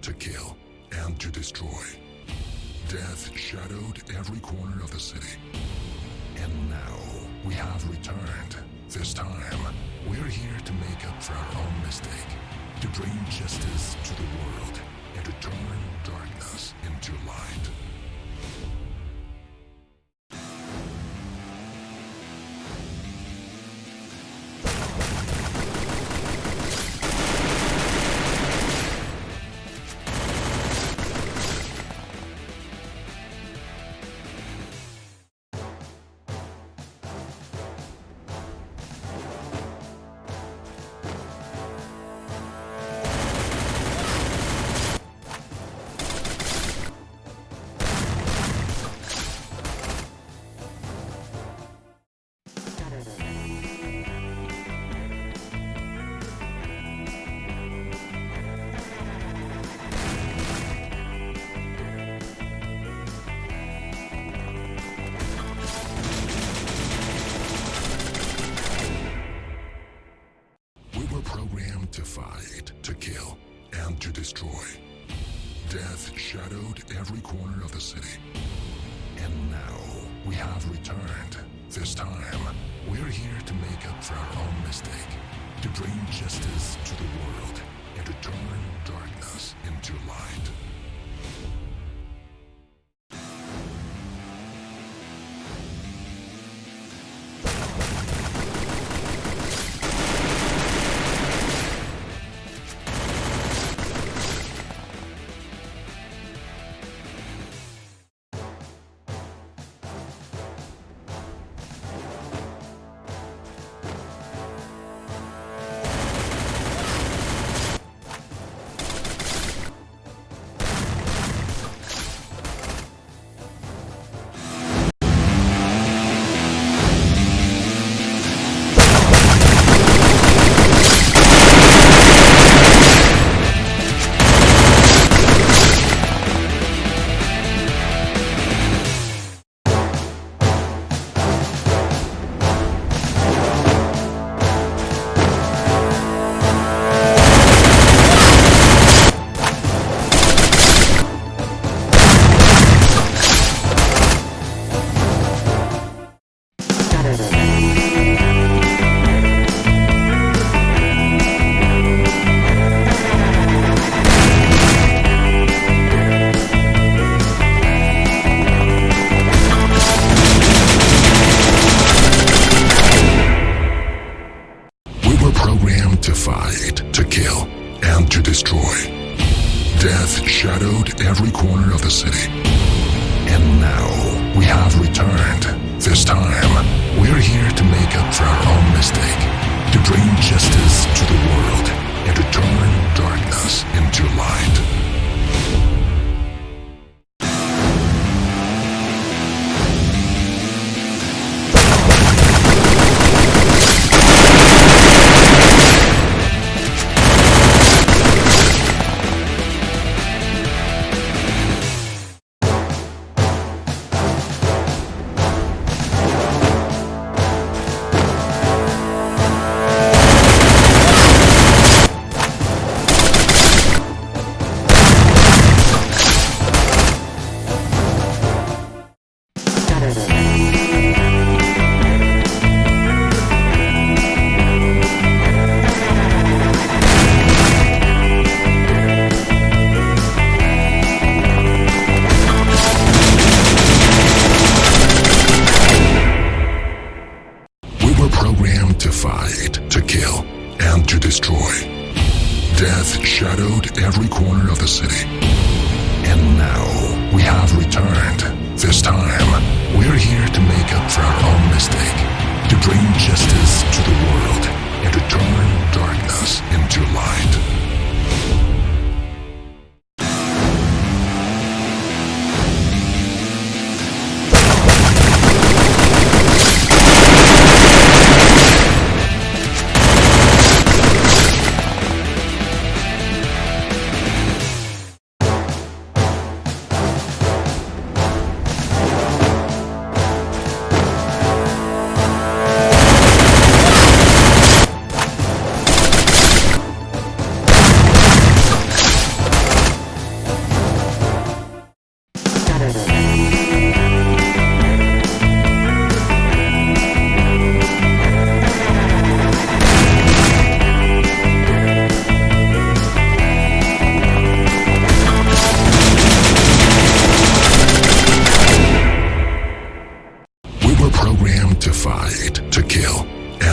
to kill, and to destroy. Death shadowed every corner of the city. And now, we have returned. This time, we're here to make up for our own mistake, to bring justice to the world, and to turn darkness into light. Programmed to fight, to kill, and to destroy. Death shadowed every corner of the city. And now, we have returned. This time, we're here to make up for our own mistake, to bring justice to the world, and to turn darkness into light. To fight, to kill, and to destroy. Death shadowed every corner of the city. And now, we have returned. This time, we're here to make up for our own mistake, to bring justice to the world, and to turn darkness into light. Programmed to fight, to kill, and to destroy. Death shadowed every corner of the city. And now, we have returned. This time, we're here to make up for our own mistake, to bring justice to the world, and to turn darkness into light.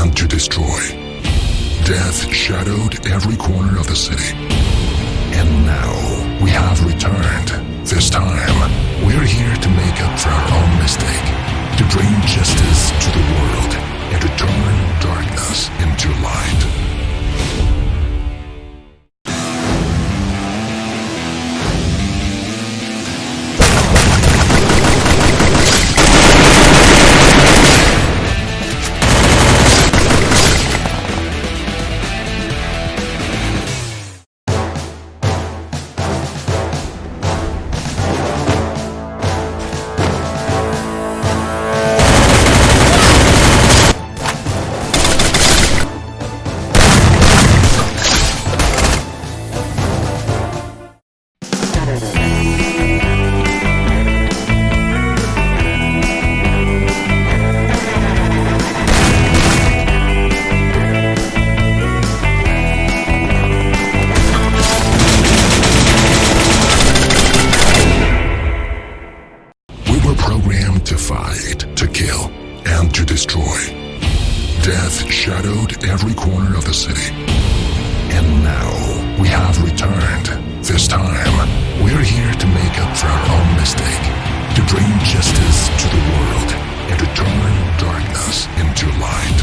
and to destroy. Death shadowed every corner of the city. And now we have returned. This time, we're here to make up for our own mistake, to bring justice to the world, and to turn darkness into light. To fight, to kill, and to destroy. Death shadowed every corner of the city. And now we have returned. This time, we're here to make up for our own mistake, to bring justice to the world, and to turn darkness into light.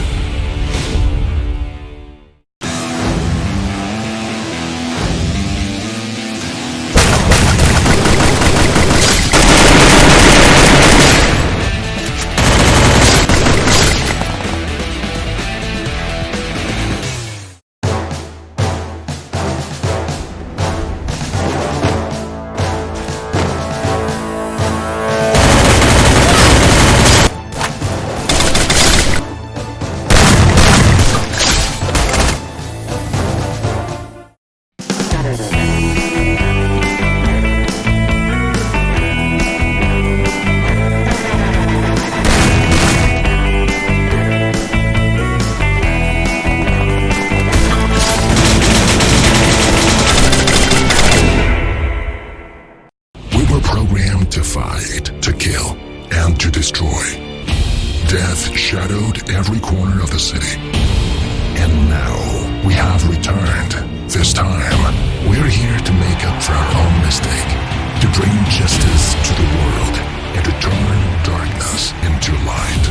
To fight, to kill, and to destroy. Death shadowed every corner of the city. And now we have returned. This time, we're here to make up for our own mistake, to bring justice to the world, and to turn darkness into light.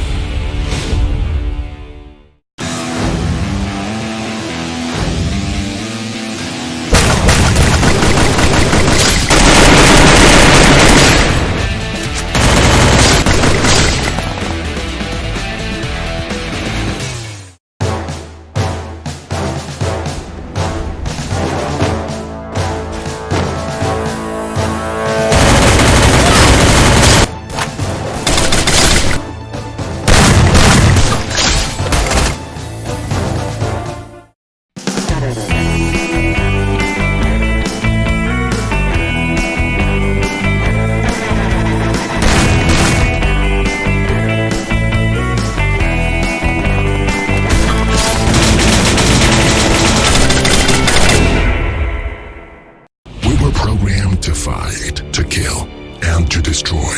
To fight, to kill, and to destroy.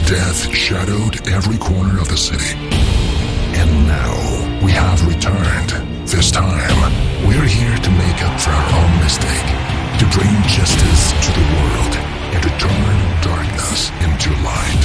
Death shadowed every corner of the city. And now we have returned. This time, we're here to make up for our own mistake, to bring justice to the world, and to turn darkness into light.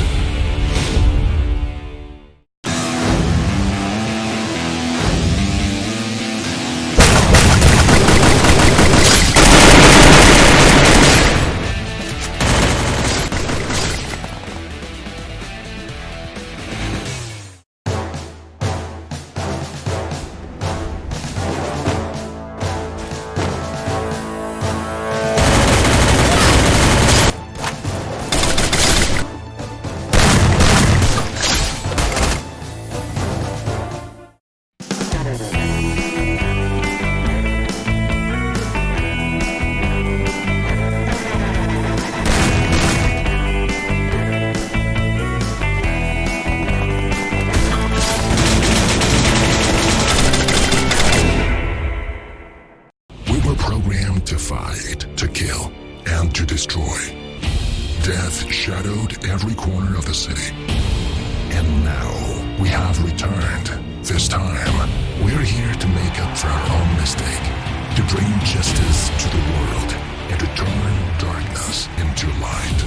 To fight, to kill, and to destroy. Death shadowed every corner of the city. And now we have returned. This time, to make up for our own mistake, to bring justice to the world, and to turn darkness into light.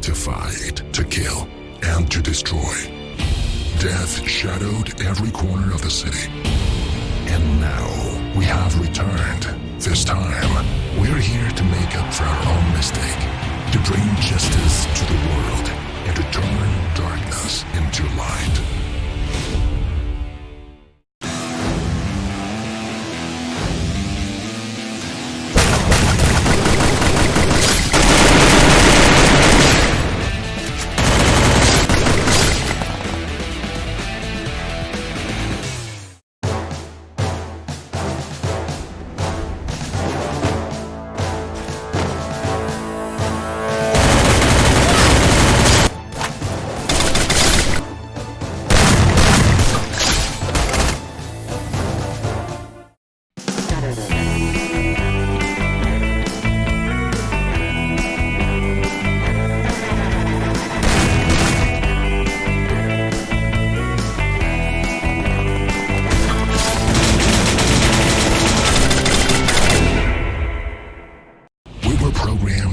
To fight, to kill, and to destroy. Death shadowed every corner of the city. And now we have returned. This time, we're here to make up for our own mistake, to bring justice to the world, and to turn darkness into light.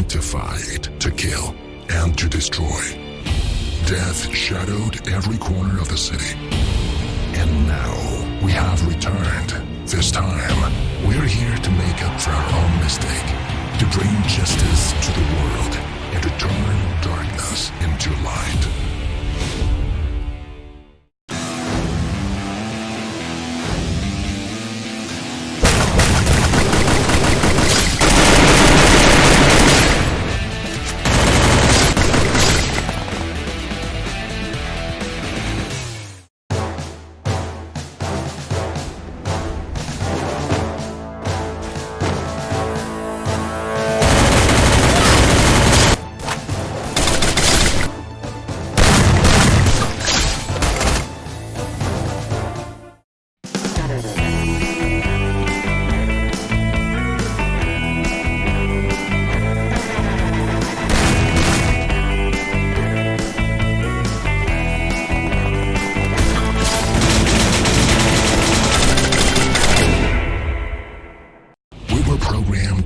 To fight, to kill, and to destroy. Death shadowed every corner of the city. And now we have returned. This time, we're here to make up for our own mistake, to bring justice to the world, and to turn darkness into light.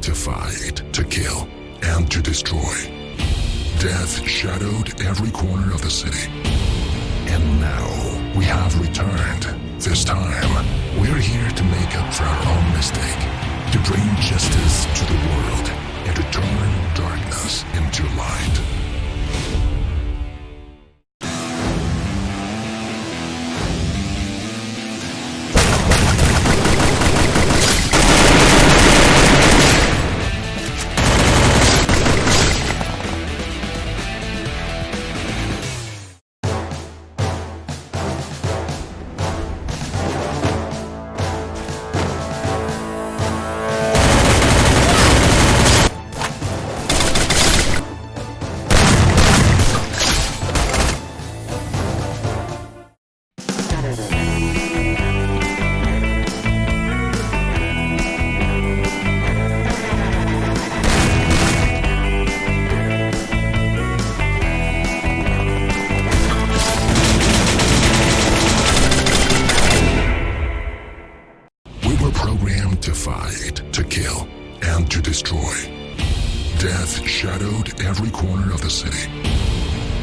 To fight, to kill, and to destroy. Death shadowed every corner of the city. And now we have returned. This time, we're here to make up for our own mistake, to bring justice to the world, and to turn darkness into light. To fight, to kill, and to destroy. Death shadowed every corner of the city.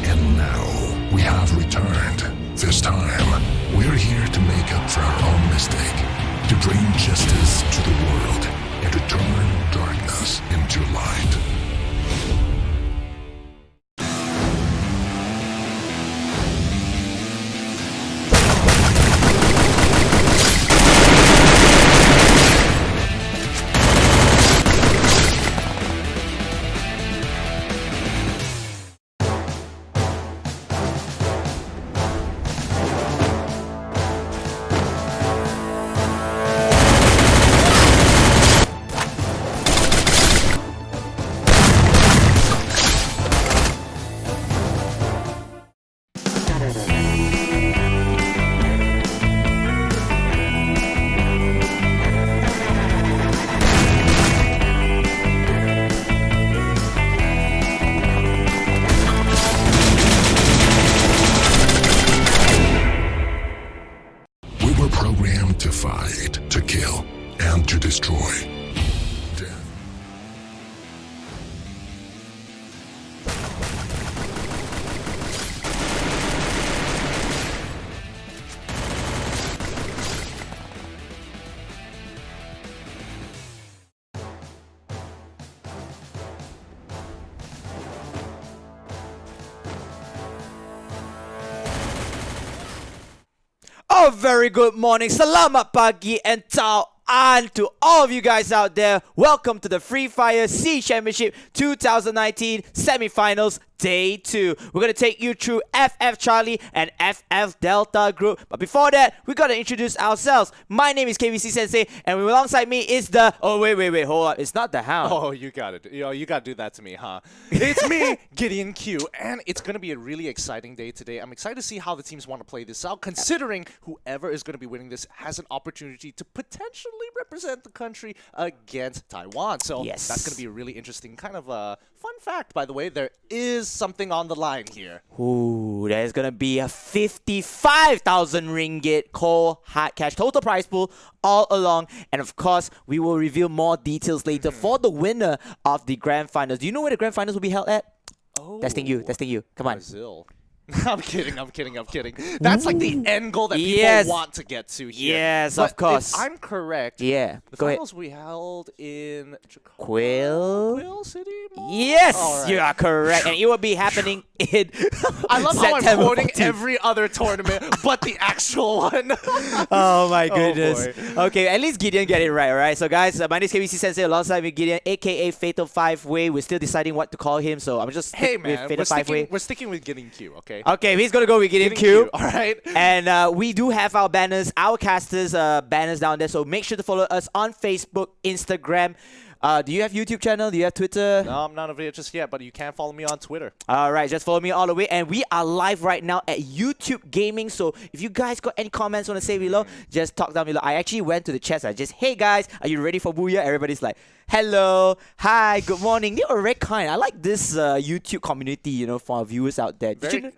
And now we have returned. This time, we're here to make up for our own mistake, to bring justice to the world, and to turn darkness into light. A very good morning, selamat pagi and and to all of you guys out there. Welcome to the Free Fire C Championship 2019 semifinals Day 2. We're going to take you through FF Charlie and FF Delta group. But before that, we got to introduce ourselves. My name is KVC Sensei, and alongside me is the... Oh, wait, hold on. It's not the Hound. Oh, you got it. You got to do that to me, huh? It's me, Gideon Q, and it's going to be a really exciting day today. I'm excited to see how the teams want to play this out, considering whoever is going to be winning this has an opportunity to potentially represent the country against Taiwan. So that's going to be a really interesting kind of fun fact, by the way. There is something on the line here. Ooh, there's gonna be a 55,000 ringgit cold hard cash total prize pool all along, and of course we will reveal more details later for the winner of the grand finals. Do you know where the grand finals will be held at? Oh, testing you. Come on. Brazil. I'm kidding. That's like the end goal that people want to get to here. Yes, but of course. If I'm correct, the finals we held in Jakarta, Quill City Mall? Yes, right. You are correct. And it will be happening in I love how I'm September quoting 14th. every other tournament but the actual one. Oh my goodness. Oh Okay, at least Gideon get it right, alright? So guys, my name is KVC Sensei alongside with Gideon, aka Fatal 5-Way. We're still deciding what to call him, so I'm just Hey man, with Fatal 5-Way. we're sticking with Gideon Q, okay? Okay, he's gonna go with Gideon Q. All right. And we do have our banners, our casters' banners down there. So make sure to follow us on Facebook, Instagram. Do you have YouTube channel? Do you have Twitter? No, I'm not available just yet, but you can follow me on Twitter. All right, just follow me all the way. And we are live right now at YouTube Gaming. So if you guys got any comments want to say below, just talk down below. I actually went to the chat. I just, hey guys, are you ready for Booyah? Everybody's like, hello, hi, good morning. They are very kind. I like this YouTube community, you know, for our viewers out there. Did you know?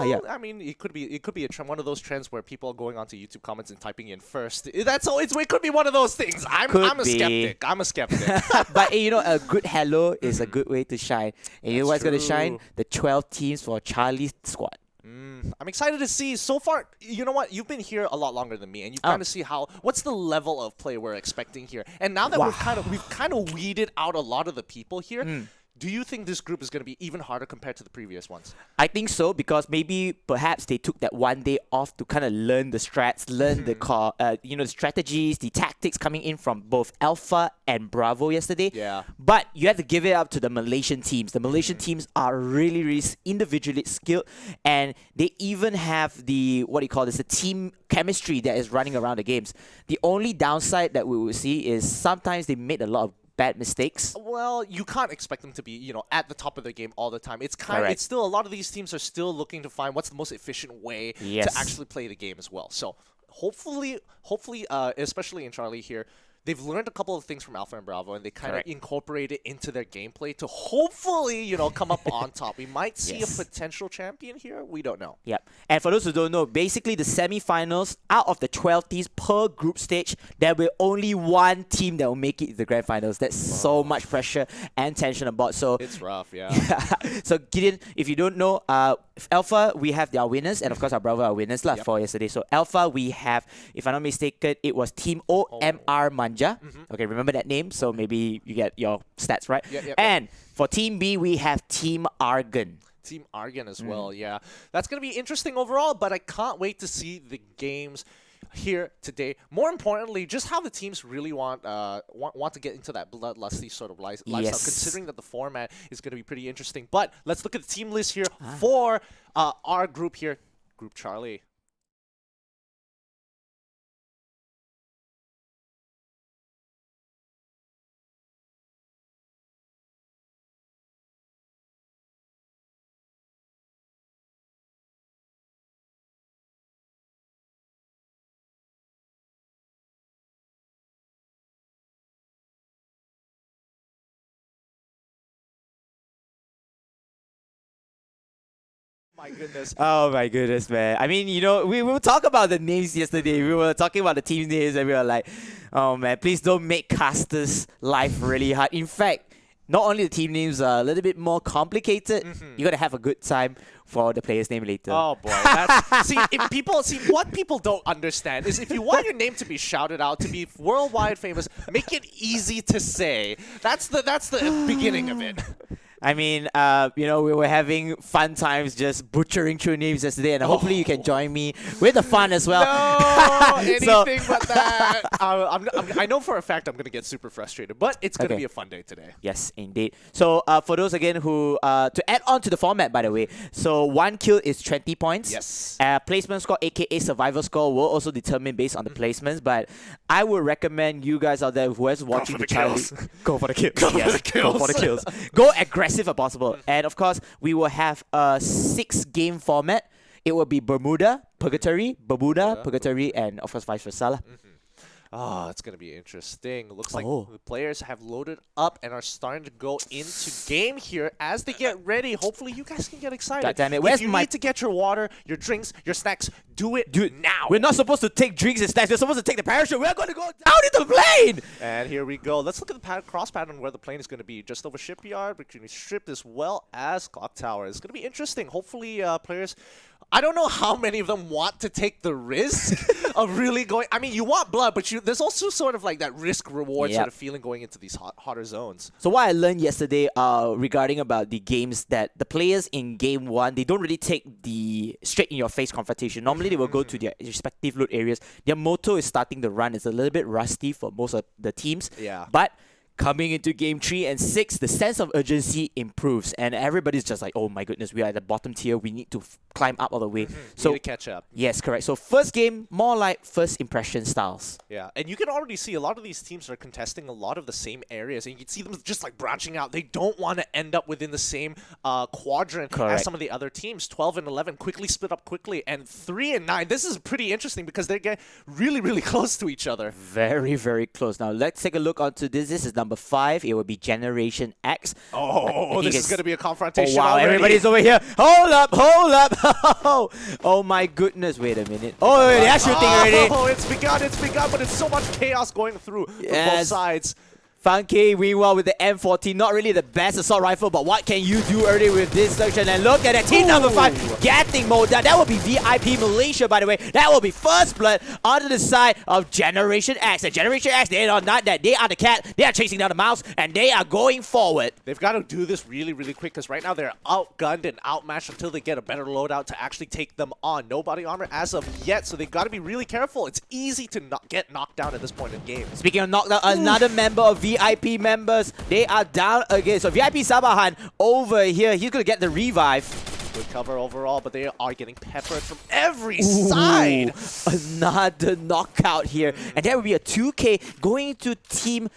Yeah. I mean, it could be a trend, one of those trends where people are going onto YouTube comments and typing in first. That's all. It could be one of those things. I'm a skeptic. I'm a skeptic. But you know, a good hello is a good way to shine. And you know what's gonna shine? The 12 teams for Charlie's squad. I'm excited to see. So far, you know what? You've been here a lot longer than me, and you kind of see what's the level of play we're expecting here. And now that we've kind of weeded out a lot of the people here. Do you think this group is going to be even harder compared to the previous ones? I think so, because perhaps they took that one day off to kind of learn the strats, learn the strategies, the tactics coming in from both Alpha and Bravo yesterday. Yeah. But you have to give it up to the Malaysian teams. The Malaysian teams are really, really individually skilled, and they even have the team chemistry that is running around the games. The only downside that we will see is sometimes they made a lot of bad mistakes. Well, you can't expect them to be, at the top of their game all the time. It's still a lot of these teams are still looking to find what's the most efficient way to actually play the game as well. So hopefully, especially in Charlie here, they've learned a couple of things from Alpha and Bravo, and they kind of incorporate it into their gameplay to hopefully, come up on top. We might see a potential champion here. We don't know. Yep. And for those who don't know, basically the semi-finals, out of the 12 teams per group stage, there will only one team that will make it to the grand finals. That's so much pressure and tension about. So it's rough, yeah. So Gideon, if you don't know, Alpha, we have our winners, and of course our Bravo are winners for yesterday. So Alpha, we have, if I'm not mistaken, it was Team OMR Manja. Okay, remember that name, so maybe you get your stats right. And for Team B, we have Team Argon. Team Argon as well, yeah. That's going to be interesting overall, but I can't wait to see the games here today. More importantly, just how the teams really want to get into that bloodlusty sort of lifestyle, considering that the format is going to be pretty interesting. But let's look at the team list here for our group here, Group Charlie. My goodness. Oh my goodness, man. I mean, we will talk about the names yesterday. We were talking about the team names, and we were like, oh man, please don't make casters' life really hard. In fact, not only the team names are a little bit more complicated, you got to have a good time for the player's name later. Oh boy. What people don't understand is if you want your name to be shouted out, to be worldwide famous, make it easy to say. That's the beginning of it. I mean, we were having fun times just butchering through names yesterday, and hopefully you can join me with the fun as well. No, anything but that. I know for a fact I'm going to get super frustrated, but it's going to be a fun day today. Yes, indeed. So for those again who, to add on to the format, by the way, so 1 kill is 20 points. Yes. Placement score, aka survival score, will also determine based on the placements, but I would recommend you guys out there whoever's watching the Charlie, go for the kills. Go for the kills. Go for the kills. Go aggressive as possible. And of course, we will have a 6-game format. It will be Bermuda, Purgatory, Bermuda, Purgatory, and of course vice versa. Oh, it's going to be interesting. Looks like the players have loaded up and are starting to go into game here as they get ready. Hopefully, you guys can get excited. God damn it. If you need to get your water, your drinks, your snacks, do it now. We're not supposed to take drinks and snacks. We're supposed to take the parachute. We're going to go down into the plane. And here we go. Let's look at the cross pattern where the plane is going to be. Just over Shipyard, between Strip as well as Clock Tower. It's going to be interesting. Hopefully, players... I don't know how many of them want to take the risk of really going... I mean, you want blood, but there's also sort of like that risk-reward sort of feeling going into these hotter zones. So what I learned yesterday regarding about the games that the players in Game 1, they don't really take the straight-in-your-face confrontation. Normally, they will go to their respective loot areas. Their motto is starting the run. It's a little bit rusty for most of the teams. Yeah. But... coming into Game 3 and 6, the sense of urgency improves, and everybody's just like, oh my goodness, we are at the bottom tier, we need to climb up all the way. So need to catch up. Yes, correct. So first game, more like first impression styles. Yeah, and you can already see a lot of these teams are contesting a lot of the same areas, and you can see them just like branching out. They don't want to end up within the same quadrant as some of the other teams. 12 and 11 quickly split up quickly, and 3 and 9. This is pretty interesting because they get really, really close to each other. Very, very close. Now let's take a look onto this. This is number 5. It will be Generation X. Oh, this is going to be a confrontation. Oh, wow, already. Everybody's over here. Hold up, hold up. Oh my goodness, wait a minute. Oh, they're shooting already. Oh, it's begun, but it's so much chaos going through from both sides. Funky, meanwhile with the M14, not really the best assault rifle, but what can you do early with this section? And look at that, team number 5 getting mowed down. That will be VIP Malaysia, by the way. That will be first blood onto the side of Generation X. And Generation X, they are not that. They are the cat, they are chasing down the mouse, and they are going forward. They've got to do this really, really quick, because right now they're outgunned and outmatched until they get a better loadout to actually take them on. No body armor as of yet, so they've got to be really careful. It's easy to get knocked down at this point in the game. Speaking of knockdown, another member of VIP members, they are down again. So VIP Sabahan over here, he's going to get the revive. Good cover overall, but they are getting peppered from every side. Another knockout here. And that would be a 2K going to Team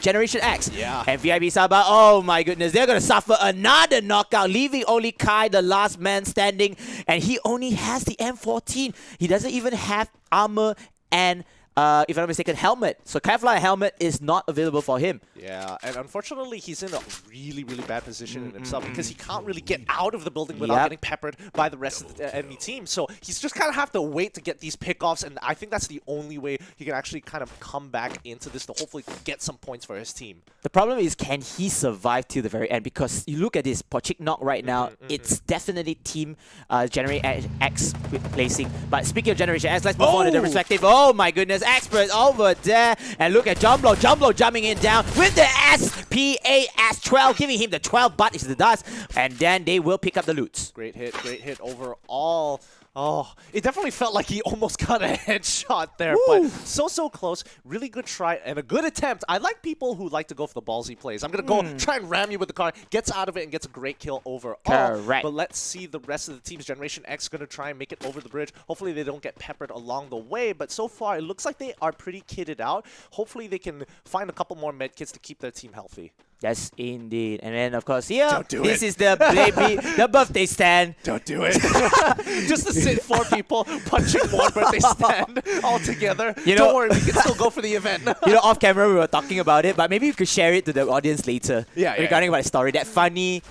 Generation X. Yeah. And VIP Sabah, oh my goodness, they're going to suffer another knockout, leaving only Kai, the last man standing. And he only has the M14. He doesn't even have armor and if I'm not mistaken, helmet. So Kevlar helmet is not available for him. Yeah, and unfortunately, he's in a really, really bad position in himself because he can't really get out of the building without getting peppered by the rest of the enemy team. So he's just kind of have to wait to get these pickoffs, and I think that's the only way he can actually kind of come back into this to hopefully get some points for his team. The problem is, can he survive till the very end? Because you look at this Pochik knock right now, it's definitely Team Generation X placing. But speaking of Generation X, let's move on to the respective. Oh my goodness, experts over there. And look at Jumblo. Jumblo jumping in down with the SPAS-12, giving him the 12 butt is the dust. And then they will pick up the loot. Great hit overall. Oh, it definitely felt like he almost got a headshot there, but so close. Really good try and a good attempt. I like people who like to go for the ballsy plays. I'm going to go try and ram you with the car, gets out of it and gets a great kill overall. Correct. But let's see the rest of the team's Generation X going to try and make it over the bridge. Hopefully they don't get peppered along the way, but so far it looks like they are pretty kitted out. Hopefully they can find a couple more medkits to keep their team healthy. Yes, indeed. And then, of course, here, this it. is the baby, the birthday stand. Don't do it. Just to sit 4 people punching one birthday stand all together. Don't worry, we can still go for the event. Off camera we were talking about it, but maybe we could share it to the audience later. Yeah, regarding about the story. That funny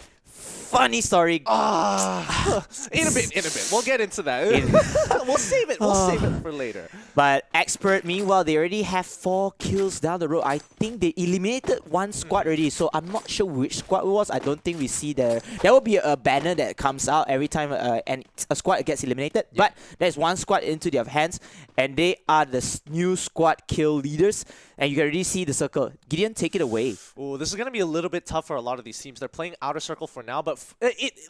funny story. In a bit. We'll get into that. We'll save it. We'll save it for later. But Expert, meanwhile, they already have 4 kills down the road. I think they eliminated one squad already, so I'm not sure which squad it was. I don't think we see there will be a banner that comes out every time and a squad gets eliminated. Yeah. But there's one squad into their hands, and they are the new squad kill leaders. And you can already see the circle. Gideon, take it away. Oh, this is going to be a little bit tough for a lot of these teams. They're playing outer circle for now, but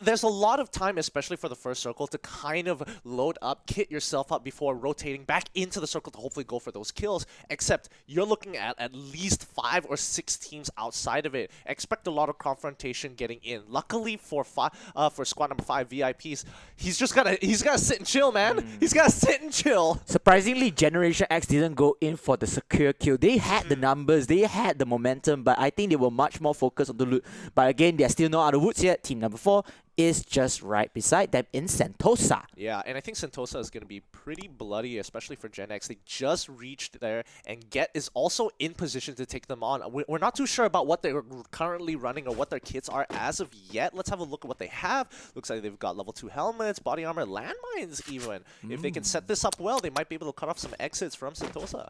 there's a lot of time, especially for the first circle, to kind of load up, kit yourself up before rotating back into the circle to hopefully go for those kills. Except you're looking at least 5 or 6 teams outside of it. Expect a lot of confrontation getting in. Luckily for squad number 5 VIPs, he's gotta sit and chill, man. He's gotta sit and chill. Surprisingly, Generation X didn't go in for the secure kill. They had the numbers, they had the momentum, but I think they were much more focused on the loot. But again, they're still not out of the woods yet. Team number 4 is just right beside them in Sentosa. Yeah, and I think Sentosa is going to be pretty bloody, especially for Gen X. They just reached there, and Get is also in position to take them on. We're not too sure about what they're currently running or what their kits are as of yet. Let's have a look at what they have. Looks like they've got level 2 helmets, body armor, landmines even. If they can set this up well, they might be able to cut off some exits from Sentosa.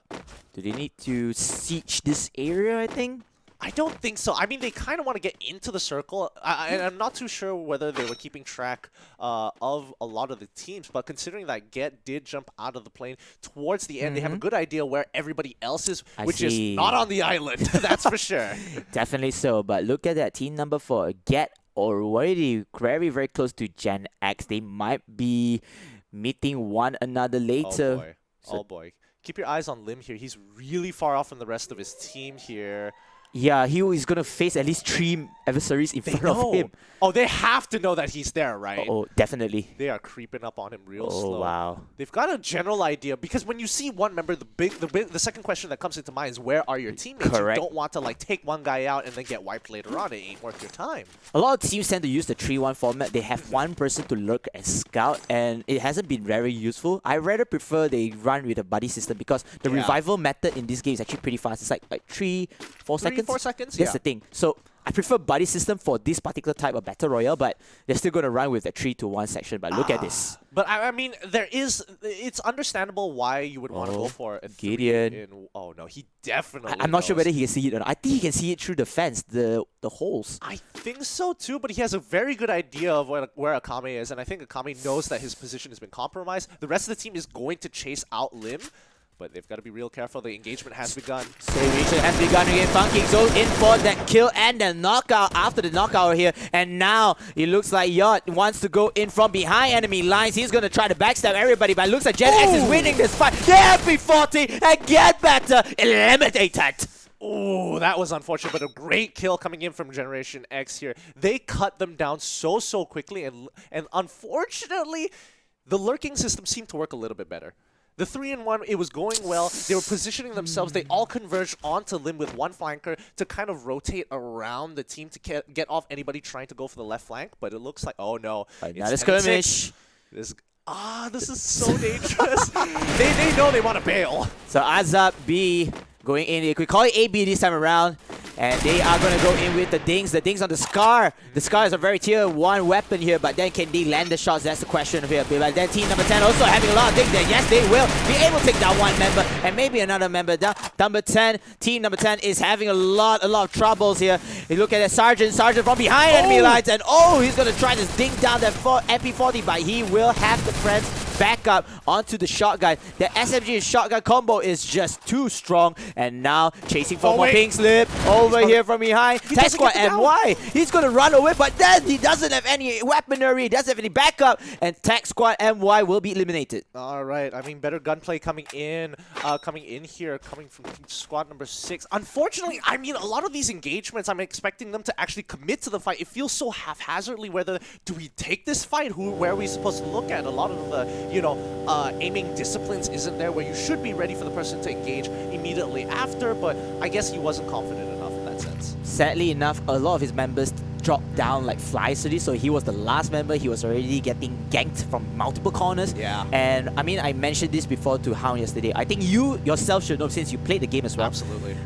Do they need to siege this area, I think? I don't think so. I mean, they kind of want to get into the circle. And I'm not too sure whether they were keeping track of a lot of the teams. But considering that Get did jump out of the plane towards the end, they have a good idea where everybody else is, which is not on the island. That's for sure. Definitely so. But look at that. Team number 4, Get already very, very close to Gen X. They might be meeting one another later. Oh boy. Keep your eyes on Lim here. He's really far off from the rest of his team here. Yeah, he is going to face at least 3 adversaries in front of him. Oh, they have to know that he's there, right? Oh, definitely. They are creeping up on him real slow. Oh, wow. They've got a general idea, because when you see one member, the second question that comes into mind is, where are your teammates? Correct. You don't want to like take one guy out and then get wiped later on. It ain't worth your time. A lot of teams tend to use the 3-1 format. They have one person to lurk and scout, and it hasn't been very useful. I rather prefer they run with a buddy system, because the revival method in this game is actually pretty fast. It's like 3-4 seconds. 4 seconds? That's the thing. So I prefer buddy system for this particular type of battle royale, but they're still going to run with the 3-1 section. But look at this. But I mean, it's understandable why you would want to go for a Gideon. Oh no, he definitely I'm not sure whether he can see it or not. I think he can see it through the fence, the holes. I think so too, but he has a very good idea of where Akame is, and I think Akame knows that his position has been compromised. The rest of the team is going to chase out Lim, but they've got to be real careful. The engagement has begun. Engagement has begun again. Funky goes in for that kill and the knockout after the knockout here. And now it looks like Yacht wants to go in from behind enemy lines. He's going to try to backstab everybody, but it looks like Gen X is winning this fight. Get FP40 and get better. Eliminated. Oh, that was unfortunate, but a great kill coming in from Generation X here. They cut them down so quickly, and unfortunately, the lurking system seemed to work a little bit better. The 3-in-1, it was going well. They were positioning themselves. They all converged onto Lim with one flanker to kind of rotate around the team to get off anybody trying to go for the left flank. But it looks like, oh no. Another skirmish. This is so dangerous. They know they want to bail. So Azab B going in. We call it AB this time around. And they are going to go in with the dings. The dings on the Scar. The Scar is a very tier 1 weapon here, but then can they land the shots? That's the question here. But then team number 10 also having a lot of dings there. Yes, they will be able to take down one member and maybe another member down. Team number 10 is having a lot of troubles here. You look at the Sergeant from behind enemy lines, and he's going to try to ding down that MP40, but he will have the friends back up onto the shotgun. The SMG and shotgun combo is just too strong, and now chasing for more pink slip over here from behind. Tech Squad MY, he's gonna run away, but then he doesn't have any weaponry, he doesn't have any backup, and Tech Squad MY will be eliminated. All right, I mean, better gunplay coming in here, coming from squad number 6. Unfortunately, I mean, a lot of these engagements, I'm expecting them to actually commit to the fight. It feels so haphazardly. Whether do we take this fight? Where are we supposed to look at? A lot of the aiming disciplines isn't there where you should be ready for the person to engage immediately after, but I guess he wasn't confident enough in that sense. Sadly enough, a lot of his members dropped down like flies today, so he was the last member. He was already getting ganked from multiple corners. Yeah. And I mean, I mentioned this before to Hound yesterday. I think you yourself should know, since you played the game as well. Absolutely.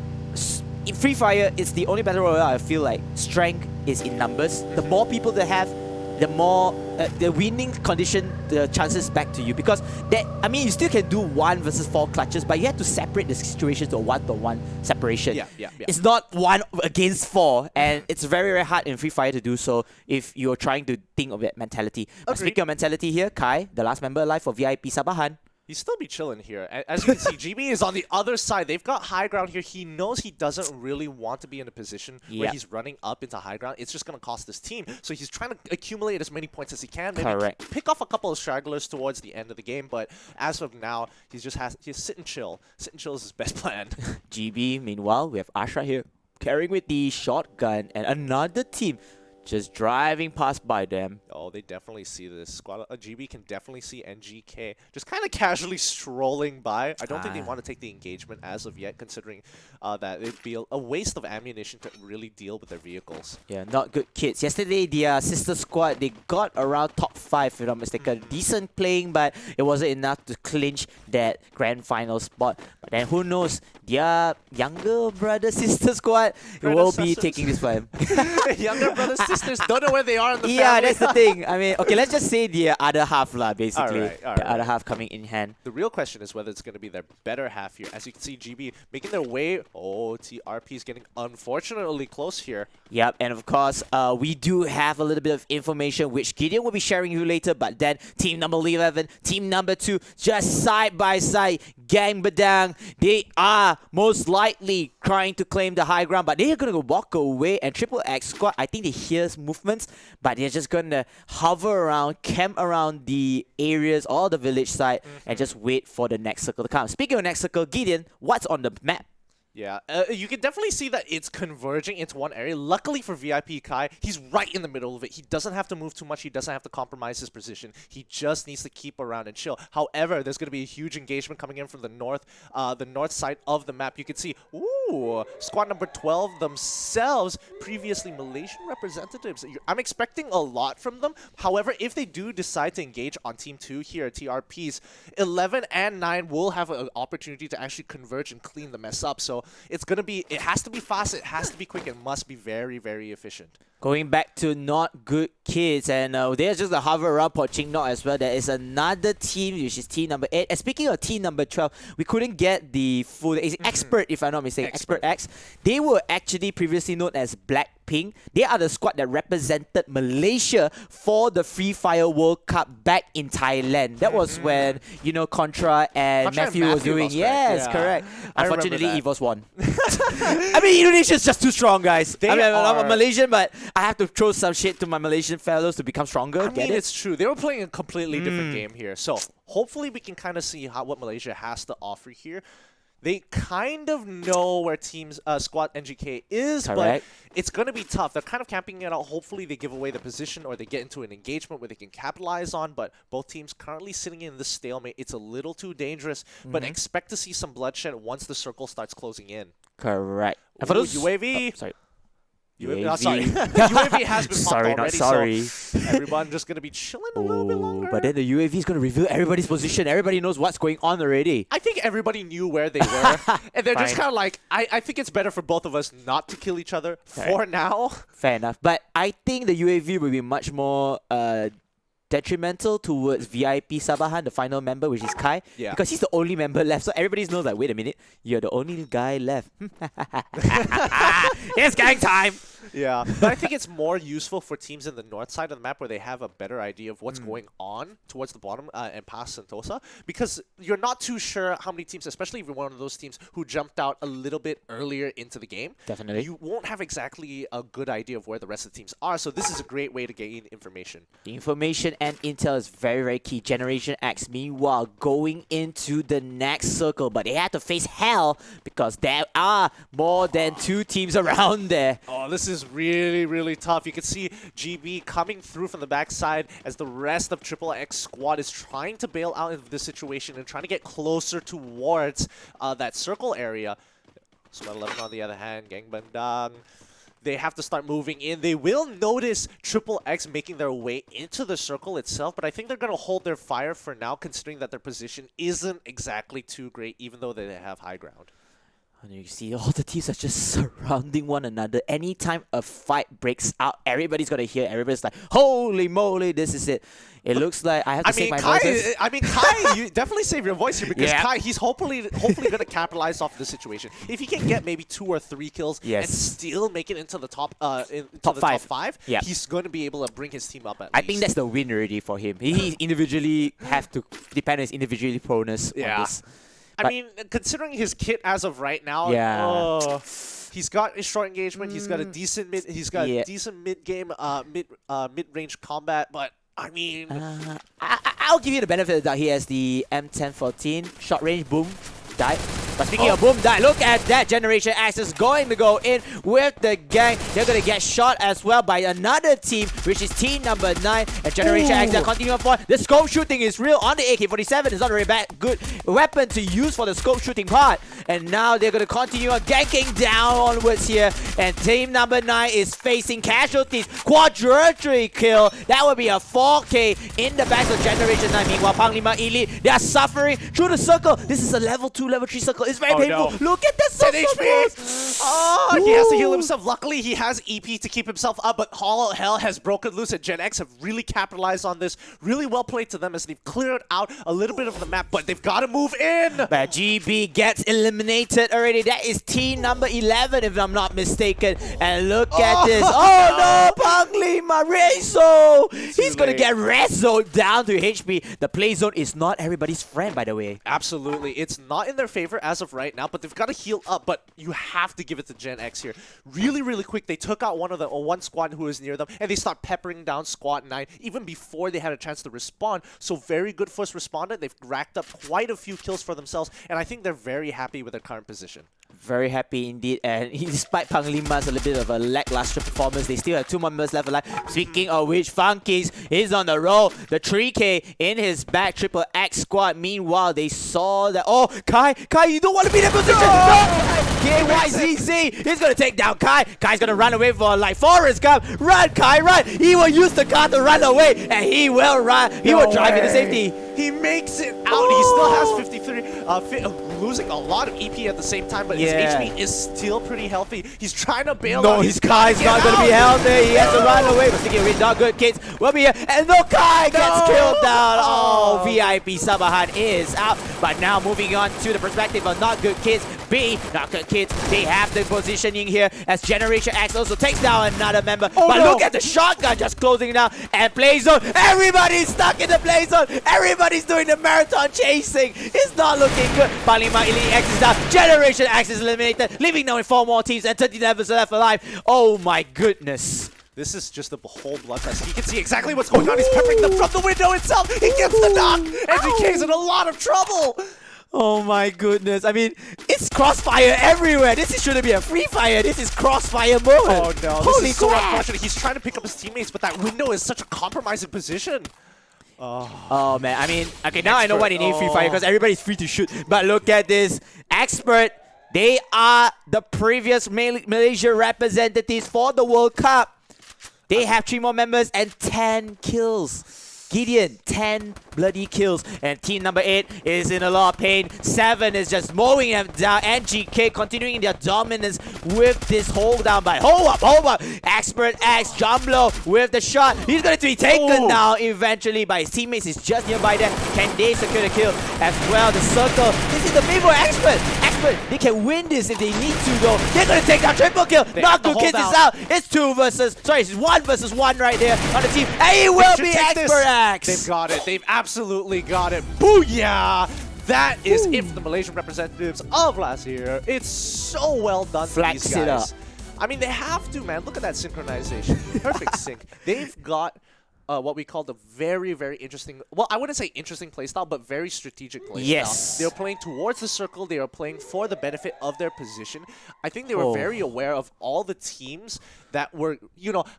in Free Fire, it's the only battle royale I feel like strength is in numbers. The more people they have, the more the winning condition, the chances back to you. Because that, I mean, you still can do 1 versus 4 clutches, but you have to separate the situation to a 1-to-1 separation. Yeah. It's not 1 against 4, and it's very, very hard in Free Fire to do so if you're trying to think of that mentality. But speaking of mentality here, Kai, the last member alive for VIP Sabahan, He's still be chilling here. As you can see, GB is on the other side. They've got high ground here. He knows he doesn't really want to be in a position where he's running up into high ground. It's just going to cost his team. So he's trying to accumulate as many points as he can. Maybe pick off a couple of stragglers towards the end of the game. But as of now, he's sit and chill. Sit and chill is his best plan. GB, meanwhile, we have Ashra here carrying with the shotgun and another team just driving past by them. Oh, they definitely see this. Squad GB can definitely see NGK just kind of casually strolling by. I don't think they want to take the engagement as of yet, considering that it'd be a waste of ammunition to really deal with their vehicles. Yeah, not good kids. Yesterday, their sister squad, they got around top 5, if I'm not mistaken. Decent playing, but it wasn't enough to clinch that grand final spot. But then who knows, their younger brother sister squad will be taking this one. Younger brother sisters don't know where they are in the family. Yeah, that's the thing. I mean, okay, let's just say the other half lah, basically. All the other half coming in hand. The real question is whether it's going to be their better half here. As you can see, GB making their way. Oh, TRP is getting unfortunately close here. Yep, and of course, we do have a little bit of information which Gideon will be sharing you later, but then team number 11, team number 2, just side by side, Gang Badang, they are most likely trying to claim the high ground, but they are going to walk away, and Triple X squad, I think they hear movements, but they're just going to hover around, camp around the areas or the village side, and just wait for the next circle to come. Speaking of next circle, Gideon, what's on the map? Yeah, you can definitely see that it's converging into one area. Luckily for VIP Kai, he's right in the middle of it. He doesn't have to move too much. He doesn't have to compromise his position. He just needs to keep around and chill. However, there's going to be a huge engagement coming in from the north side of the map. You can see, ooh, squad number 12 themselves, previously Malaysian representatives. I'm expecting a lot from them. However, if they do decide to engage on Team 2 here at TRPs, 11 and 9 will have an opportunity to actually converge and clean the mess up. So it has to be fast, it has to be quick, it must be very, very efficient. Going back to not good kids, and there's just a hover around Poching Not as well. There is another team, which is team number 8. And speaking of team number 12, we couldn't get the full... Expert, if I'm not mistaken. Expert X. They were actually previously known as Blackpink. They are the squad that represented Malaysia for the Free Fire World Cup back in Thailand. That was when, Contra and Matthew was doing... Yes, correct. Unfortunately, EVOS won. I mean, Indonesia's just too strong, guys. I'm a Malaysian, but I have to throw some shit to my Malaysian fellows to become stronger. I mean, it's true. They were playing a completely different game here. So hopefully we can kind of see what Malaysia has to offer here. They kind of know where squad NGK is, but it's going to be tough. They're kind of camping it out. Hopefully they give away the position or they get into an engagement where they can capitalize on, but both teams currently sitting in this stalemate. It's a little too dangerous, but expect to see some bloodshed once the circle starts closing in. Correct. And for those UAV... Oh, sorry. Sorry. UAV has been popped already, not sorry. So everyone's just going to be chilling a little bit longer. But then the UAV is going to reveal everybody's position. Everybody knows what's going on already. I think everybody knew where they were. And they're just kind of like, I think it's better for both of us not to kill each other for now. Fair enough. But I think the UAV will be much more... detrimental towards VIP Sabahan, the final member, which is Kai, because he's the only member left. So everybody knows like, wait a minute, you're the only guy left. It's gang time. Yeah, but I think it's more useful for teams in the north side of the map where they have a better idea of what's going on towards the bottom and past Sentosa, because you're not too sure how many teams, especially if you're one of those teams who jumped out a little bit earlier into the game. Definitely. You won't have exactly a good idea of where the rest of the teams are, so this is a great way to gain information. The information and intel is very, very key. Generation X, meanwhile, going into the next circle, but they had to face hell because there are more than 2 teams around there. Oh, this is really, really tough. You can see GB coming through from the backside as the rest of Triple X squad is trying to bail out of this situation and trying to get closer towards that circle area. Squad 11 on the other hand, Gang Bandang. They have to start moving in. They will notice Triple X making their way into the circle itself, but I think they're going to hold their fire for now, considering that their position isn't exactly too great, even though they have high ground. And you see all the teams are just surrounding one another. Anytime a fight breaks out, everybody's gonna hear. Everybody's like, "Holy moly, this is it!" It looks like I have to save my voices. Kai, you definitely save your voice here because Kai, he's hopefully gonna capitalize off the situation. If he can get maybe 2 or 3 kills and still make it into the top top five, he's gonna be able to bring his team up at least. I think that's the win already for him. He individually have to depend on his individually proness on this. I mean, considering his kit as of right now, he's got a short engagement. He's got a decent mid. He's got a decent mid game, mid range combat. But I mean, I'll give you the benefit of the doubt. He has the M1014 short range boom died. But speaking of boom die, look at that. Generation X is going to go in with the gang. They're going to get shot as well by another team, which is team number 9. And Generation X, they're continuing forward. The scope shooting is real on the AK-47. It's not a very good weapon to use for the scope shooting part. And now they're going to continue on ganking down onwards here. And team number 9 is facing casualties. Quadruple kill. That would be a 4K in the backs of Generation 9. Meanwhile, Panglima Elite, they are suffering through the circle. This is a level 2, level 3 circle. It's very painful. No. Look at that 10 HP. Oh, he has to heal himself. Luckily, he has EP to keep himself up, but all hell has broken loose, and Gen X have really capitalized on this. Really well played to them as they've cleared out a little bit of the map, but they've got to move in. But GB gets eliminated already. That is team number 11, if I'm not mistaken. And look at this. Oh no, Panglima Rezo. He's going to get Rezo down to HP. The play zone is not everybody's friend, by the way. Absolutely. It's not in their favor as of right now, but they've got to heal up. But you have to give it to Gen X here. Really, really quick. They took out one squad who was near them, and they start peppering down Squad 9 even before they had a chance to respond. So very good first responder. They've racked up quite a few kills for themselves, and I think they're very happy with their current position. Very happy indeed, and despite Panglima's a little bit of a lackluster performance, they still have 2 more members left alive. Speaking of which, Funkies is on the roll. The 3K in his back, Triple X squad. Meanwhile, they saw that. Oh, Kai, you don't want to be in that position. No! KYZZ is going to take down Kai. Kai's going to run away for like Forrest Gump. Run, Kai, run. He will use the car to run away, and he will run. He will drive into safety. He makes it out. He still has 53, losing a lot of EP at the same time, but his HP is still pretty healthy. He's trying to bail out. No, his Kai's not going to be healthy. He has to run away. But speaking of which, not good kids will be here. And no, Kai gets killed down. Oh, VIP Sabahan is out. But now moving on to the perspective of not good kids. B, not good kids. They have the positioning here as Generation X also takes down another member. But look at the shotgun just closing down and play zone. Everybody's stuck in the play zone. Everybody's doing the marathon chasing. It's not looking good. Panglima Elite X is down. Generation X is eliminated, leaving now with 4 more teams and 30 levels left alive. Oh my goodness. This is just a whole bloodfest. He can see exactly what's going on. He's peppering them from the window itself. He gets the knock. MDK's in a lot of trouble. Oh my goodness. I mean, it's crossfire everywhere. This shouldn't be a free fire. This is crossfire mode. Oh no, Holy this is so unfortunate. He's trying to pick up his teammates, but that window is such a compromising position. Oh man, I mean, okay, now I know why they need free fire, because everybody's free to shoot. But look at this. Expert, they are the previous Malaysia representatives for the World Cup. They have 3 more members and 10 kills. Gideon, 10 bloody kills. And team number 8 is in a lot of pain. 7 is just mowing them down. And GK continuing their dominance with this hold down by hold up. Expert X, Jumblo with the shot. He's going to be taken down eventually by his teammates. Is just nearby there. Can they secure the kill as well? The circle. This is the main for Expert. They can win this if they need to though. They're going to take down triple kill. Not good kids is out. It's 1 versus 1 right there on the team. And he will be Expert X. They've got it. They've absolutely got it. Booyah! That is it for the Malaysian representatives of last year. It's so well done for these guys. It up. I mean, they have to, man. Look at that synchronization. Perfect sync. They've got what we call the very, very interesting, well, I wouldn't say interesting playstyle, but very strategic playstyle. Yes. They were playing towards the circle. They were playing for the benefit of their position. I think they were very aware of all the teams that were,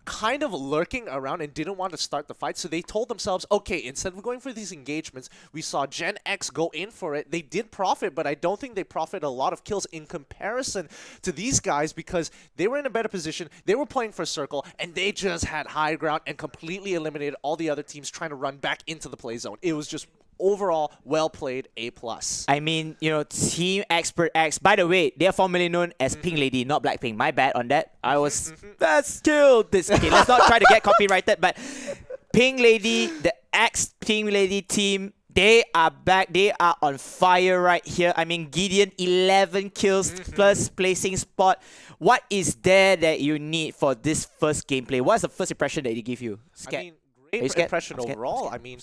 kind of lurking around and didn't want to start the fight. So they told themselves, okay, instead of going for these engagements, we saw Gen X go in for it. They did profit, but I don't think they profited a lot of kills in comparison to these guys because they were in a better position. They were playing for circle, and they just had high ground and completely eliminated all the other teams trying to run back into the play zone. It was just overall, well played, A+. I mean, you know, Team Expert X, by the way, they are formerly known as Pink Lady, not Blackpink. My bad on that. I was, that's still this. Okay, let's not try to get copyrighted, but Pink Lady, the X Pink Lady team, they are back. They are on fire right here. I mean, Gideon, 11 kills, first placing spot. What is there that you need for this first gameplay? What's the first impression that they give you? Scared? I mean, great impression overall. I mean,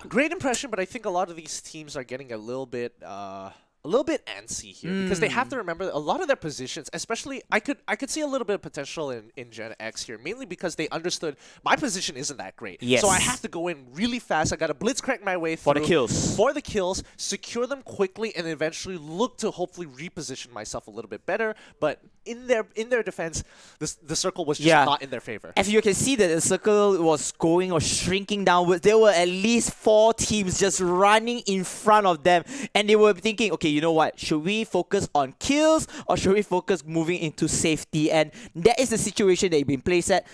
great impression, but I think a lot of these teams are getting a little bit antsy here because they have to remember a lot of their positions, especially I could see a little bit of potential in Gen X here, mainly because they understood my position isn't that great. Yes. So I have to go in really fast. I got to blitzcrank my way through. For the kills, secure them quickly, and eventually look to hopefully reposition myself a little bit better. But in their defense, the circle was just not in their favor. As you can see that the circle was going or shrinking downwards, there were at least 4 teams just running in front of them, and they were thinking, okay, you know what? Should we focus on kills or should we focus moving into safety? And that is the situation they've been placed at.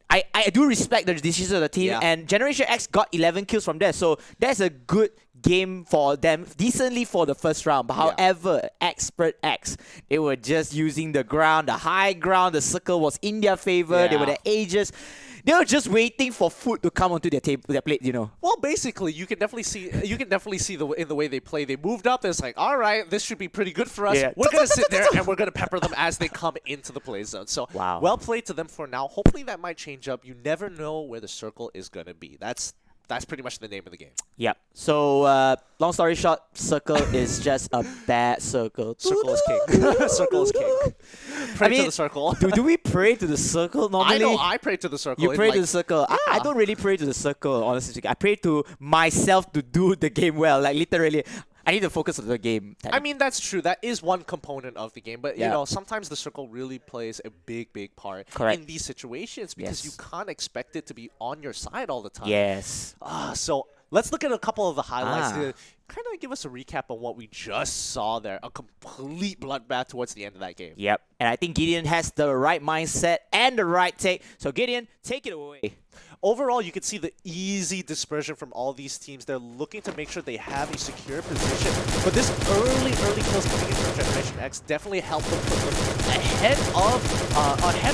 I do respect the decisions of the team, and Generation X got 11 kills from there, so that's a good game for them, decently for the first round. But however, Expert X, they were just using the ground, the high ground, the circle was in their favor, they were the ages. They were just waiting for food to come onto their table, their plate, you know. Well, basically, you can definitely see in the way they play. They moved up. It's like, all right, this should be pretty good for us. Yeah. We're gonna sit there and we're gonna pepper them as they come into the play zone. So, well played to them for now. Hopefully, that might change up. You never know where the circle is gonna be. That's pretty much the name of the game. Yep. So, long story short, circle is just a bad circle. Circle is king. Circle is king. Pray to the circle. do we pray to the circle normally? I know I pray to the circle. You pray to the circle. I don't really pray to the circle, honestly. I pray to myself to do the game well. Like, literally, I need to focus on the game. I mean, that's true. That is one component of the game. But, you know, sometimes the circle really plays a big, big part in these situations because you can't expect it to be on your side all the time. Yes. So let's look at a couple of the highlights to kind of give us a recap on what we just saw there. A complete bloodbath towards the end of that game. Yep. And I think Gideon has the right mindset and the right take. So, Gideon, take it away. Overall, you can see the easy dispersion from all these teams. They're looking to make sure they have a secure position. But this early kills coming in from Generation X definitely helped them put them ahead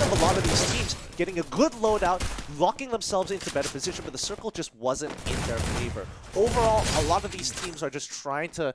of a lot of these teams, getting a good loadout, locking themselves into better position, but the circle just wasn't in their favor. Overall, a lot of these teams are just trying to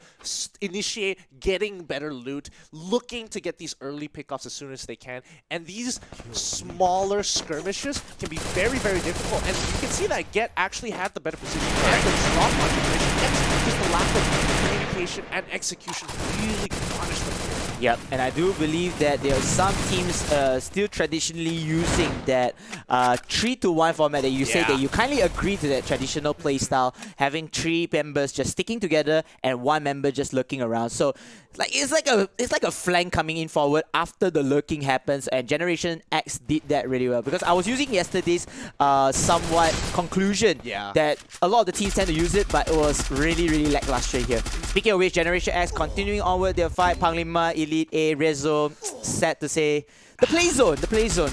initiate getting better loot, looking to get these early pickoffs as soon as they can, and these smaller skirmishes can be very, very difficult. And you can see that Get actually had the better position. And the drop on Generation X, just the lack of communication and execution really punished them here. Yep, and I do believe that there are some teams still traditionally using that 3-to-1 format that you say that you kindly agree to that traditional play style, having 3 members just sticking together and 1 member just lurking around. So it's like a flank coming in forward after the lurking happens, and Generation X did that really well because I was using yesterday's somewhat conclusion that a lot of the teams tend to use it, but it was really, really lackluster here. Speaking of which, Generation X continuing onward their fight, Panglima, Elite A, Rezo, sad to say. The play zone.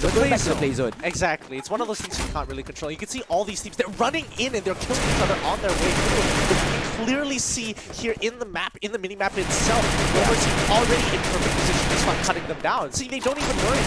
We're going back to the play zone. Exactly. It's one of those things you can't really control. You can see all these teams, they're running in and they're killing each other on their way through. But you can clearly see here in the map, in the mini-map itself, Rover's already in perfect position to start cutting them down. See, they don't even worry.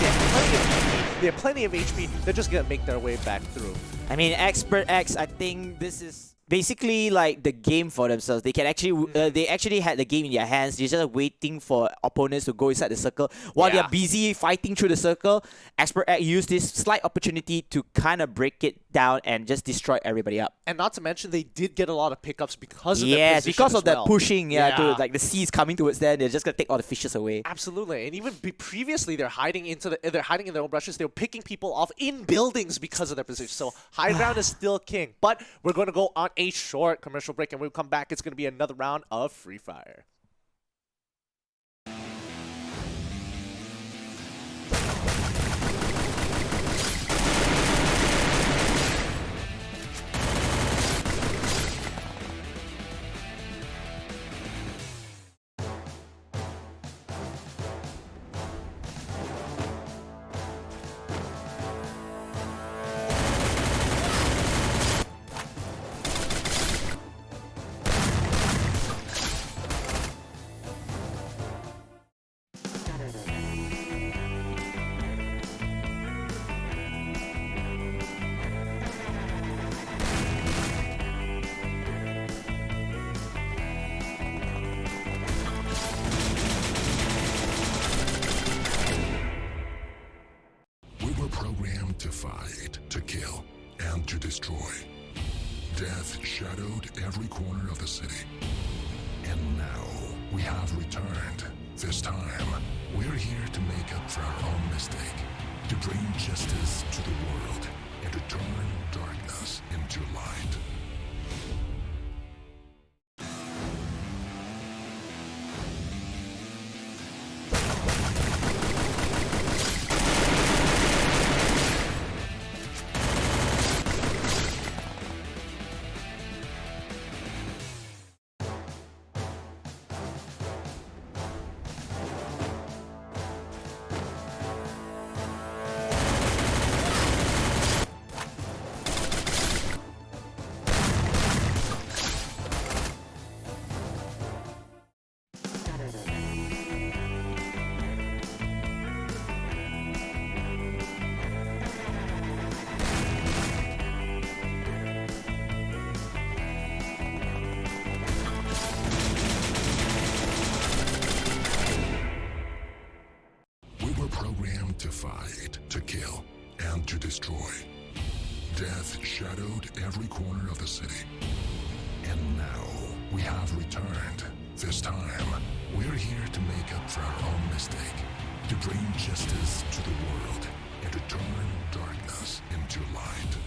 They have plenty of HP. They're just going to make their way back through. I mean, Expert X, I think this is basically like the game for themselves. They can actually they actually had the game in their hands. They're just waiting for opponents to go inside the circle while they're busy fighting through the circle. Expert X used this slight opportunity to kind of break it down and just destroy everybody up. And not to mention, they did get a lot of pickups because of their position because of as well. that pushing. To, like the seas coming towards them, they're just gonna take all the fishes away. Absolutely, and even previously, they're hiding in their own brushes. They're picking people off in buildings because of their position. So high ground is still king. But we're going to go on a short commercial break, and when we come back, it's going to be another round of Free Fire. to kill, and to destroy. Death shadowed every corner of the city. And now, we have returned. This time, we're here to make up for our own mistake, to bring justice to the world, and to turn darkness into light. Programmed to fight, to kill, and to destroy. Death shadowed every corner of the city. And now, we have returned. This time, we're here to make up for our own mistake, to bring justice to the world, and to turn darkness into light.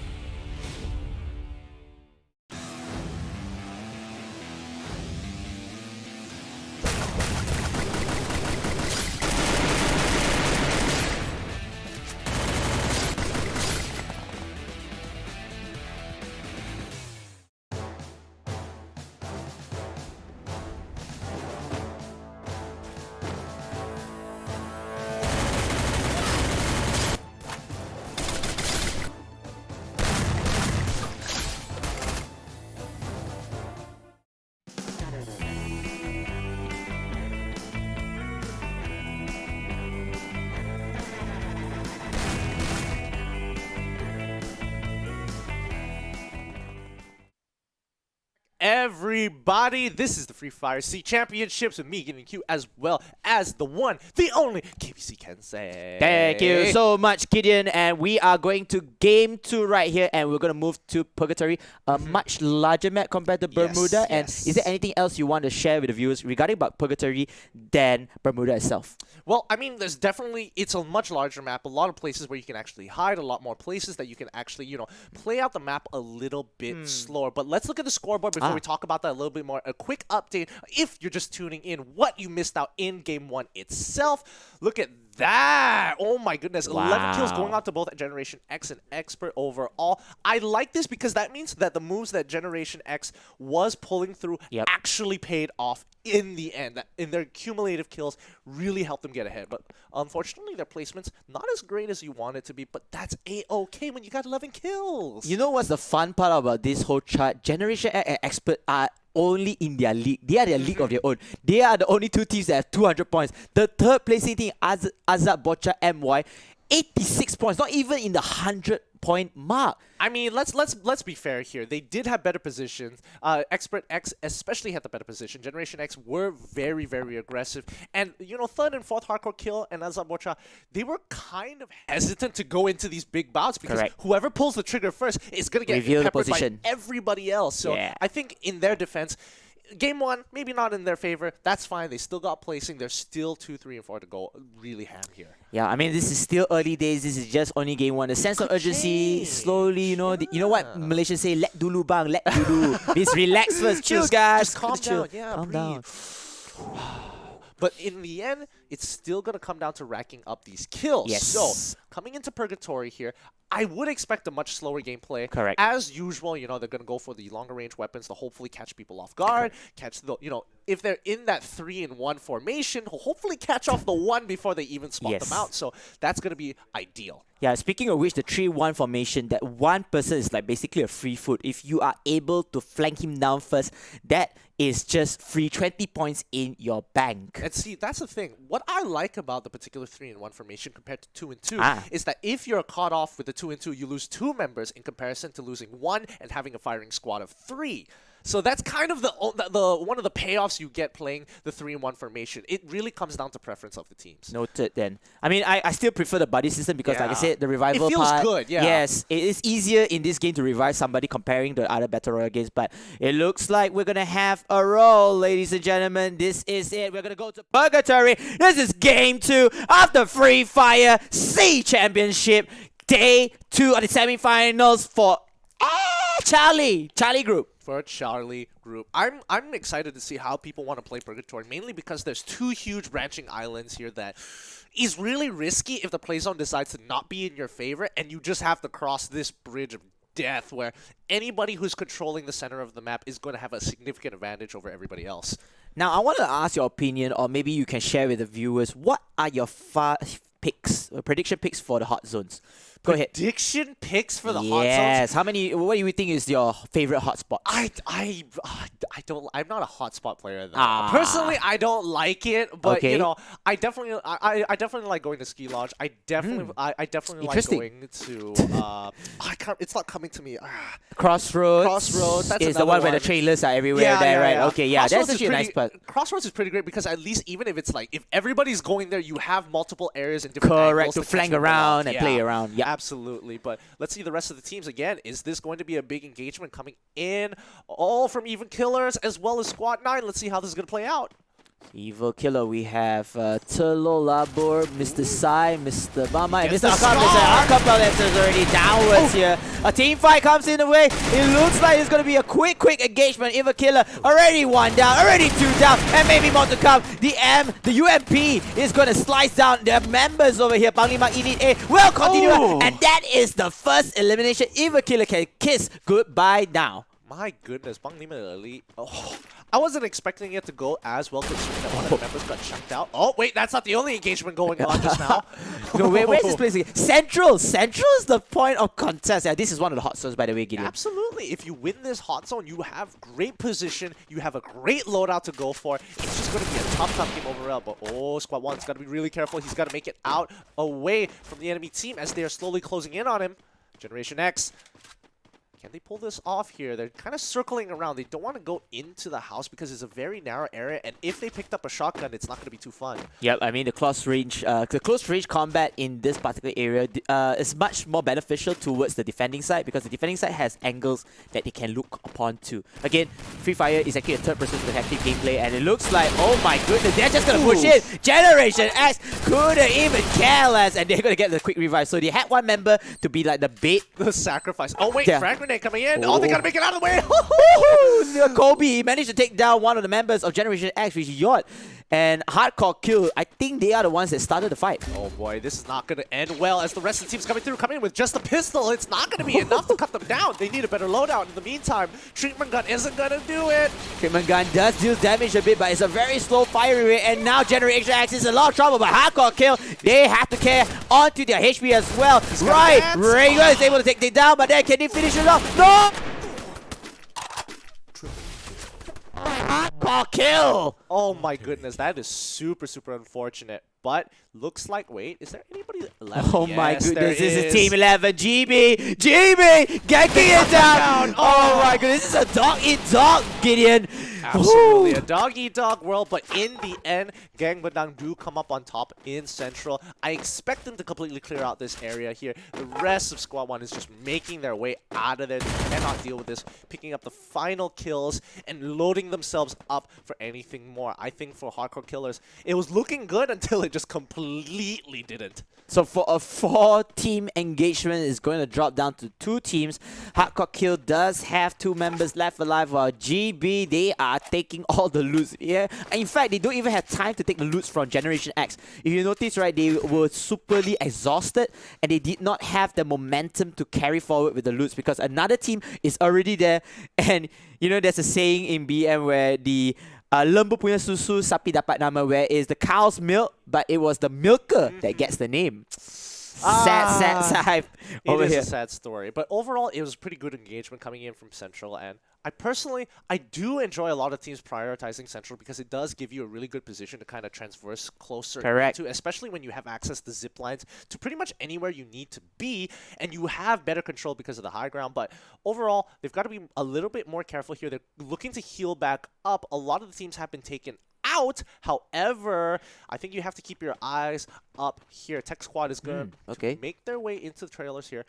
Everybody, this is the Free Fire C Championships with me, Gideon Q, as well as the one, the only KBC Kensei. Thank you so much, Gideon. And we are going to game 2 right here, and we're going to move to Purgatory, a much larger map compared to Bermuda. And is there anything else you want to share with the viewers regarding about Purgatory than Bermuda itself? Well, I mean, there's definitely, it's a much larger map, a lot of places where you can actually hide, a lot more places that you can actually, you know, play out the map a little bit slower. But let's look at the scoreboard before we talk about that a little bit more. A quick update, if you're just tuning in, what you missed out in Game 1 itself. Look at that. Oh my goodness. 11 kills going out to both Generation X and Expert overall. I like this because that means that the moves that Generation X was pulling through actually paid off in the end. That in their cumulative kills really helped them get ahead. But unfortunately, their placement's not as great as you want it to be, but that's A-okay when you got 11 kills. You know what's the fun part about this whole chart? Generation X and Expert are only in their league. They are their league of their own. They are the only two teams that have 200 points. The third placing team, Azad Boucher MY, 86 points. Not even in the 100-point mark. I mean, let's be fair here. They did have better positions. Expert X especially had the better position. Generation X were very, very aggressive. And, you know, third and fourth hardcore kill and Azad Boucher, they were kind of hesitant to go into these big bouts because whoever pulls the trigger first is going to get peppered by everybody else. So I think in their defense, Game 1, maybe not in their favor. That's fine. They still got placing. There's still 2, 3, and 4 to go. Really ham here. Yeah, I mean, this is still early days. This is just only Game 1. The sense of urgency, slowly, you know, you know what Malaysians say, let dulu bang, let dulu. Please relax first. Chill, guys. Just calm down. Calm down. But in the end, it's still going to come down to racking up these kills. Yes. So, coming into Purgatory here, I would expect a much slower gameplay. Correct. As usual, you know, they're going to go for the longer range weapons to hopefully catch people off guard, catch the, you know, if they're in that 3-in-1 formation, hopefully catch off the one before they even spot them out. So, that's going to be ideal. Yeah, speaking of which, the 3-1 formation, that one person is like basically a free foot. If you are able to flank him down first, that is just free 20 points in your bank. And see, that's the thing. What I like about the particular 3-in-1 formation compared to 2-in-2 is that if you're caught off with the 2-in-2, you lose 2 members in comparison to losing 1 and having a firing squad of 3. So that's kind of the one of the payoffs you get playing the 3-in-1 formation. It really comes down to preference of the teams. Noted then. I mean, I still prefer the buddy system because, like I said, the revival it feels part. Good, yeah. Yes, it is easier in this game to revive somebody comparing to other Battle Royale games. But it looks like we're going to have a roll, ladies and gentlemen. This is it. We're going to go to Purgatory. This is Game 2 of the Free Fire C Championship. Day 2 of the semifinals for Charlie Group. For Charlie Group. I'm excited to see how people want to play Purgatory, mainly because there's 2 huge branching islands here that is really risky if the playzone decides to not be in your favor, and you just have to cross this bridge of death where anybody who's controlling the center of the map is going to have a significant advantage over everybody else. Now, I want to ask your opinion, or maybe you can share with the viewers, what are your prediction picks for the hot zones? Go ahead. Prediction picks for the hot zones? Yes. How many? What do you think is your favorite hotspot? I don't. I'm not a hotspot player though. Personally, I don't like it, but Okay. you know, I definitely like going to ski lodge. I definitely like going to. I can't. It's not coming to me. Crossroads. Crossroads. That's is the one where the trailers are everywhere. Right? Okay. Yeah. Crossroads That's actually a nice part. Crossroads is pretty great because at least even if it's like if everybody's going there, you have multiple areas and different Correct. angles To catch flank people around off. and play around. Yeah. Absolutely. But let's see the rest of the teams again. Is this going to be a big engagement coming in? All from Even Killers as well as Squad 9. Let's see how this is going to play out. Evil Killer, we have Turlo Labor, Mr. Sai, Mr. Mama, and Gets Mr. the Akam. scar! Mr. Akam is already downwards here. A team fight comes in the way. It looks like it's going to be a quick engagement. Evil Killer already 1 down, already 2 down, and maybe more to come. The UMP is going to slice down their members over here. Panglima Elite A will continue, and that is the first elimination. Evil Killer can kiss goodbye now. My goodness, Bang Lima Elite. Oh, I wasn't expecting it to go as well considering that one of the members got chucked out. Oh, wait, that's not the only engagement going on just now. No, where's this place again? Central! Central is the point of contest. Yeah, this is one of the hot zones, by the way, Gideon. Absolutely. If you win this hot zone, you have great position. You have a great loadout to go for. It's just going to be a tough game overall. But oh, Squad 1's got to be really careful. He's got to make it out away from the enemy team as they are slowly closing in on him. Generation X. Can they pull this off here? They're kind of circling around. They don't want to go into the house because it's a very narrow area, and if they picked up a shotgun, it's not going to be too fun. Yep, I mean the close range combat in this particular area is much more beneficial towards the defending side because the defending side has angles that they can look upon to. Again, Free Fire is actually a third-person perspective gameplay, and it looks like, oh my goodness, they're just gonna push in. Generation X couldn't even care less, and they're gonna get the quick revive. So they had one member to be like the bait. The sacrifice. Oh wait, Yeah. frag grenade coming in. Oh, they gotta make it out of the way. Kobe managed to take down one of the members of Generation X, which is Yot. And Hardcore Kill, I think they are the ones that started the fight. Oh boy, this is not going to end well as the rest of the team's coming in with just a pistol. It's not going to be enough to cut them down. They need a better loadout. In the meantime, Treatment Gun isn't going to do it. Treatment Gun does deal damage a bit, but it's a very slow fire rate. And now Generation X is in a lot of trouble, but Hardcore Kill, they have to care onto their HP as well. Right, Rhaegar is able to take it down, but then can they finish it off? No! Hardcore Kill! Oh my goodness, that is super unfortunate. But looks like, wait, is there anybody left? Oh my Yes, goodness, there this is Team 11, GB, ganking it down! Oh my goodness, this is a dog-eat-dog, Gideon! Absolutely, a dog-eat-dog world, but in the end, Gang Badang do come up on top in Central. I expect them to completely clear out this area here. The rest of Squad 1 is just making their way out of there. They cannot deal with this, picking up the final kills and loading themselves up for anything more. I think for Hardcore Killers, it was looking good until it just completely didn't. So for a 4-team engagement, it's going to drop down to 2 teams. Hardcore Kill does have 2 members left alive, while GB, they are taking all the loots. Yeah, in fact, they don't even have time to take the loots from Generation X. If you notice, right, they were superly exhausted, and they did not have the momentum to carry forward with the loots because another team is already there. And, you know, there's a saying in BM where the lembu punya susu, sapi dapat nama, where is the cow's milk, but it was the milker that gets the name. Sad hype over It is here. a sad story, but overall, it was pretty good engagement coming in from Central, and I do enjoy a lot of teams prioritizing Central because it does give you a really good position to kind of transverse closer Correct. into, especially when you have access to zip lines to pretty much anywhere you need to be, and you have better control because of the high ground. But overall, they've got to be a little bit more careful here. They're looking to heal back up. A lot of the teams have been taken out. However, I think you have to keep your eyes up here. Tech Squad is going to make their way into the trailers here.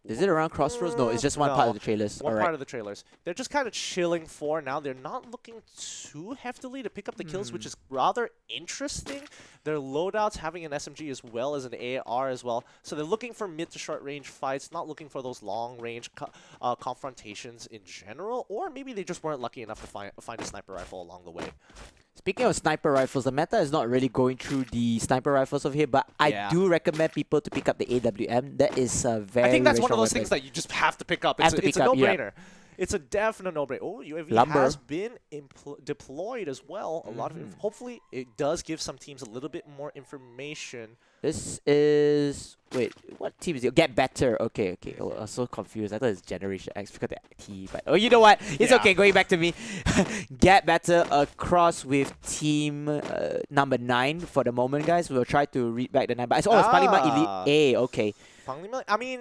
Is it around Crossroads? No, it's just one part of the trailers. One part of the trailers. They're just kind of chilling for now. They're not looking too heftily to pick up the kills, which is rather interesting. Their loadouts having an SMG as well as an AR as well. So they're looking for mid to short range fights, not looking for those long range confrontations in general. Or maybe they just weren't lucky enough to find a sniper rifle along the way. Speaking of sniper rifles, the meta is not really going through the sniper rifles over here, but I do recommend people to pick up the AWM. That is a very, I think that's very one of strong those weapon. things that you just have to pick up. It's a no-brainer. It's a definite no-brainer. Oh, UAV has been deployed as well. A lot of hopefully it does give some teams a little bit more information. This is what team is it? Get Better. Okay. Oh, I'm so confused. I thought it's Generation X because the T. But you know what? It's okay. Going back to me. Get Better across with team number 9 for the moment, guys. We'll try to read back the 9. But it's Panglima Elite A. Okay. Panglima. I mean.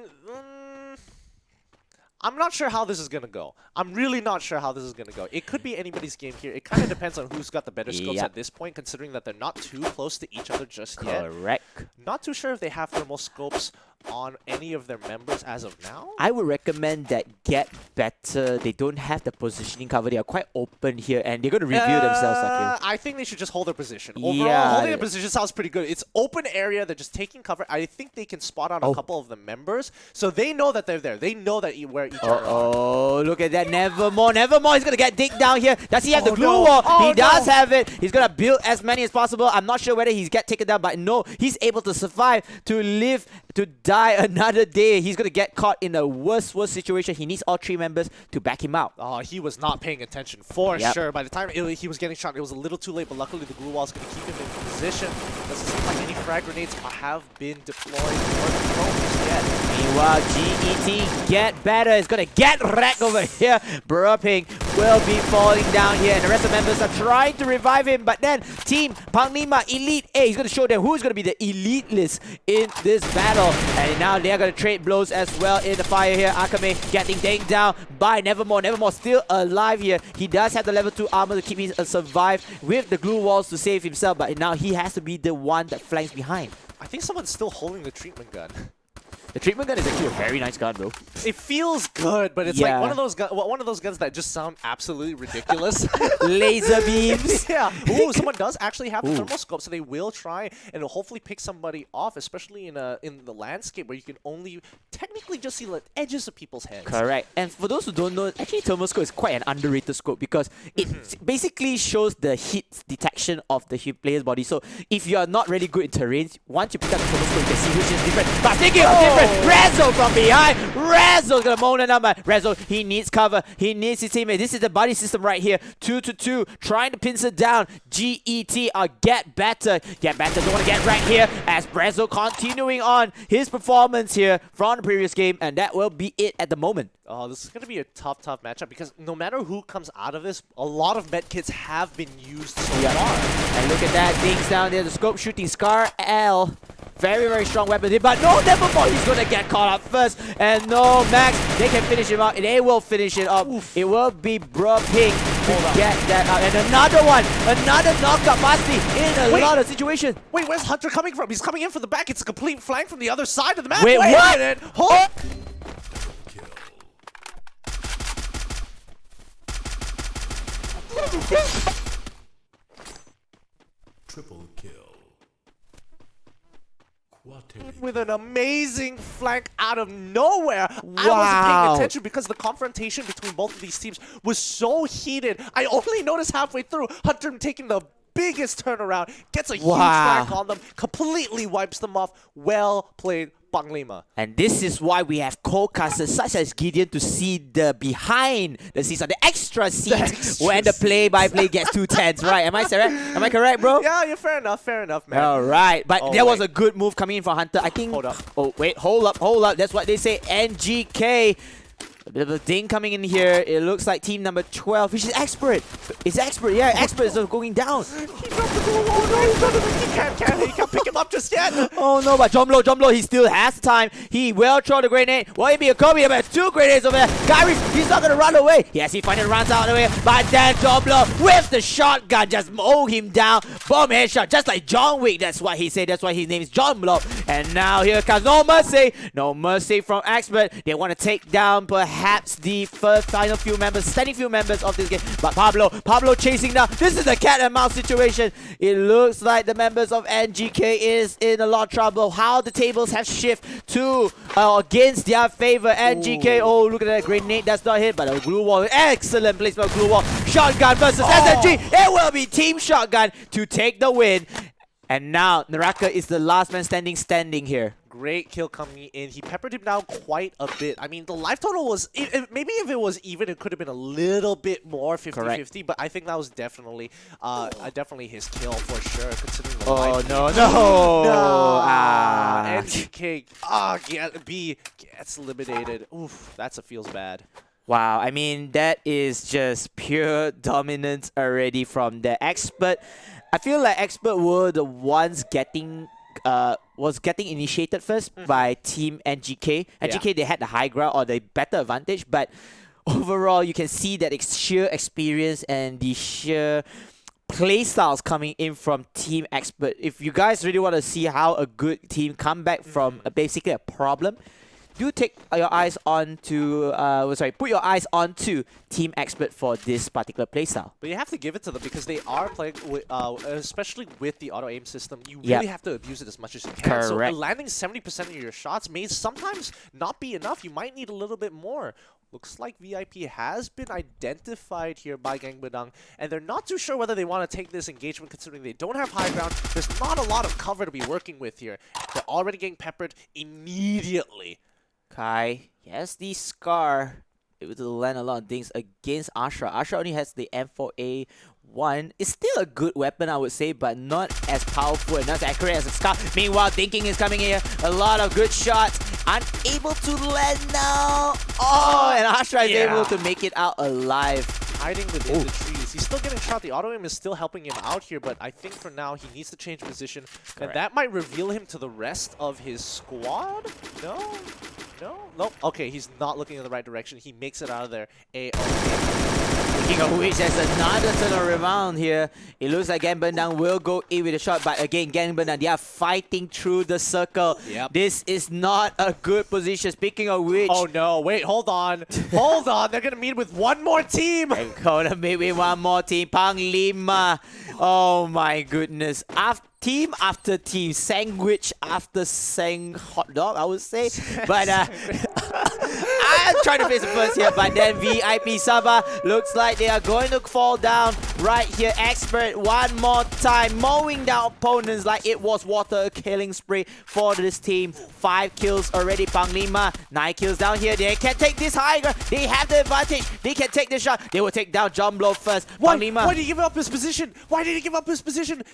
I'm not sure how this is going to go. I'm really not sure how this is going to go. It could be anybody's game here. It kind of depends on who's got the better scopes at this point, considering that they're not too close to each other just yet. Correct. Not too sure if they have thermal scopes on any of their members as of now. I would recommend that Get Better. They don't have the positioning cover. They are quite open here, and they're going to reveal themselves, I feel. I think they should just hold their position. Overall, holding their position sounds pretty good. It's open area. They're just taking cover. I think they can spot out a couple of the members, so they know that they're there. They know that where each other are. Oh, look at that. Nevermore. He's going to get digged down here. Does he have the glue wall? He does have it. He's going to build as many as possible. I'm not sure whether he's get taken down, but no, he's able to survive, to live, to die another day. He's going to get caught in a worst situation. He needs all 3 members to back him out. Oh, he was not paying attention for sure. By the time he was getting shot, it was a little too late, but luckily the glue wall is going to keep him in position. Doesn't seem like any frag grenades have been deployed or thrown yet. Meanwhile, GET Get Better is going to get wrecked over here. Burping will be falling down here, and the rest of the members are trying to revive him, but then Team Panglima Elite A is going to show them who's going to be the elite list in this battle. And now they are going to trade blows as well in the fire here. Akame getting dinged down by Nevermore. Nevermore still alive here. He does have the level 2 armor to keep him survive with the glue walls to save himself, but now he has to be the one that flanks behind. I think someone's still holding the treatment gun. The treatment gun is actually a very nice gun, bro. It feels good, but it's like one of those guns that just sound absolutely ridiculous. Laser beams. Yeah. Ooh, someone does actually have the thermal scope, so they will try and hopefully pick somebody off, especially in the landscape where you can only technically just see the edges of people's heads. Correct. And for those who don't know, actually thermal scope is quite an underrated scope because it basically shows the heat detection of the player's body. So if you are not really good in terrains, once you pick up the thermal scope, you can see which is different. But thinking of different, Rezo from behind. Rezo's gonna moan the number. Rezo, he needs cover. He needs his teammate. This is the buddy system right here. 2-2, trying to pincer down. GET are Get Better. Get Better don't want to get right here as Rezo continuing on his performance here from the previous game, and that will be it at the moment. Oh, this is going to be a tough matchup because no matter who comes out of this, a lot of medkits have been used so far. And look at that, things down there, the scope shooting Scar L. Very, very strong weapon here, but no, Nevermore, he's going to get caught up first. And no, Max, they can finish him out. They will finish it up. It will be Bro Pink to get that out. And another one, another knockup must be in a lot of situations. Wait, where's Hunter coming from? He's coming in from the back. It's a complete flank from the other side of the map. Wait what? A minute. Hold. Triple kill. With an amazing flank out of nowhere. Wow. I wasn't paying attention because the confrontation between both of these teams was so heated. I only noticed halfway through Hunter taking the biggest turnaround, gets a huge flank on them, completely wipes them off. Well played Panglima. And this is why we have co-casters such as Gideon to see the behind the scenes, or the extra scenes when the play-by-play gets too tense, right? Am I correct? Am I correct, bro? Yeah, you're fair enough, man. All right, but there was a good move coming in for Hunter. I think. Hold up. Oh wait, hold up. That's what they say. NGK. A bit of a ding coming in here. It looks like team number 12, which is Expert. It's Expert, yeah. Expert is going down. He dropped the goal. Oh no, he can't pick him up just yet. Oh no, but Jomblo, he still has time. He will throw the grenade. Will it be a Kobe? But 2 grenades over there. Gary, he's not gonna run away. Yes, he finally runs out of the way. But then Jomblo with the shotgun just mow him down. Bomb headshot, just like John Wick. That's what he said. That's why his name is Jomblo. And now here comes no mercy. No mercy from Expert. They want to take down perhaps the final few members, standing few members of this game. But Pablo chasing down. This is a cat and mouse situation. It looks like the members of NGK is in a lot of trouble. How the tables have shifted to against their favor. NGK, oh look at that grenade, that's not hit, but a glue wall. Excellent placement of glue wall. Shotgun versus SMG. It will be Team Shotgun to take the win. And now Naraka is the last man standing here. Great kill coming in. He peppered him down quite a bit. I mean, the life total was... maybe if it was even, it could have been a little bit more, 50-50. But I think that was definitely his kill for sure, considering the life. No. NGK, B gets eliminated. Oof, that's a feels bad. Wow, I mean, that is just pure dominance already from the Expert. I feel like Expert were the ones getting initiated first by Team NGK. NGK, they had the high ground or the better advantage, but overall, you can see that it's sheer experience and the sheer playstyles coming in from Team Expert. If you guys really want to see how a good team come back from basically a problem, do take your eyes on to put your eyes onto Team Expert for this particular playstyle. But you have to give it to them because they are playing with, especially with the auto aim system. You really have to abuse it as much as you can. Correct. So landing 70% of your shots may sometimes not be enough. You might need a little bit more. Looks like VIP has been identified here by Gangbadang, and they're not too sure whether they want to take this engagement considering they don't have high ground. There's not a lot of cover to be working with here. They're already getting peppered immediately. Kai, yes, the Scar able to land a lot of things against Ashra. Ashra only has the M4A1. It's still a good weapon, I would say, but not as powerful and not as accurate as a Scar. Meanwhile, Thinking is coming here. A lot of good shots. Unable to land now. Oh, and Ashra is able to make it out alive. Hiding within the trees. He's still getting shot. The auto aim is still helping him out here, but I think for now he needs to change position. Correct. And that might reveal him to the rest of his squad? No? Nope. Okay, he's not looking in the right direction. He makes it out of there. Speaking of which, there's another turnaround here. It looks like Gangbadang will go in with a shot, but again, Gangbadang, they are fighting through the circle. Yep. This is not a good position. Speaking of which... Oh no, wait, hold on. Hold on, they're gonna meet with one more team. They're gonna meet with one more team. Panglima. Oh my goodness. Team after team, sandwich after hot dog, I would say. But I'm trying to place it first here, but then VIP Sabah looks like they are going to fall down right here. Expert one more time, mowing down opponents like it was water, killing spree for this team. 5 kills already, Panglima. 9 kills down here. They can take this high ground. They have the advantage. They can take this shot. They will take down Jomblo first. Panglima. Why did he give up his position?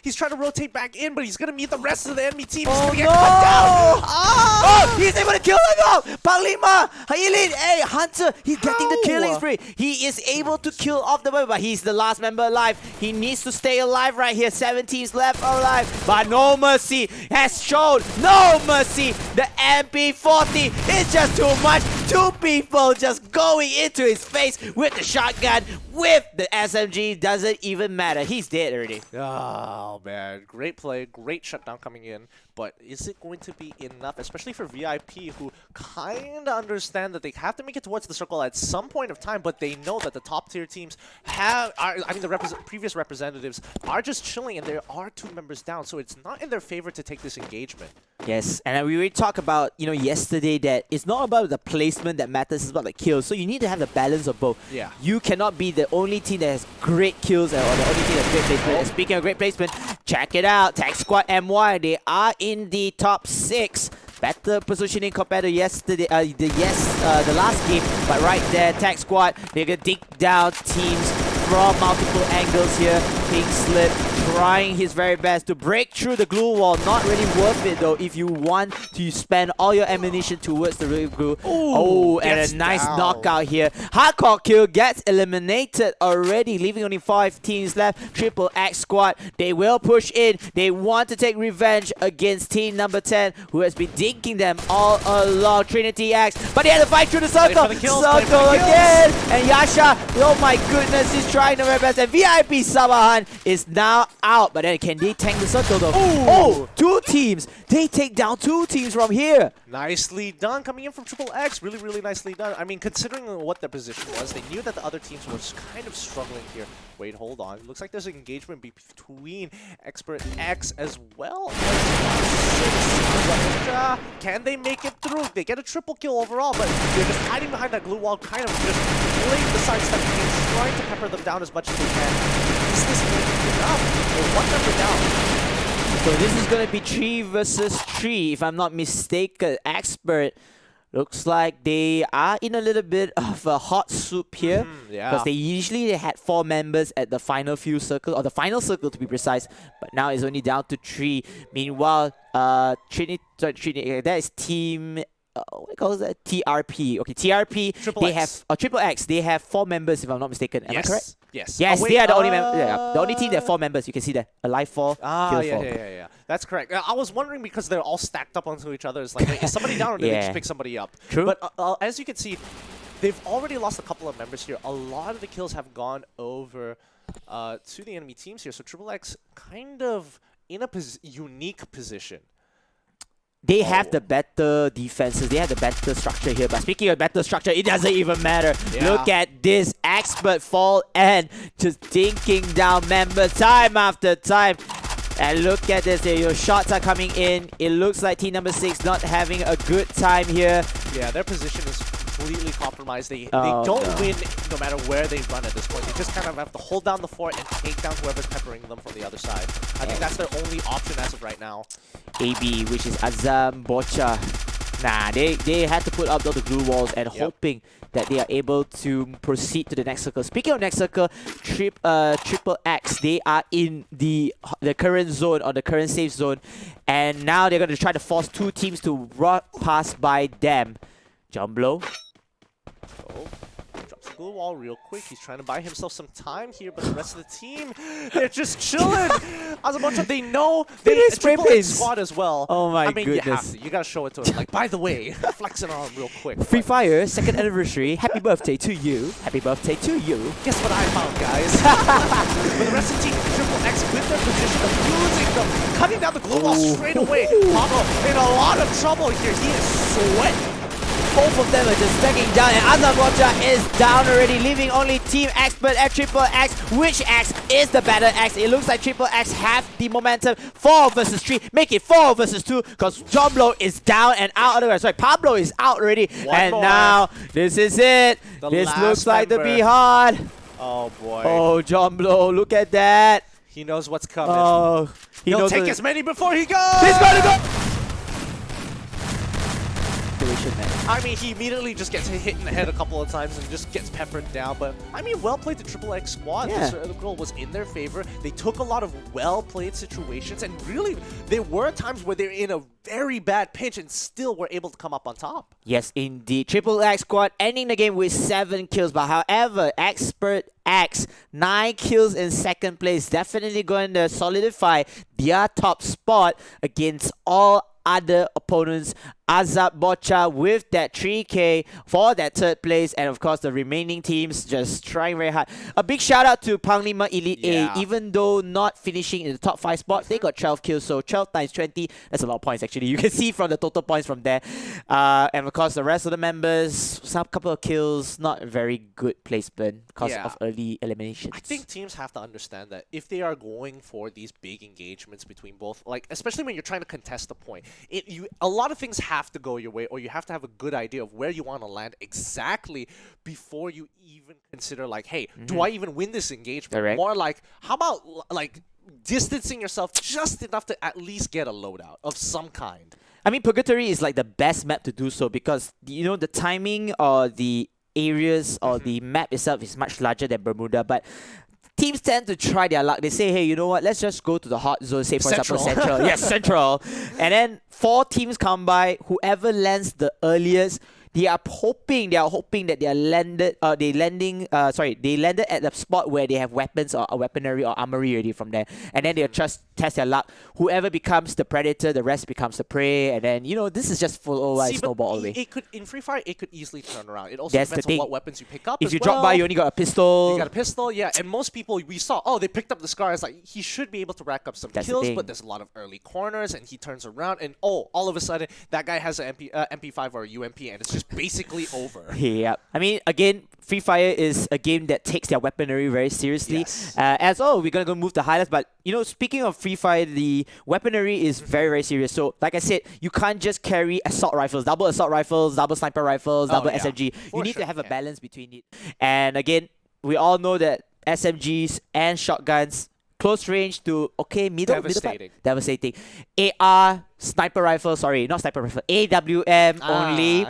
He's trying to rotate back in, but he's gonna meet the rest of the enemy team. He's gonna get cut down. Oh, he's able to kill him off. Panglima, hey, Hunter, he's getting the killing spree. He is able to kill off the member, but he's the last member alive. He needs to stay alive right here. 7 teams left alive, but no mercy has shown. No mercy. The MP40 is just too much. 2 people just going into his face with the shotgun, with the SMG. Doesn't even matter. He's dead already. Oh man, great play, great shutdown coming in, but is it going to be enough, especially for VIP, who kind of understand that they have to make it towards the circle at some point of time, but they know that the top tier teams the previous representatives are just chilling, and there are 2 members down, so it's not in their favor to take this engagement. Yes, and we already talked about, yesterday that it's not about the placement that matters, it's about the kills. So you need to have the balance of both. Yeah. You cannot be the only team that has great kills or the only team that has great placement. And speaking of great placement, check it out. Tech Squad MY, they are in the top 6. better positioning compared to yesterday, the last game. But right there, Tech Squad, they're gonna dig down teams from multiple angles here. Pink Slip trying his very best to break through the glue wall. Not really worth it though if you want to spend all your ammunition towards the real glue. Oh, and a nice knockout here. Hardcore Kill gets eliminated already, leaving only 5 teams left. Triple X Squad, they will push in. They want to take revenge against team number 10, who has been dinking them all along. Trinity X, but they had to fight through the circle. Circle again, and Yasha, oh my goodness, he's trying the very best. And VIP Sabahan is now out, but then can they tank the circle though? Oh, 2 teams. They take down 2 teams from here. Nicely done coming in from Triple X. Really, really nicely done. I mean, considering what their position was, they knew that the other teams were kind of struggling here. Wait, hold on. Looks like there's an engagement between Expert X as well as can they make it through? They get a triple kill overall, but they're just hiding behind that glue wall, kind of just playing the sidestep games, trying to pepper them down as much as they can. Is this going to be enough? Or 1 number down? So this is going to be 3 versus 3, if I'm not mistaken. Expert looks like they are in a little bit of a hot soup here. Because they had 4 members at the final few circle, or the final circle to be precise, but now it's only down to 3. Meanwhile, Trinity, that is team... what calls that? TRP. Okay, TRP. Triple X. They have 4 members, if I'm not mistaken. Am I correct? Yes. Yes, they are the only member. Yeah, the only team that have 4 members. You can see that. Alive 4, kill 4. Yeah. That's correct. I was wondering because they're all stacked up onto each other. It's like, wait, is somebody down or did they just pick somebody up? True. But as you can see, they've already lost a couple of members here. A lot of the kills have gone over to the enemy teams here. So Triple X kind of in a unique position. They have the better defenses. They have the better structure here. But speaking of better structure, it doesn't even matter. Look at this Expert fall and just dinking down members time after time. And look at this. Your shots are coming in. It looks like team number 6 not having a good time here. Yeah, their position is completely compromised. They don't win no matter where they run at this point. They just kind of have to hold down the fort and take down whoever's peppering them from the other side. I think that's their only option as of right now. AB, which is Azam, Bocha. Nah, they had to put up all the glue walls and hoping that they are able to proceed to the next circle. Speaking of next circle, Triple X, they are in the current zone, or the current safe zone, and now they're going to try to force 2 teams to run past by them. Jump blow. Drops the glue wall real quick. He's trying to buy himself some time here, but the rest of the team, they're just chilling. Azamocha, they know they spray Triple X paints. squad as well. Oh my I mean, goodness. you gotta show it to him. Like, by the way, flexing on him real quick. Free Fire, 2nd anniversary. Happy birthday to you. Happy birthday to you. Guess what I found, guys? But the rest of Team Triple X with their position of losing them, cutting down the glue wall straight away. Pablo in a lot of trouble here. He is sweating. Both of them are just stacking down, and Azamocha is down already, leaving only Team Expert at Triple X. Which X is the better X? It looks like Triple X have the momentum. 4 versus 3, make it 4 versus 2, because Joblo is down and out. Sorry, Pablo is out already. Now, this is it. This looks like to be hard. Oh boy. Oh, Joblo, look at that. He knows what's coming. Oh, He'll take as many before he goes. He's going to go. I mean, he immediately just gets hit in the head a couple of times and just gets peppered down. But, I mean, well played to Triple X squad. This goal was in their favor. They took a lot of well-played situations. And really, there were times where they're in a very bad pinch and still were able to come up on top. Yes, indeed. Triple X squad ending the game with 7 kills. But however, Expert X, 9 kills in 2nd place. Definitely going to solidify their top spot against all other opponents. Azab Bocha with that 3k for that 3rd place, and of course the remaining teams just trying very hard. A big shout out to Panglima Elite A. Even though not finishing in the top 5 spot, they got 12 kills, so 12 times 20, that's a lot of points actually. You can see from the total points from there. And of course the rest of the members, some couple of kills, not very good placement because of early eliminations. I think teams have to understand that if they are going for these big engagements between both, like especially when you're trying to contest a point, a lot of things have to go your way, or you have to have a good idea of where you want to land exactly before you even consider like, hey, do I even win this engagement? Correct. More like, how about like distancing yourself just enough to at least get a loadout of some kind. I mean, Purgatory is like the best map to do so because, you know, the timing or the areas or the map itself is much larger than Bermuda, but teams tend to try their luck. They say, hey, you know what, let's just go to the hot zone, say for example Central. Yes, Central. And then 4 teams come by, whoever lands the earliest, they are hoping that they landed at the spot where they have weapons or a weaponry or armory ready from there. And then they'll just test their luck. Whoever becomes the predator, the rest becomes the prey. And then, you know, this is just full snowball all the way. It could, in Free Fire, it could easily turn around. It also depends on what weapons you pick up. If you drop by, you only got a pistol. You got a pistol, yeah. And most people we saw, they picked up the Scar. It's like, he should be able to rack up some kills, but there's a lot of early corners, and he turns around, and all of a sudden, that guy has an MP5 or a UMP, and it's just basically over. Yeah. I mean, again, Free Fire is a game that takes their weaponry very seriously. Yes. We're going to move to highlights, but, you know, speaking of Free Fire, the weaponry is very, very serious. So, like I said, you can't just carry assault rifles, double assault rifles, double sniper rifles, double SMG. You need to have a balance between it. And again, we all know that SMGs and shotguns, close range to, middle part, devastating. AR, sniper rifle, sorry, not sniper rifle, AWM only,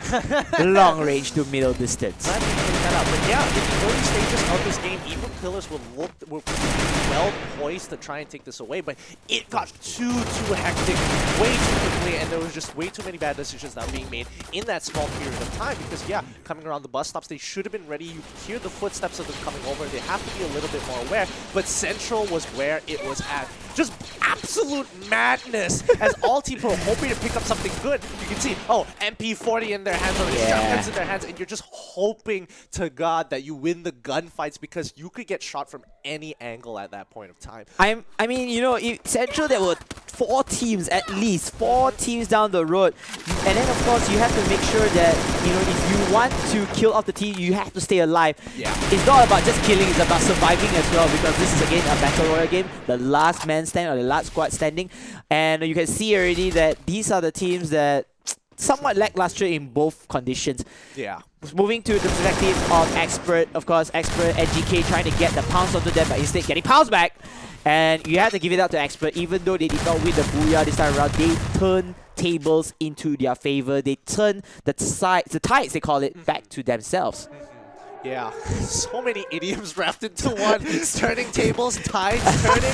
long range to middle distance. But yeah, in the early stages of this game, even pillars were well poised to try and take this away, but it got too hectic way too quickly, and there was just way too many bad decisions that were being made in that small period of time. Because yeah, coming around the bus stops, they should have been ready. You hear the footsteps of them coming over. They have to be a little bit more aware. But Central was where it was at. Just absolute madness as all teams were hoping to pick up something good. You can see, MP40 in their hands, or shotguns in their hands, and you're just hoping to God that you win the gunfights because you could get shot from any angle at that point of time. I mean, you know, Central, there were 4 teams, at least 4 teams down the road, and then of course you have to make sure that, you know, if you want to kill off the team, you have to stay alive. Yeah. It's not about just killing, it's about surviving as well, because this is again a battle royale game, the last man stand or the last squad standing, and you can see already that these are the teams that somewhat lackluster in both conditions. Yeah. Moving to the perspective of Expert, of course, Expert and GK trying to get the pounce onto them, but instead getting pounce back. And you have to give it up to Expert, even though they did not win the Booyah this time around, they turned tables into their favor. They turned the tides, they call it, back to themselves. Yeah, so many idioms wrapped into one. Turning tables, tides, turning.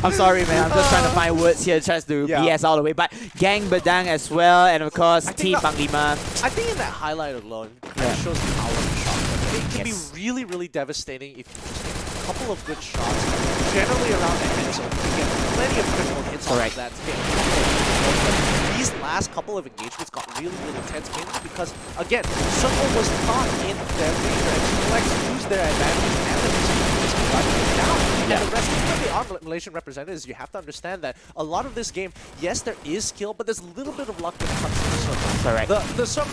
I'm sorry, man. I'm just trying to find words here, trying to BS all the way. But Gang Bedang as well, and of course, Team Panglima. I think in that highlight alone, it shows the power of the shotgun. It can be really, really devastating if you just take a couple of good shots, generally around the head zone. You get plenty of critical hits on that to get a couple of kills. These last couple of engagements got really, really tense, mainly because, again, Circle was not in their favor. Flex used their advantage and the just running down. And the rest of the are Malaysian representatives. You have to understand that a lot of this game, yes, there is skill, but there's a little bit of luck when it comes to the Circle. Correct.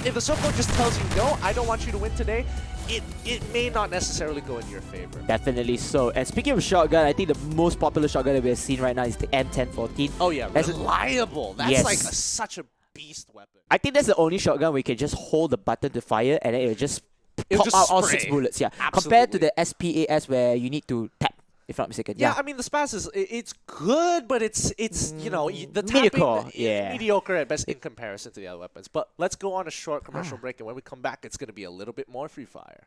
If the Circle just tells you, no, I don't want you to win today, it may not necessarily go in your favor. Definitely so. And speaking of shotgun, I think the most popular shotgun that we've seen right now is the M1014. Oh yeah, reliable. That's like such a beast weapon. I think that's the only shotgun where you can just hold the button to fire and then it will just pop out all 6 bullets. Yeah, compared to the SPAS where you need to tap, if not mistaken. Yeah, I mean the SPAS is it's good, but it's you know, the tapping is mediocre at best in comparison to the other weapons. But let's go on a short commercial break, and when we come back, it's going to be a little bit more Free Fire.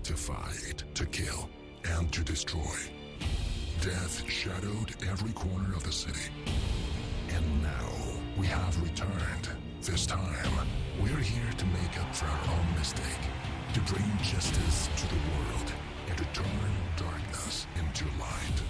To fight, to kill, and to destroy. Death shadowed every corner of the city. And now we have returned. This time, we're here to make up for our own mistake, to bring justice to the world. and to turn darkness into light.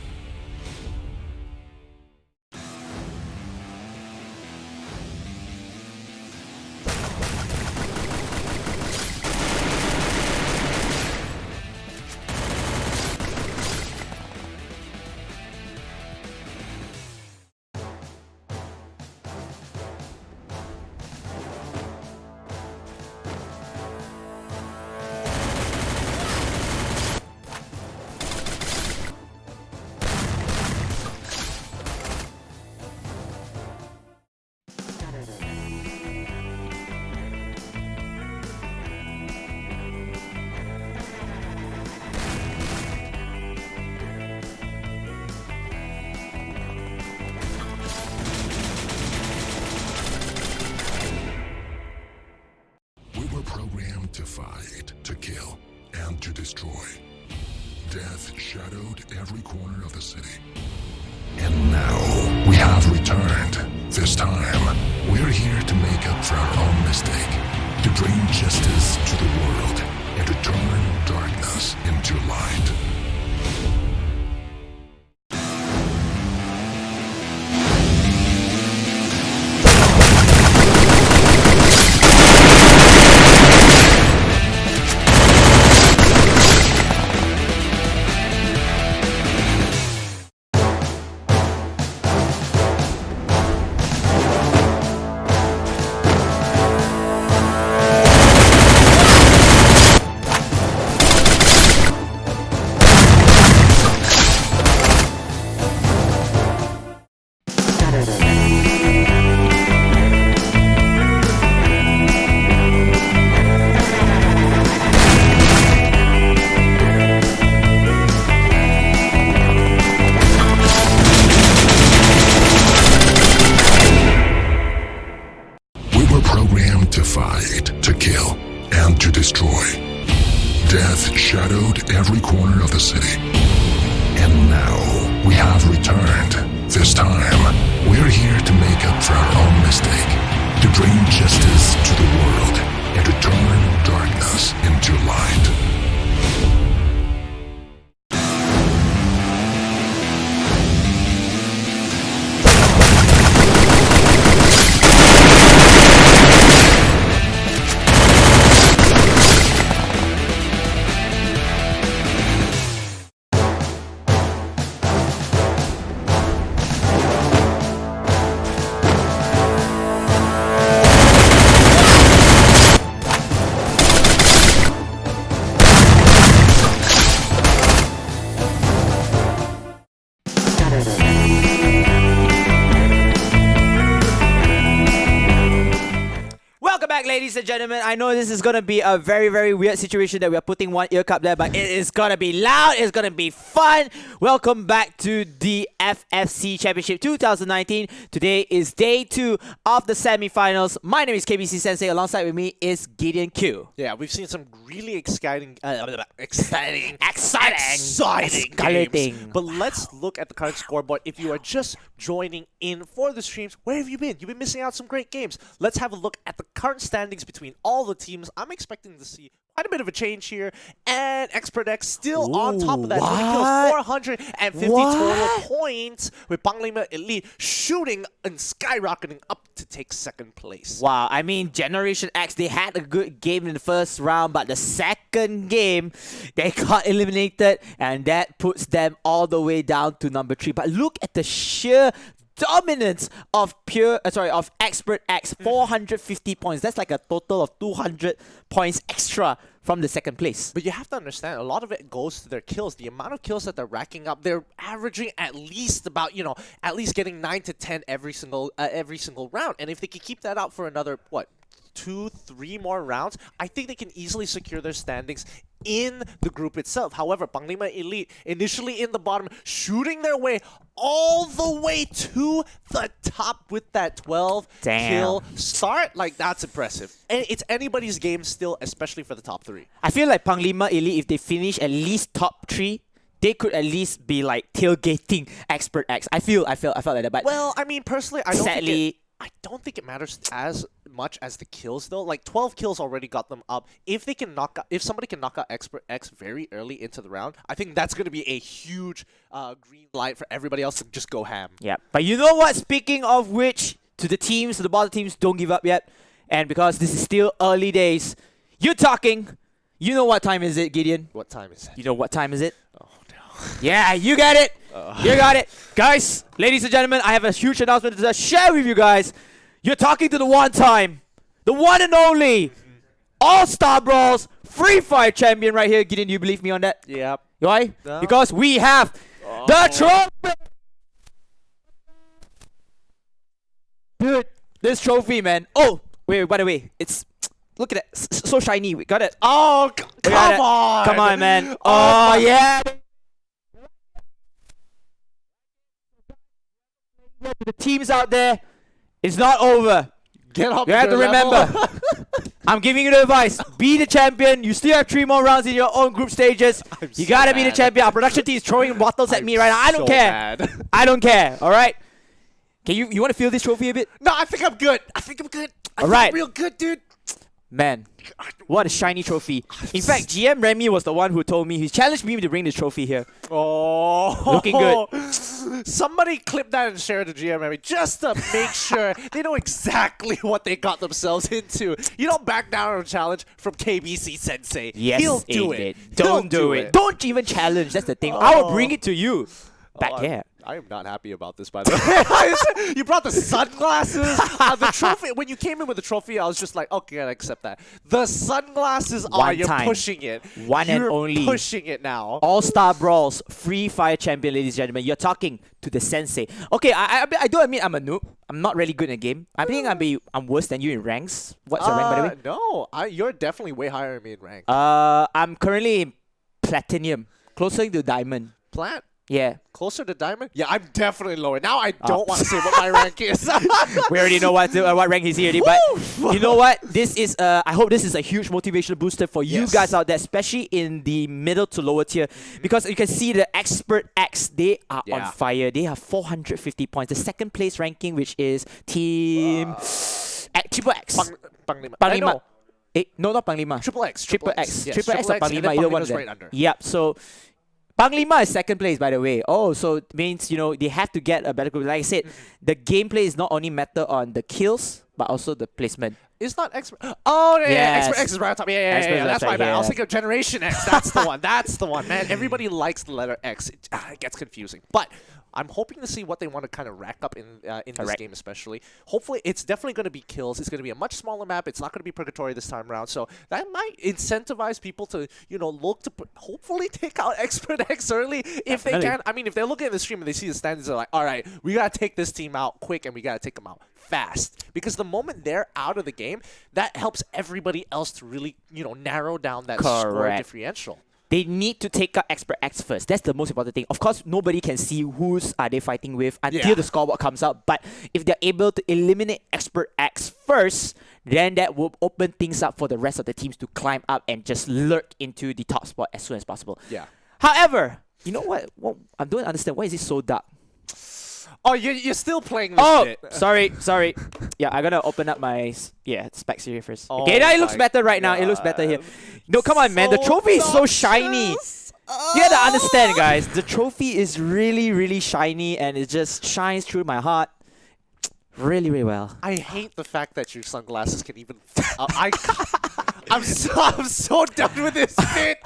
Programmed to fight, to kill, and to destroy. Death shadowed every corner of the city. And now, we have returned. This time, we're here to make up for our own mistake, to bring justice to the world, and to turn darkness into light. Programmed to fight, to kill, and to destroy. Death shadowed every corner of the city. And now, we have returned. This time, we're here to make up for our own mistake, to bring justice to the world, and to turn darkness into light. Ladies and gentlemen, I know this is gonna be a very, very weird situation that we are putting one ear cup there, but it is gonna be loud, it's gonna be fun. Welcome back to the FFC Championship 2019. Today is day 2 of the semi-finals. My name is KBC Sensei, alongside with me is Gideon Q. Yeah, we've seen some really exciting games. But let's look at the current scoreboard. If you are just joining in for the streams, where have you been? You've been missing out some great games. Let's have a look at the current standings between all the teams. I'm expecting to see quite a bit of a change here, and Expert X still on top of that. 20 kills, 450 total points, with Banglima Elite shooting and skyrocketing up to take second place. Wow, I mean, Generation X, they had a good game in the first round, but the second game, they got eliminated, and that puts them all the way down to number 3. But look at the sheer dominance of Expert X. 450 points. That's like a total of 200 points extra from the second place. But you have to understand, a lot of it goes to their kills. The amount of kills that they're racking up, they're averaging at least about, at least getting 9 to 10 every single round. And if they can keep that out for another, 2-3 more rounds, I think they can easily secure their standings in the group itself. However, Banglima Elite initially in the bottom, shooting their way all the way to the top with that 12 kill start. Like, that's impressive. And it's anybody's game still, especially for the top 3. I feel like Banglima Elite, if they finish at least top 3, they could at least be like tailgating Expert X. I felt like that. But well, I mean, personally, I don't think it matters as much as the kills though. Like 12 kills already got them up. If somebody can knock out Expert X very early into the round, I think that's going to be a huge green light for everybody else to just go ham. Yeah, but you know what? Speaking of which, to the bottom teams, don't give up yet. And because this is still early days, you're talking. You know what time is it, Gideon? What time is it? You know what time is it? Oh no. Yeah, you get it. You got it. Guys, ladies and gentlemen, I have a huge announcement to share with you guys. You're talking to the one and only All-Star Brawls Free Fire champion right here. Gideon, do you believe me on that? Yep. Why? No. Because we have the trophy. Dude, this trophy, man. Oh, wait, by the way, it's... Look at it. So shiny. We got it. Oh, come on. Come on, man. Oh, yeah. The teams out there, it's not over. Get up. You have to remember. I'm giving you the advice. Be the champion. You still have 3 more rounds in your own group stages. You gotta be the champion. Our production team is throwing bottles at me right now. I don't care. I don't care. All right. Can you want to feel this trophy a bit? No, I think I'm good. I think I'm real good, dude. Man, what a shiny trophy. In fact, GM Remy was the one who told me, he challenged me to bring this trophy here. Oh. Looking good. Somebody clip that and share it to GM Remy just to make sure they know exactly what they got themselves into. You don't back down on a challenge from KBC Sensei. Yes, He'll do it. Don't do it. Don't even challenge. That's the thing. I will bring it to you. Back here. I am not happy about this, by the way. You brought the sunglasses. The trophy. When you came in with the trophy, I was just like, okay, I accept that. The sunglasses you're pushing it. And only. You're pushing it now. All-Star Brawls Free Fire champion, ladies and gentlemen. You're talking to the sensei. Okay, I do admit I'm a noob. I'm not really good in the game. I think I'm worse than you in ranks. What's your rank, by the way? No, you're definitely way higher than me in rank. I'm currently in Platinum, closer to Diamond. Plat? Yeah. Closer to Diamond? Yeah, I'm definitely lower. Now I don't want to say what my rank is. We already know what rank he's here. But you know what? This is I hope this is a huge motivational booster for you guys out there, especially in the middle to lower tier. Because you can see the Expert X, they are on fire. They have 450 points. The second place ranking, which is Team Triple X. Panglima. No, not Panglima. Triple X. Triple X. Yes, Triple X or Panglima, either one. Right under. Yep, so... Panglima is second place, by the way. Oh, so it means, they have to get a better group. Like I said, the gameplay is not only matter on the kills, but also the placement. It's not Expert. Oh, yeah, Yes. Expert X is right on top. Yeah. That's my bad. I was thinking of Generation X. That's the one. That's the one, man. Everybody likes the letter X. It gets confusing. But I'm hoping to see what they want to kind of rack up in this game, especially. Hopefully, it's definitely going to be kills. It's going to be a much smaller map. It's not going to be Purgatory this time around. So that might incentivize people to, look to hopefully take out Expert X early if they can. I mean, if they're looking at the stream and they see the standings, they're like, all right, we got to take this team out quick and we got to take them out fast. Because the moment they're out of the game, that helps everybody else to really, narrow down that score differential. They need to take out Expert X first. That's the most important thing. Of course, nobody can see who's are they fighting with until the scoreboard comes out. But if they're able to eliminate Expert X first, then that will open things up for the rest of the teams to climb up and just lurk into the top spot as soon as possible. Yeah. However, you know what? I don't understand. Why is it so dark? Oh, you're still playing this bit. Sorry. Yeah, I'm gonna open up my specs here first. Oh okay, now it looks better right now. It looks better here. No, come on, man. The trophy is so shiny. You gotta understand, guys. The trophy is really, really shiny, and it just shines through my heart really, really well. I hate the fact that your sunglasses can even... I'm so done with this bit.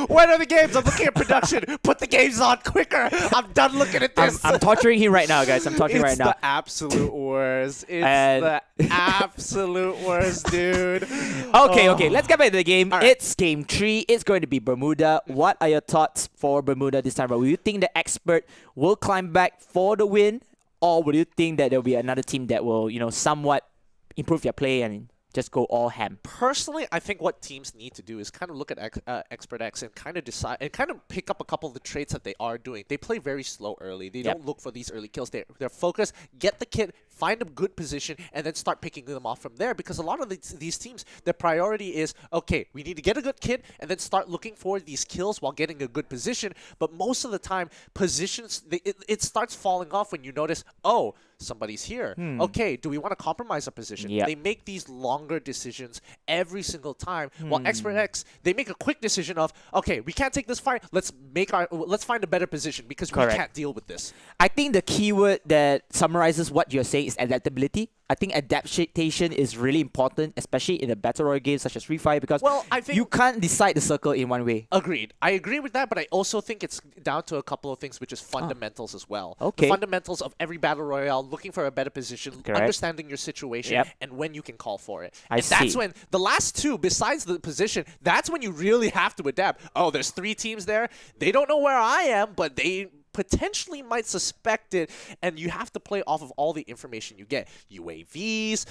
When are the games? I'm looking at production. Put the games on quicker. I'm done looking at this. I'm torturing him right now, guys. I'm torturing right now. It's the absolute worst. The absolute worst, dude. Okay. Let's get back to the game. Right. It's game 3. It's going to be Bermuda. What are your thoughts for Bermuda this time? Will you think the Expert will climb back for the win? Or would you think that there'll be another team that will, somewhat improve their play and just go all ham? Personally, I think what teams need to do is kind of look at Expert X and kind of decide and kind of pick up a couple of the traits that they are doing. They play very slow early. They don't look for these early kills. They're focused, get the kit, find a good position, and then start picking them off from there. Because a lot of these teams, their priority is, okay, we need to get a good kit and then start looking for these kills while getting a good position. But most of the time, positions, it starts falling off when you notice, oh, somebody's here. Okay, do we want to compromise our position? Yep. They make these longer decisions every single time. While Expert X, they make a quick decision of, okay, we can't take this fight. Let's find a better position because we can't deal with this. I think the keyword that summarizes what you're saying is adaptability. I think adaptation is really important, especially in a battle royale game such as Free Fire, because I think you can't decide the circle in one way. Agreed. I agree with that, but I also think it's down to a couple of things, which is fundamentals as well. Okay. The fundamentals of every battle royale, looking for a better position, understanding your situation, and when you can call for it. That's when the last two, besides the position, that's when you really have to adapt. Oh, there's 3 teams there. They don't know where I am, but they potentially might suspect it, and you have to play off of all the information you get. UAVs,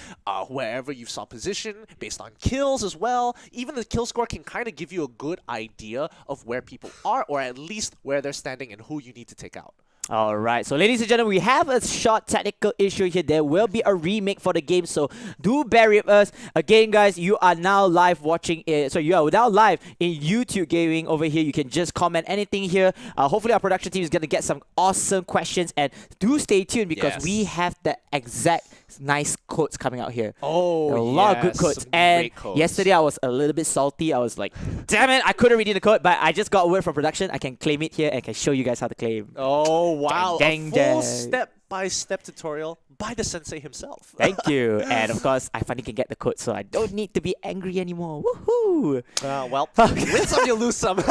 wherever you saw position, based on kills as well. Even the kill score can kind of give you a good idea of where people are, or at least where they're standing and who you need to take out. Alright, so ladies and gentlemen, we have a short technical issue here. There will be a remake for the game, so do bear with us. Again, guys, you are now live watching it. So you are now live in YouTube Gaming over here. You can just comment anything here. Hopefully our production team is going to get some awesome questions, and do stay tuned because we have the exact nice quotes coming out here. Oh, a lot of good quotes. And yesterday I was a little bit salty. I was like, damn it, I couldn't read the code, but I just got a word from production. I can claim it here and can show you guys how to claim. Oh, wow. Dang, a full step-by-step tutorial by the sensei himself. Thank you. And of course, I finally can get the code, so I don't need to be angry anymore. Woohoo! Well, win some, you lose some.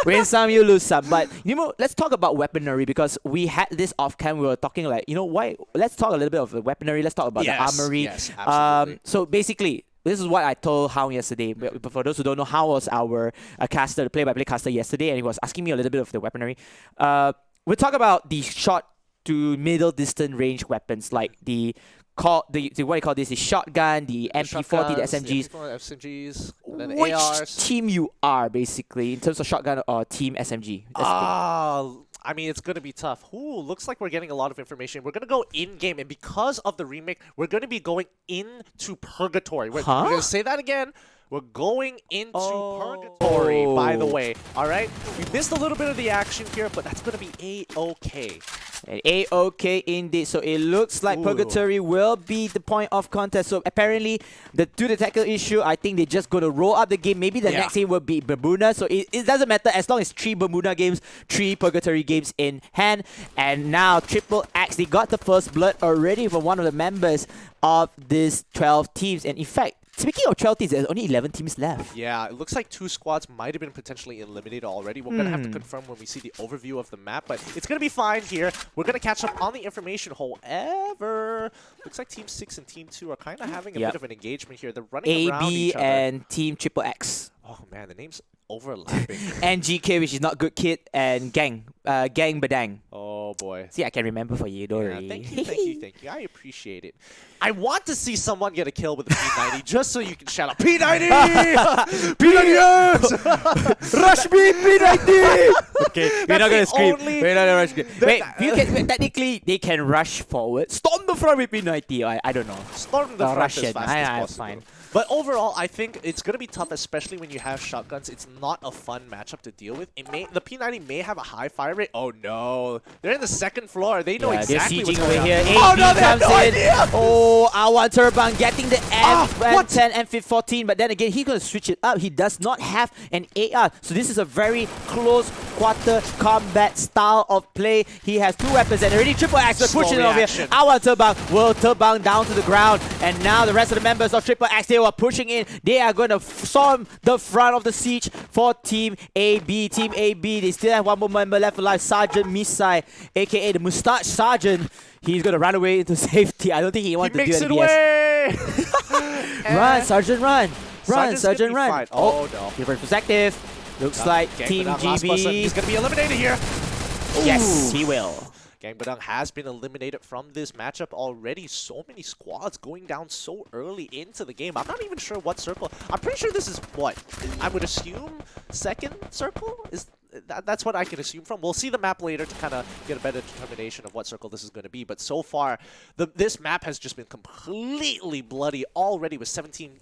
Win some, you lose some. But, let's talk about weaponry, because we had this off-cam. We were talking like, why? Let's talk a little bit of the weaponry. Let's talk about the armory. Yes, absolutely. So basically, this is what I told Hound yesterday. But for those who don't know, Hound was our caster, the play-by-play caster yesterday, and he was asking me a little bit of the weaponry. We'll talk about the short to middle distance range weapons, like the what do you call this? The shotgun, the MP40, the SMGs. SMGs, and then Which ARs. team you are, basically, in terms of shotgun or team SMG? I mean, it's going to be tough. Ooh, looks like we're getting a lot of information. We're going to go in-game, and because of the remake, we're going to be going into Purgatory. We're going to say that again. We're going into Purgatory, by the way. All right? We missed a little bit of the action here, but that's going to be A-okay. And A-okay indeed. So it looks like Purgatory will be the point of contest. So apparently, due to the technical issue, I think they're just going to roll up the game. Maybe the next game will be Bermuda. So it doesn't matter as long as 3 Bermuda games, 3 Purgatory games in hand. And now Triple X, they got the first blood already from one of the members of these 12 teams. And in fact, speaking of 12 teams, there's only 11 teams left. Yeah, it looks like 2 squads might have been potentially eliminated already. We're going to have to confirm when we see the overview of the map, but it's going to be fine here. We're going to catch up on the information. However, looks like Team 6 and Team 2 are kind of having a bit of an engagement here. They're running around each other. and Team Triple X. Oh man, the name's overlapping. And GK, which is not good kid, and Gang Badang. Oh boy. See, I can remember for you, don't worry. Thank you. I appreciate it. I want to see someone get a kill with the P90 just so you can shout out P90! P90! Rush me, P90! Okay, we're not gonna scream. We're not gonna rush. Wait, technically, they can rush forward. Storm the front with P90. I don't know. Storm the front Russian. as fast as possible. Fine. But overall, I think it's going to be tough, especially when you have shotguns. It's not a fun matchup to deal with. The P90 may have a high fire rate. Oh no. They're in the second floor. They know exactly what's going on. Here. Oh no, they have no idea! Oh, our Turban getting the M10, M14, but then again, he's going to switch it up. He does not have an AR. So this is a very close quarter combat style of play. He has 2 weapons and already Triple X is pushing it over here. Our Turban will Turban down to the ground. And now the rest of the members of Triple X, they are pushing in. They are going to storm the front of the siege for Team AB. Team AB, they still have 1 more member left alive, Sergeant Misai, aka the Mustache Sergeant. He's going to run away into safety. I don't think he wants to do anything. He makes it away! Run, Sergeant, run! Run, Sergeant, run! Fine. Oh no. Reverse perspective. Looks like Team GB. He's going to be eliminated here. Yes, he will. Gang Badang has been eliminated from this matchup already. So many squads going down so early into the game. I'm not even sure what circle. I'm pretty sure this is what? I would assume second circle? That's what I can assume from. We'll see the map later to kind of get a better determination of what circle this is going to be. But so far, this map has just been completely bloody already with 17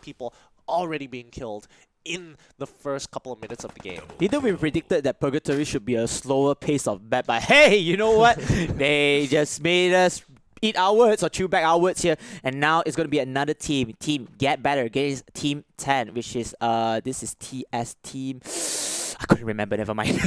people already being killed in the first couple of minutes of the game. Didn't we predicted that Purgatory should be a slower pace of bat, but hey, you know what? They just made us eat our words or chew back our words here. And now it's going to be another team. Team Get Better against Team 10, which is, this is TS Team... I couldn't remember, never mind.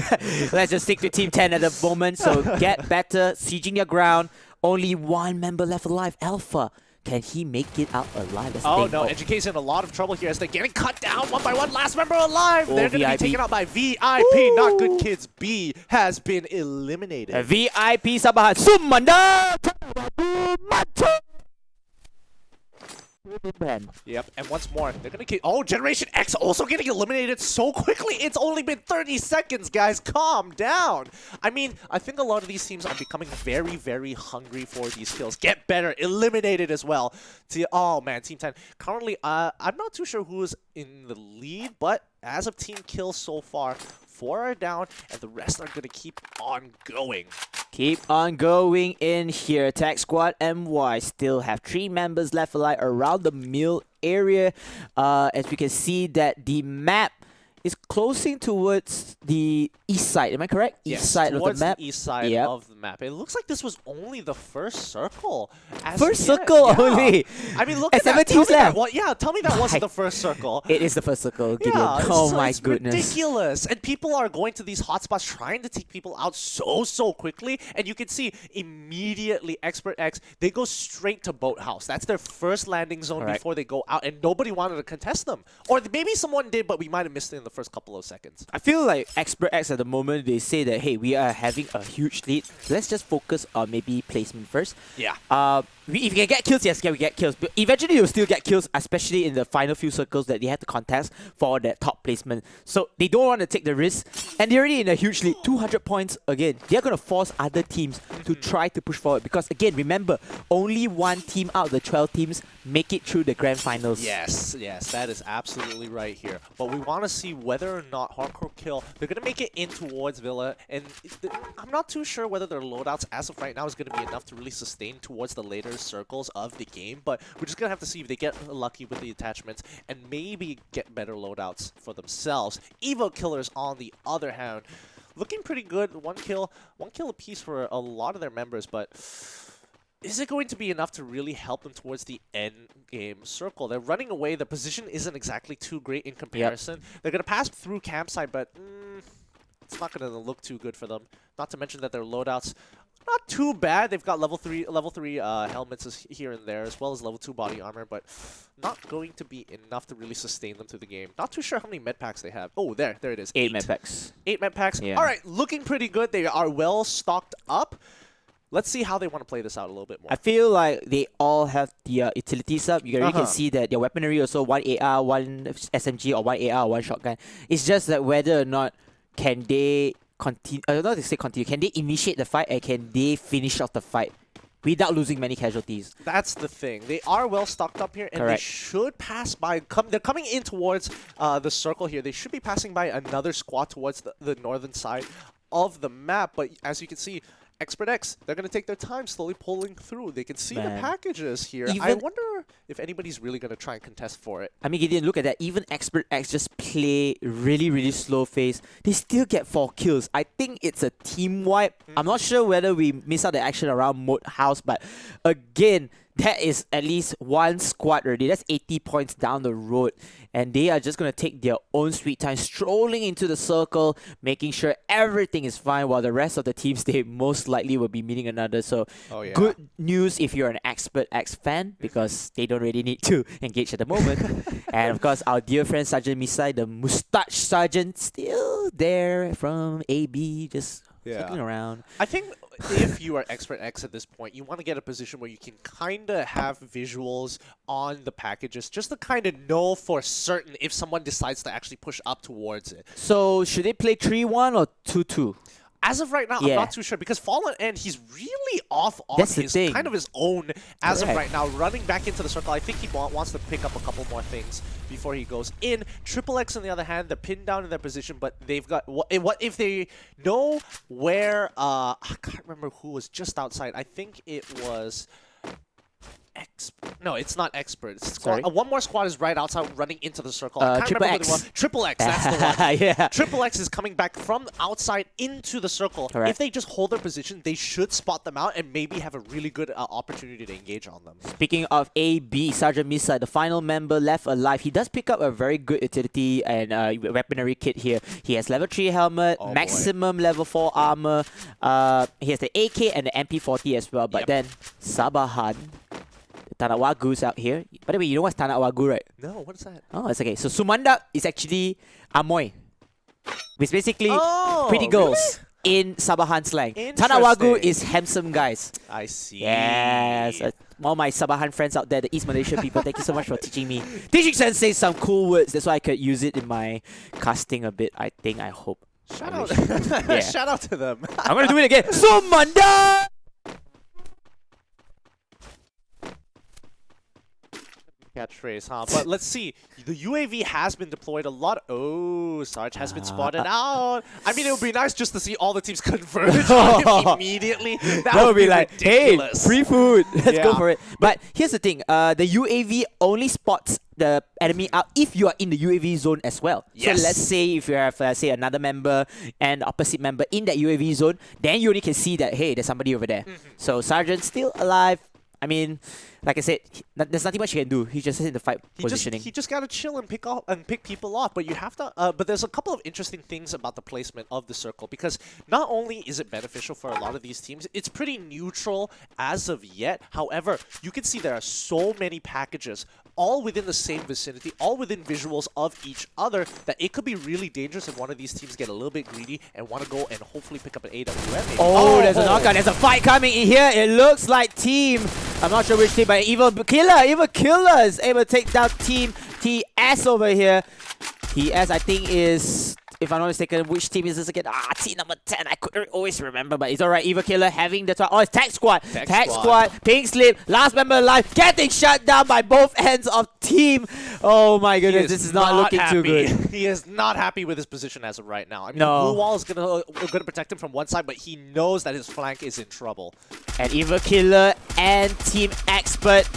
Let's just stick to Team 10 at the moment. So Get Better, sieging your ground. Only one member left alive, Alpha. Can he make it out alive? Oh no, NGK's in a lot of trouble here as they're getting cut down one by one. Last member alive. They're going to be taken out by VIP. Woo! Not Good Kids B has been eliminated. VIP Sabahan Sumanda. Yep, and once more, they're gonna get. Oh, Generation X also getting eliminated so quickly. It's only been 30 seconds, guys. Calm down. I mean, I think a lot of these teams are becoming very, very hungry for these kills. Get Better, eliminated as well. Oh man, Team 10. Currently, I'm not too sure who is in the lead, but as of team kills so far, 4 are down, and the rest are gonna keep on going. Keep on going in here. Attack Squad MY still have 3 members left alive around the mill area. As we can see that the map is closing towards the east side. Am I correct? Yes, east side of the map. The east side of the map. It looks like this was only the first circle. Only. I mean, look at that. 17 left. Tell me that wasn't the first circle. It is the first circle, Gideon. Yeah, oh my it's goodness. ridiculous. And people are going to these hotspots trying to take people out so quickly. And you can see immediately Expert X, they go straight to Boathouse. That's their first landing zone before they go out. And nobody wanted to contest them. Or maybe someone did, but we might have missed it in the first couple of seconds. I feel like Expert X at the moment, they say that, hey, we are having a huge lead. Let's just focus on maybe placement first. Yeah. If you can get kills, yes, we get kills. But eventually, you'll still get kills, especially in the final few circles that they have to contest for that top placement. So they don't want to take the risk. And they're already in a huge lead, 200 points again. They're going to force other teams to try to push forward. Because again, remember, only one team out of the 12 teams make it through the grand finals. Yes, that is absolutely right here. But we want to see whether or not Hardcore Kill, they're going to make it in towards Villa. And I'm not too sure whether their loadouts as of right now is going to be enough to really sustain towards the later circles of the game, but we're just gonna have to see if they get lucky with the attachments and maybe get better loadouts for themselves. Evo Killers, on the other hand, looking pretty good. One kill apiece for a lot of their members, but is it going to be enough to really help them towards the end game circle? They're running away. The position isn't exactly too great in comparison. They're gonna pass through campsite, but it's not gonna look too good for them. Not to mention that their loadouts, not too bad. They've got level 3 helmets here and there, as well as level 2 body armor, but not going to be enough to really sustain them through the game. Not too sure how many med packs they have. Oh, there it is. 8 med packs. 8 med packs. Yeah. All right, looking pretty good. They are well stocked up. Let's see how they want to play this out a little bit more. I feel like they all have the utilities up. You can see that their weaponry also 1 AR, 1 SMG, or 1 AR, 1 shotgun. It's just that whether or not can they continue. I don't know how to say continue. Can they initiate the fight and can they finish off the fight without losing many casualties? That's the thing. They are well stocked up here, and they should pass by. They're coming in towards the circle here. They should be passing by another squad towards the northern side of the map. But as you can see, Expert X, they're going to take their time slowly pulling through. They can see the packages here. I wonder if anybody's really going to try and contest for it. I mean, Gideon, look at that. Even Expert X just play really slow phase. They still get 4 kills. I think it's a team wipe. I'm not sure whether we miss out the action around Moat House, but again, that is at least 1 squad already. That's 80 points down the road. And they are just going to take their own sweet time, strolling into the circle, making sure everything is fine, while the rest of the teams, they most likely will be meeting another. So, good news if you're an Expert X fan, because they don't really need to engage at the moment. And of course, our dear friend Sergeant Misai, the mustache sergeant, still there from AB, just looking around. I think if you are Expert X at this point, you want to get a position where you can kind of have visuals on the packages, just to kind of know for certain if someone decides to actually push up towards it. So should they play 3-1 or 2-2? As of right now, I'm not too sure, because Fallen End, he's really off on kind of his own as of right now, running back into the circle. I think he wants to pick up a couple more things before he goes in. Triple X, on the other hand, they're pinned down in their position, but they've got what if they know where? I can't remember who was just outside. I think it was No, it's not expert. Sorry? One more squad is right outside, running into the circle. I can't Triple remember who they X. were. Triple X, that's the one. Yeah. Triple X is coming back from outside into the circle. Correct. If they just hold their position, they should spot them out and maybe have a really good opportunity to engage on them. Speaking of AB, Sergeant Misa, the final member left alive. He does pick up a very good utility and weaponry kit here. He has level 3 helmet, maximum level 4 armor. He has the AK and the MP40 as well. But then Sabahan, Tanah Wagu's out here. By the way, you know what's Tanah Wagu, right? No, what is that? Oh, it's okay. So Sumandak is actually Amoy. Which basically pretty girls in Sabahan slang. Tanah Wagu is handsome guys. I see. Yes. All my Sabahan friends out there, the East Malaysia people, thank you so much for teaching me. Teaching Sensei some cool words. That's why I could use it in my casting a bit, I hope. Shout out. Yeah. Shout out to them. I'm gonna do it again. Sumandak! Catchphrase, huh? But let's see. The UAV has been deployed a lot. Oh, Sarge has been spotted out. I mean, it would be nice just to see all the teams converge on him immediately. That would be like, ridiculous. Hey, free food. Let's go for it. But here's the thing. The UAV only spots the enemy out if you are in the UAV zone as well. Yes. So let's say if you have, say, another member and the opposite member in that UAV zone, then you only can see that, hey, there's somebody over there. So Sergeant's still alive. I mean, like I said, there's nothing much he can do. He just in the fight positioning. He just gotta chill and pick people off. But you have to. But there's a couple of interesting things about the placement of the circle, because not only is it beneficial for a lot of these teams, it's pretty neutral as of yet. However, you can see there are so many packages all within the same vicinity, all within visuals of each other, that it could be really dangerous if one of these teams get a little bit greedy and want to go and hopefully pick up an AWM. Maybe. Oh, there's a knockout. There's a fight coming in here. It looks like team. I'm not sure which team, but Evil Killer is able to take down Team TS over here. TS, I think, is, if I'm not mistaken, which team is this again? Team number 10. I couldn't always remember, but it's alright. Evil Killer having the... Oh, it's Tech Squad. Tech Squad. Pink Slip. Last member alive. Getting shut down by both ends of team. Oh my goodness, this is not looking too good. He is not happy with his position as of right now. I mean, No. Blue Wall is gonna protect him from one side, but he knows that his flank is in trouble. And Evil Killer and Team Expert,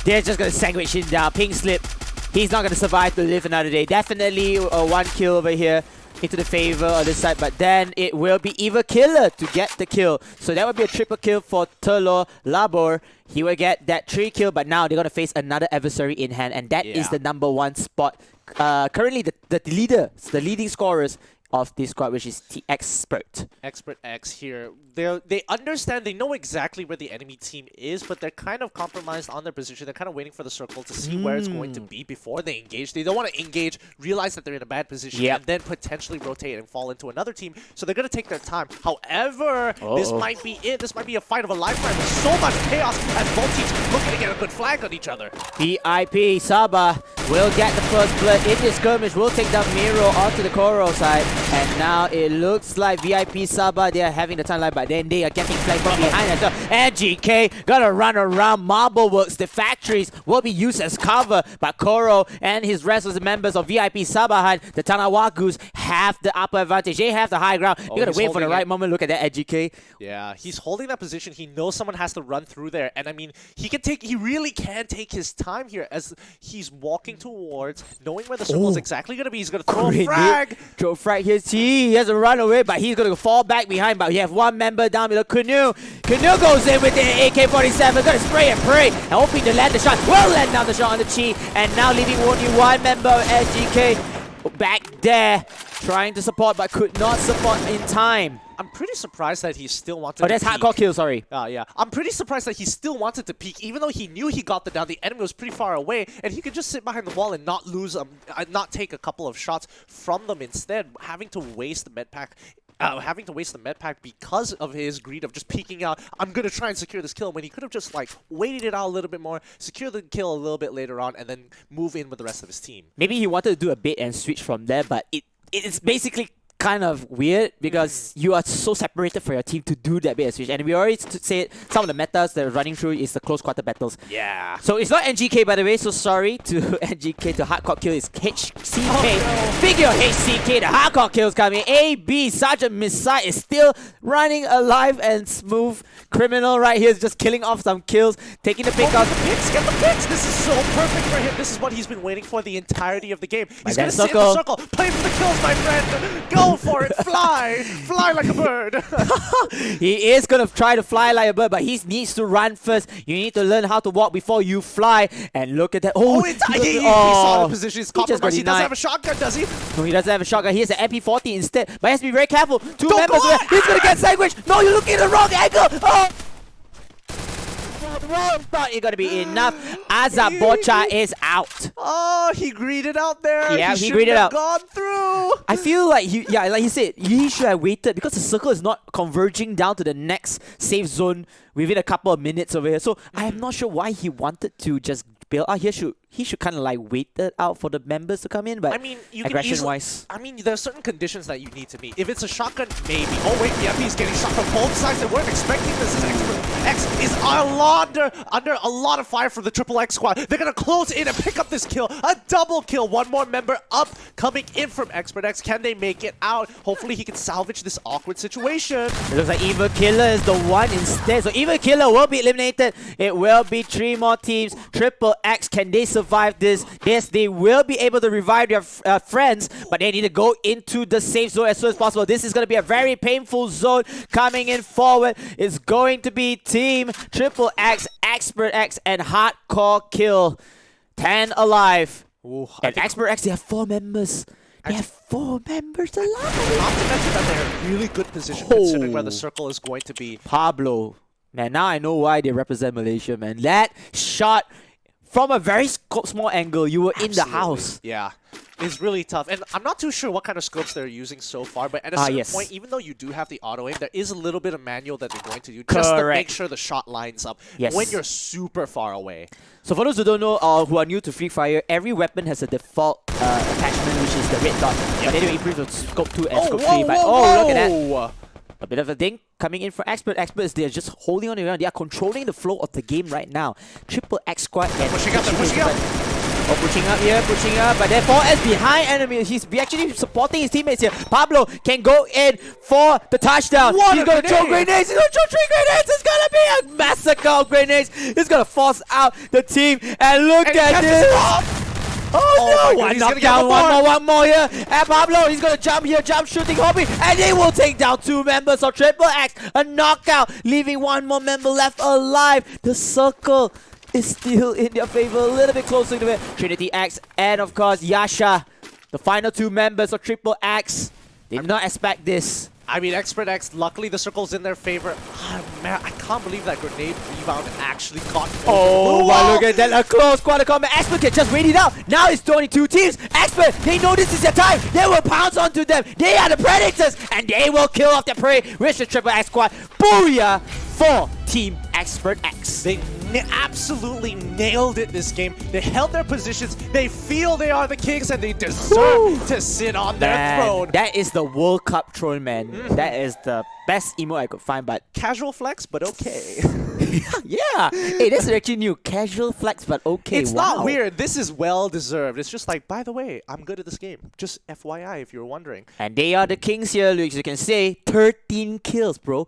they're just going to sandwich him down. Pink Slip, he's not going to survive to live another day. Definitely one kill over here into the favor of this side, but then it will be Evil Killer to get the kill. So that would be a triple kill for Telur Labor. He will get that 3 kill, but now they're going to face another adversary in hand, and that is the #1 spot. Currently, the leading scorers of this squad, which is Expert. Expert X here. They understand, they know exactly where the enemy team is, but they're kind of compromised on their position. They're kind of waiting for the circle to see where it's going to be before they engage. They don't want to engage, realize that they're in a bad position, and then potentially rotate and fall into another team. So they're going to take their time. However, this might be it. This might be a fight of a lifetime. There's so much chaos as both teams looking to get a good flag on each other. VIP Saba will get the first blood in this skirmish. Will take down Miro onto the Koro side. And now it looks like VIP Saba, they are having the timeline, but then they are getting flanked from behind as well. And GK gonna run around Marble Works. The factories will be used as cover, but Koro and his rest of the members of VIP Sabahan, the Tanah Wagus, have the upper advantage. They have the high ground. You gotta wait for the right moment. Look at that at GK. Yeah, he's holding that position. He knows someone has to run through there. And I mean, he really can take his time here as he's walking towards, knowing where the circle is exactly gonna be. He's gonna throw a frag. Throw a frag here. He has to run away, but he's going to fall back behind. But we have one member down below. Canoe goes in with the AK-47. Going to spray and pray. And hoping to land the shot. Will land down the shot on the Chi. And now leaving only one member of SGK back there. Trying to support, but could not support in time. I'm pretty surprised that he still wanted to that's peek. hardcore kill, sorry. Yeah. I'm pretty surprised that he still wanted to peek, even though he knew he got the down. The enemy was pretty far away, and he could just sit behind the wall and not lose, not take a couple of shots from them instead, having to waste the med pack. Because of his greed of just peeking out. I'm going to try and secure this kill, when he could have just like waited it out a little bit more, secure the kill a little bit later on, and then move in with the rest of his team. Maybe he wanted to do a bait and switch from there, but it's basically kind of weird because you are so separated for your team to do that bit of switch. And we already said some of the metas that are running through is the close quarter battles. Yeah. So it's not NGK, by the way, so sorry to NGK. To hardcore kill is HCK. Oh, no. Figure HCK, the hardcore kills coming. AB, Sergeant Missile is still running alive and smooth. Criminal right here is just killing off some kills, taking the pick Get off. the picks, get the picks! This is so perfect for him. This is what he's been waiting for the entirety of the game. He's gonna sit in the circle, play for the kills, my friend. Go for it, fly! Fly like a bird. He is gonna try to fly like a bird, but he needs to run first. You need to learn how to walk before you fly. And look at that. Oh, he saw the position. He's compromised. He doesn't have a shotgun, does he? No, he doesn't have a shotgun. He has an MP40 instead. But he has to be very careful. Two Don't members go away. out! He's gonna get sandwiched. No, you're looking at the wrong angle. Oh! Thought it gonna be enough. Azabocha is out. Oh, he greeted out there. Yeah, he shouldn't greeted have out. Gone through. I feel like like he said, he should have waited because the circle is not converging down to the next safe zone within a couple of minutes over here. So I am not sure why he wanted to just bail out. He should kind of like waited out for the members to come in. But I mean, you can aggression-wise, I mean, there are certain conditions that you need to meet. If it's a shotgun, maybe. Oh wait, the MP is getting shot from both sides. They weren't expecting this. Is Expert X is under a lot of fire from the Triple X squad. They're gonna close in and pick up this kill. A double kill. One more member up, coming in from Expert X. Can they make it out? Hopefully, he can salvage this awkward situation. it looks like Evil Killer is the one instead. So Evil Killer will be eliminated. It will be 3 more teams. Triple X, can they survive this? Yes, they will be able to revive their friends, but they need to go into the safe zone as soon as possible. This is going to be a very painful zone. Coming in forward is going to be Team Triple X, Expert X, and Hardcore Kill. 10 alive. Ooh, And Expert X, they have 4 members. They have 4 members alive. Not to mention that they're in really good position considering where the circle is going to be. Pablo. Man, now I know why they represent Malaysia, man. That shot from a very small angle, you were in the house. Yeah, it's really tough. And I'm not too sure what kind of scopes they're using so far, but at a certain point, even though you do have the auto aim, there is a little bit of manual that they're going to do just to make sure the shot lines up when you're super far away. So for those who don't know or who are new to Free Fire, every weapon has a default attachment, which is the red dot. But they do improve the scope 2 and scope 3. But look at that. A bit of a ding coming in for Experts. They're just holding on the ground. They are controlling the flow of the game right now. Triple X squad and pushing up. Oh, pushing up. But then 4S behind enemy. He's actually supporting his teammates here. Pablo can go in for the touchdown. He's gonna throw grenades. He's gonna throw 3 grenades. It's gonna be a massacre of grenades. He's gonna force out the team. And look at this. Oh no! One knockdown, one more here. And Pablo, he's gonna jump here, shooting Hobby, and they will take down 2 members of Triple X. A knockout, leaving 1 more member left alive. The circle is still in their favor, a little bit closer to it. Trinity X and of course Yasha, the final 2 members of Triple X. Did not expect this. I mean, Expert X, luckily the circle's in their favor. Oh, man, I can't believe that grenade rebound actually got Oh, wow, look at that. A close quarter combat. Expert can just wait it out. Now it's only 2 teams. Expert, they know this is their time. They will pounce onto them. They are the predators, and they will kill off their prey with the Triple X squad. Booyah for Team Expert X. They absolutely nailed it this game. They held their positions. They feel they are the kings, and they deserve to sit on their throne. That is the World Cup throne, man. That is the best emote I could find, but casual flex, but okay. yeah. Hey, this is actually new. Casual flex, but okay. It's not weird. This is well deserved. It's just like, by the way, I'm good at this game. Just FYI, if you're wondering. And they are the kings here, Luke. You can say 13 kills, bro.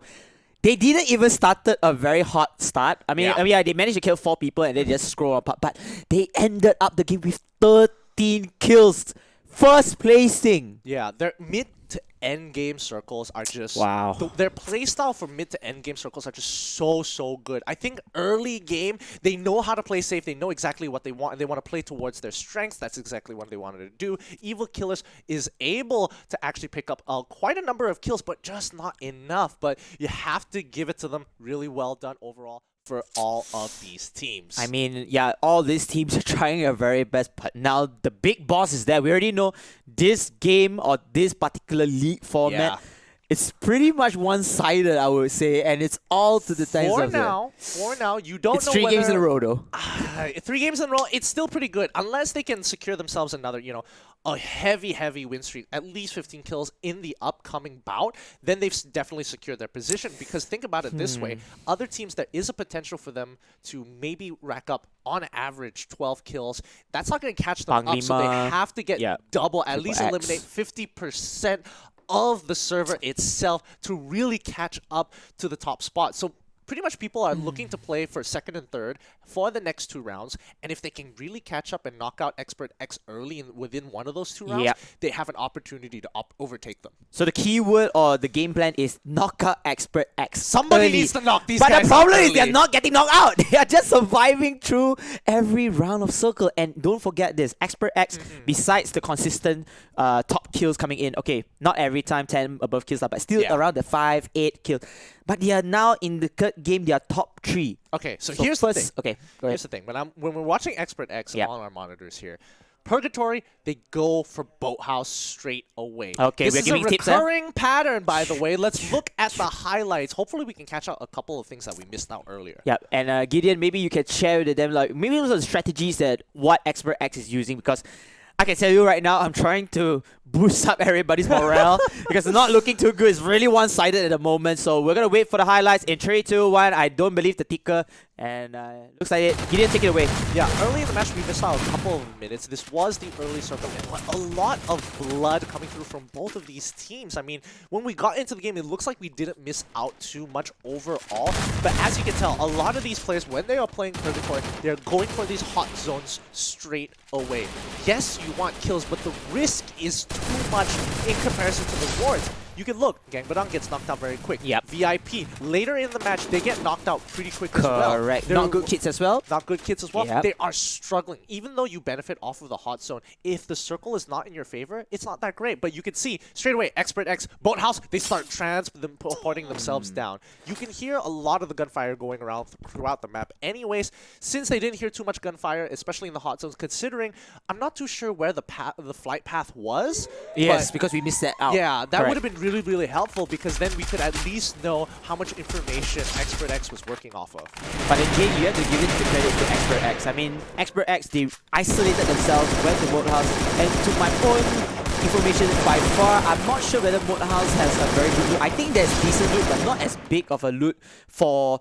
They didn't even started a very hot start. I mean, they managed to kill 4 people and they just scroll apart. But they ended up the game with 13 kills. First placing. Yeah, their mid to end game circles are just their playstyle for mid to end game circles are just so good. I think early game they know how to play safe. They know exactly what they want and they want to play towards their strengths. That's exactly what they wanted to do. Evil Killers is able to actually pick up quite a number of kills, but just not enough. But you have to give it to them. Really well done overall for all of these teams. I mean, yeah, all these teams are trying their very best, but now the big boss is there. We already know this game or this particular league format, it's pretty much one-sided, I would say, and it's all to the times of For now, you don't it's know 3 games in a row, though. 3 games in a row, it's still pretty good, unless they can secure themselves another, a heavy win streak, at least 15 kills in the upcoming bout, then they've definitely secured their position. Because think about it this way, other teams, there is a potential for them to maybe rack up on average 12 kills. That's not going to catch them up, so they have to get double, at least eliminate 50% of the server itself to really catch up to the top spot. So pretty much people are looking to play for second and third for the next 2 rounds, and if they can really catch up and knock out Expert X early within one of those 2 rounds, they have an opportunity to overtake them. So the keyword or the game plan is knock out Expert X. Somebody early. needs to knock these guys out. But the problem is early. they're not getting knocked out. They are just surviving through every round of Circle. And don't forget this, Expert X, besides the consistent top kills coming in, okay, not every time 10 above kills, but still around the 5, 8 kills. But they are now in the third game, they are top 3. Okay, so here's the thing. Okay, go ahead. Here's the thing. When we're watching Expert X on our monitors here, Purgatory, they go for Boathouse straight away. Okay, this is a recurring pattern, by the way. Let's look at the highlights. Hopefully, we can catch out a couple of things that we missed out earlier. Yeah, and Gideon, maybe you can share with them, like, maybe those are the strategies that what Expert X is using, because I can tell you right now, I'm trying to boost up everybody's morale because it's not looking too good. It's really one-sided at the moment. So we're going to wait for the highlights in 3, 2, 1. I don't believe the ticker. And looks like it. Gideon, take it away. Yeah, early in the match, we missed out a couple of minutes. This was the early circle, but a lot of blood coming through from both of these teams. I mean, when we got into the game, it looks like we didn't miss out too much overall. But as you can tell, a lot of these players, when they are playing Purgatory, they're going for these hot zones straight away. Yes, you want kills, but the risk is too much in comparison to the rewards. You can look, Gangbadang gets knocked out very quick. Yep. VIP, later in the match, they get knocked out pretty quick as well. Correct. Not good kids as well. Not good kids as well. Yep. They are struggling. Even though you benefit off of the hot zone, if the circle is not in your favor, it's not that great. But you can see, straight away, Expert X, Boathouse, they start transporting themselves down. You can hear a lot of the gunfire going around throughout the map. Anyways, since they didn't hear too much gunfire, especially in the hot zones, considering, I'm not too sure where the flight path was. Yes, because we missed that out. Yeah, that would have been really helpful, because then we could at least know how much information Expert X was working off of. But again, you have to give it the credit to Expert X. I mean, Expert X, they isolated themselves, went to Boathouse, and to my own information, by far, I'm not sure whether Boathouse has a very good loot. I think there's decent loot, but not as big of a loot for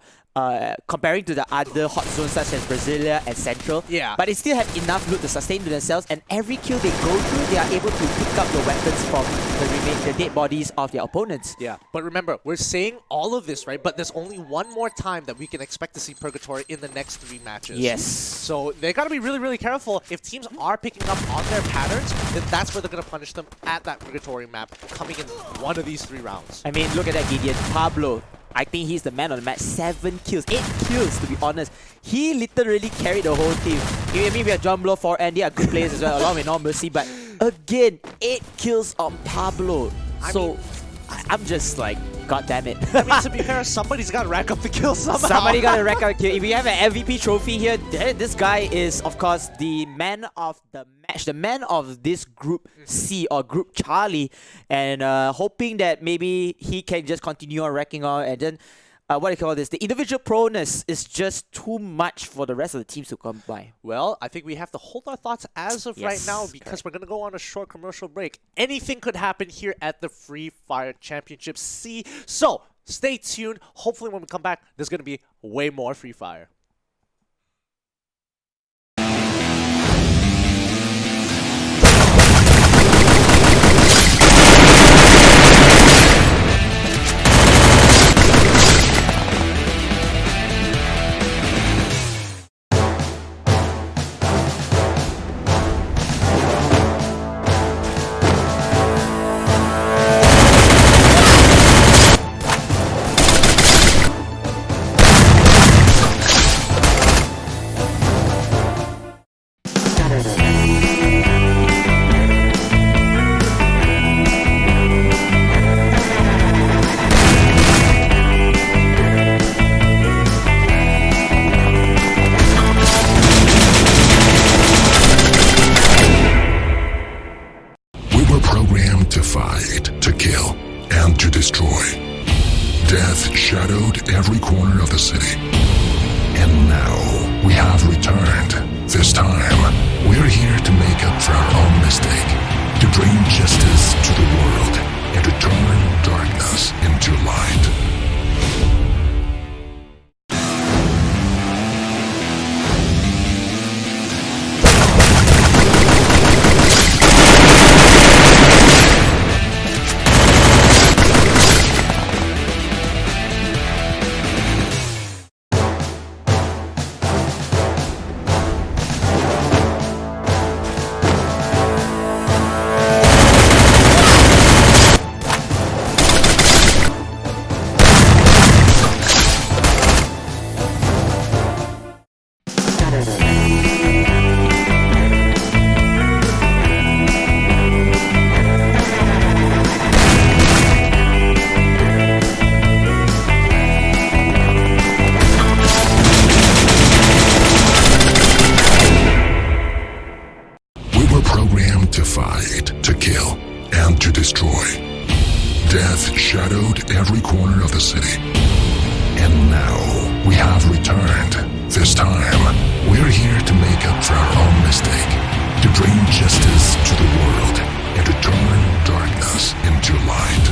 comparing to the other hot zones such as Brasilia and Central. Yeah. But they still have enough loot to sustain to themselves, and every kill they go through, they are able to pick up the weapons from the dead bodies of their opponents. Yeah, but remember, we're saying all of this, right? But there's only one more time that we can expect to see Purgatory in the next 3 matches. Yes. So they gotta be really careful. If teams are picking up on their patterns, then that's where they're gonna punish them at that Purgatory map coming in one of these 3 rounds. I mean, look at that Gideon. Pablo, I think he's the man on the match. 7 kills, 8 kills to be honest. He literally carried the whole team. I mean, we have John Blow for and they are good players as well, along with No Mercy. But again, 8 kills on Pablo. I'm just like, god damn it. I mean, to be fair, somebody's got to rack up the kills somehow. Somebody got to rack up the kill. If we have an MVP trophy here, this guy is, of course, the man of the match, the man of this Group C or Group Charlie, and hoping that maybe he can just continue on racking on, and then what do you call this? The individual proness is just too much for the rest of the teams to come by. Well, I think we have to hold our thoughts as of right now, because we're going to go on a short commercial break. Anything could happen here at the Free Fire Championship C. So stay tuned. Hopefully when we come back, there's going to be way more Free Fire. To fight, to kill, and to destroy. Death shadowed every corner of the city. And now we have returned. This time, we're here to make up for our own mistake. to bring justice to the world and to turn darkness into light. Programmed to fight, to kill, and to destroy. Death shadowed every corner of the city. And now we have returned. This time, we're here to make up for our own mistake, to bring justice to the world, and to turn darkness into light.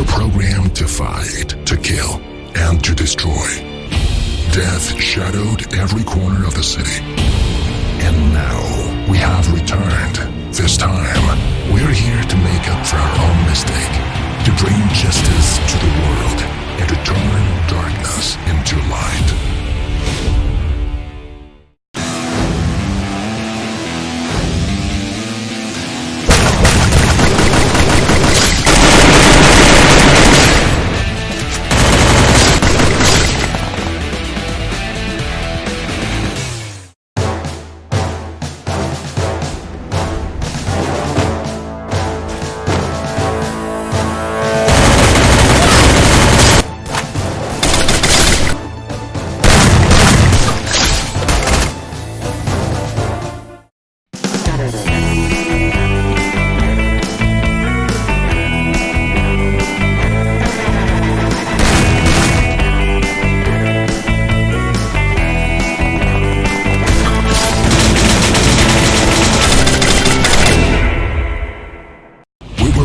Programmed to fight, to kill, and to destroy. Death shadowed every corner of the city. And now we have returned. This time, we're here to make up for our own mistake, to bring justice to the world, and to turn darkness into light.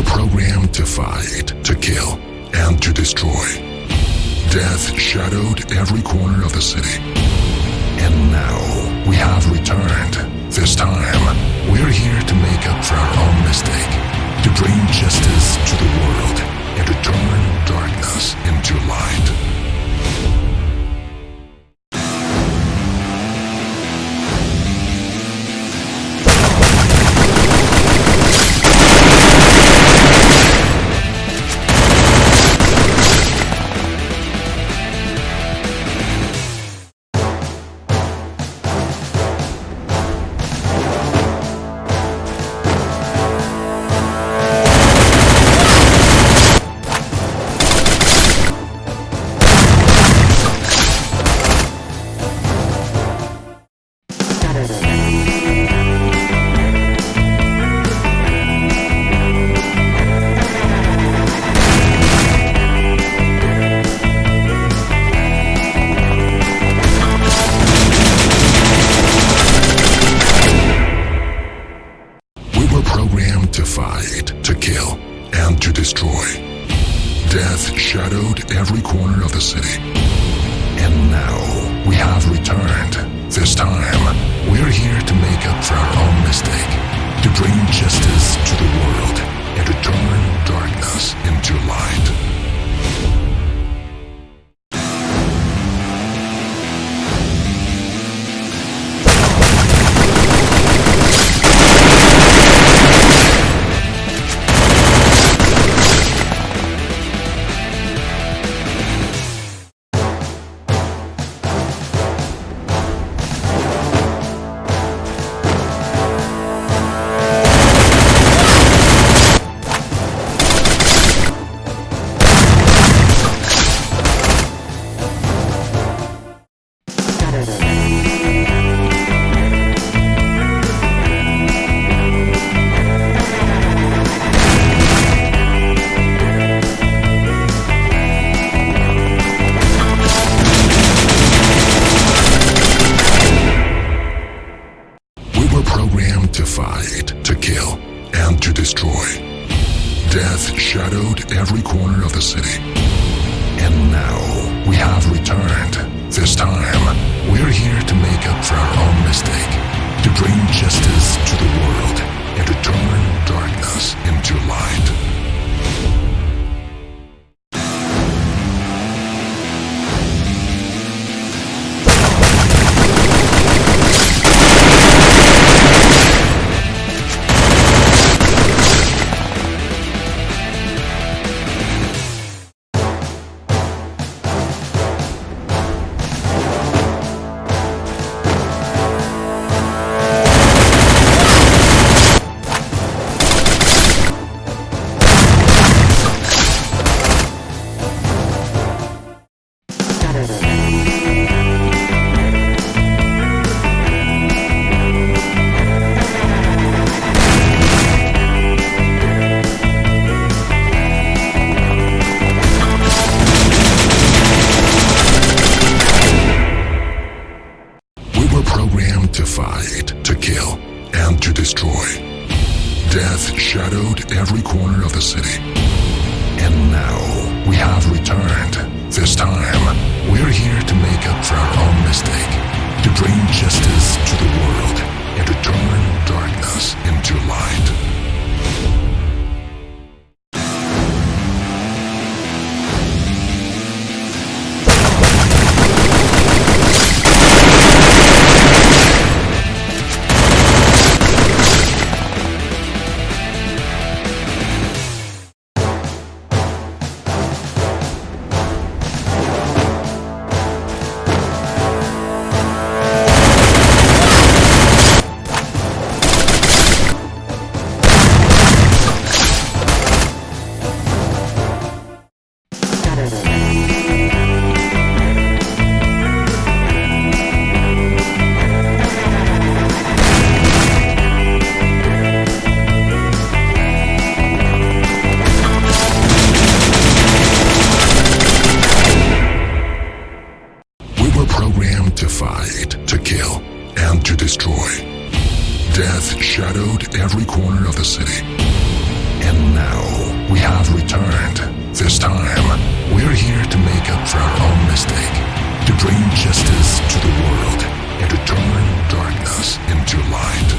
Programmed to fight, to kill, and to destroy. Death shadowed every corner of the city. And now we have returned. This time, we're here to make up for our own mistake, to bring justice to the world, and to turn darkness into light. Programmed to fight, to kill, and to destroy. Death shadowed every corner of the city. And now we have returned. This time, we're here to make up for our own mistake, to bring justice to the world, and to turn darkness into light. shadowed every corner of the city. And now we have returned. This time, we're here to make up for our own mistake, to bring justice to the world, and to turn darkness into light. To fight, to kill, and to destroy. Death shadowed every corner of the city. And now we have returned. This time, we're here to make up for our own mistake, to bring justice to the world, and to turn darkness into light. To fight, to kill, and to destroy. Death shadowed every corner of the city. And now we have returned. This time, we're here to make up for our own mistake, to bring justice to the world, and to turn darkness into light.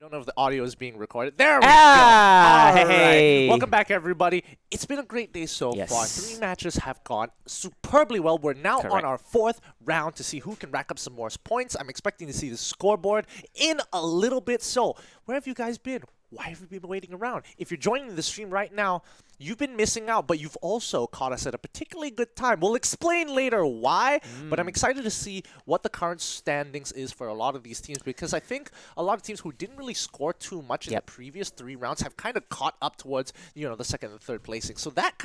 I don't know if the audio is being recorded. There we go. Hey. Right. Welcome back, everybody. It's been a great day so far. 3 matches have gone superbly well. We're now on our 4th round to see who can rack up some more points. I'm expecting to see the scoreboard in a little bit. So, where have you guys been? Why have you been waiting around? If you're joining the stream right now, you've been missing out, but you've also caught us at a particularly good time. We'll explain later why, but I'm excited to see what the current standings is for a lot of these teams, because I think a lot of teams who didn't really score too much in the previous 3 rounds have kind of caught up towards, the 2nd and 3rd placing. So that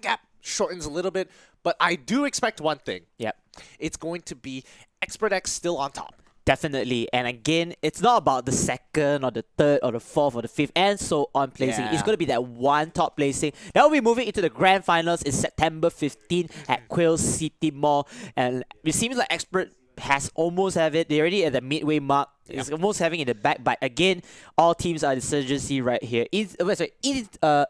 gap shortens a little bit, but I do expect one thing. It's going to be Expert X still on top. Definitely. And again, it's not about the 2nd or the 3rd or the 4th or the 5th and so on placing. It's going to be that one top placing. That will be moving into the grand finals in September 15 at Quail City Mall. And it seems like Expert has almost have it. They're already at the midway mark. It's almost having it in the back. But again, all teams are in urgency right here.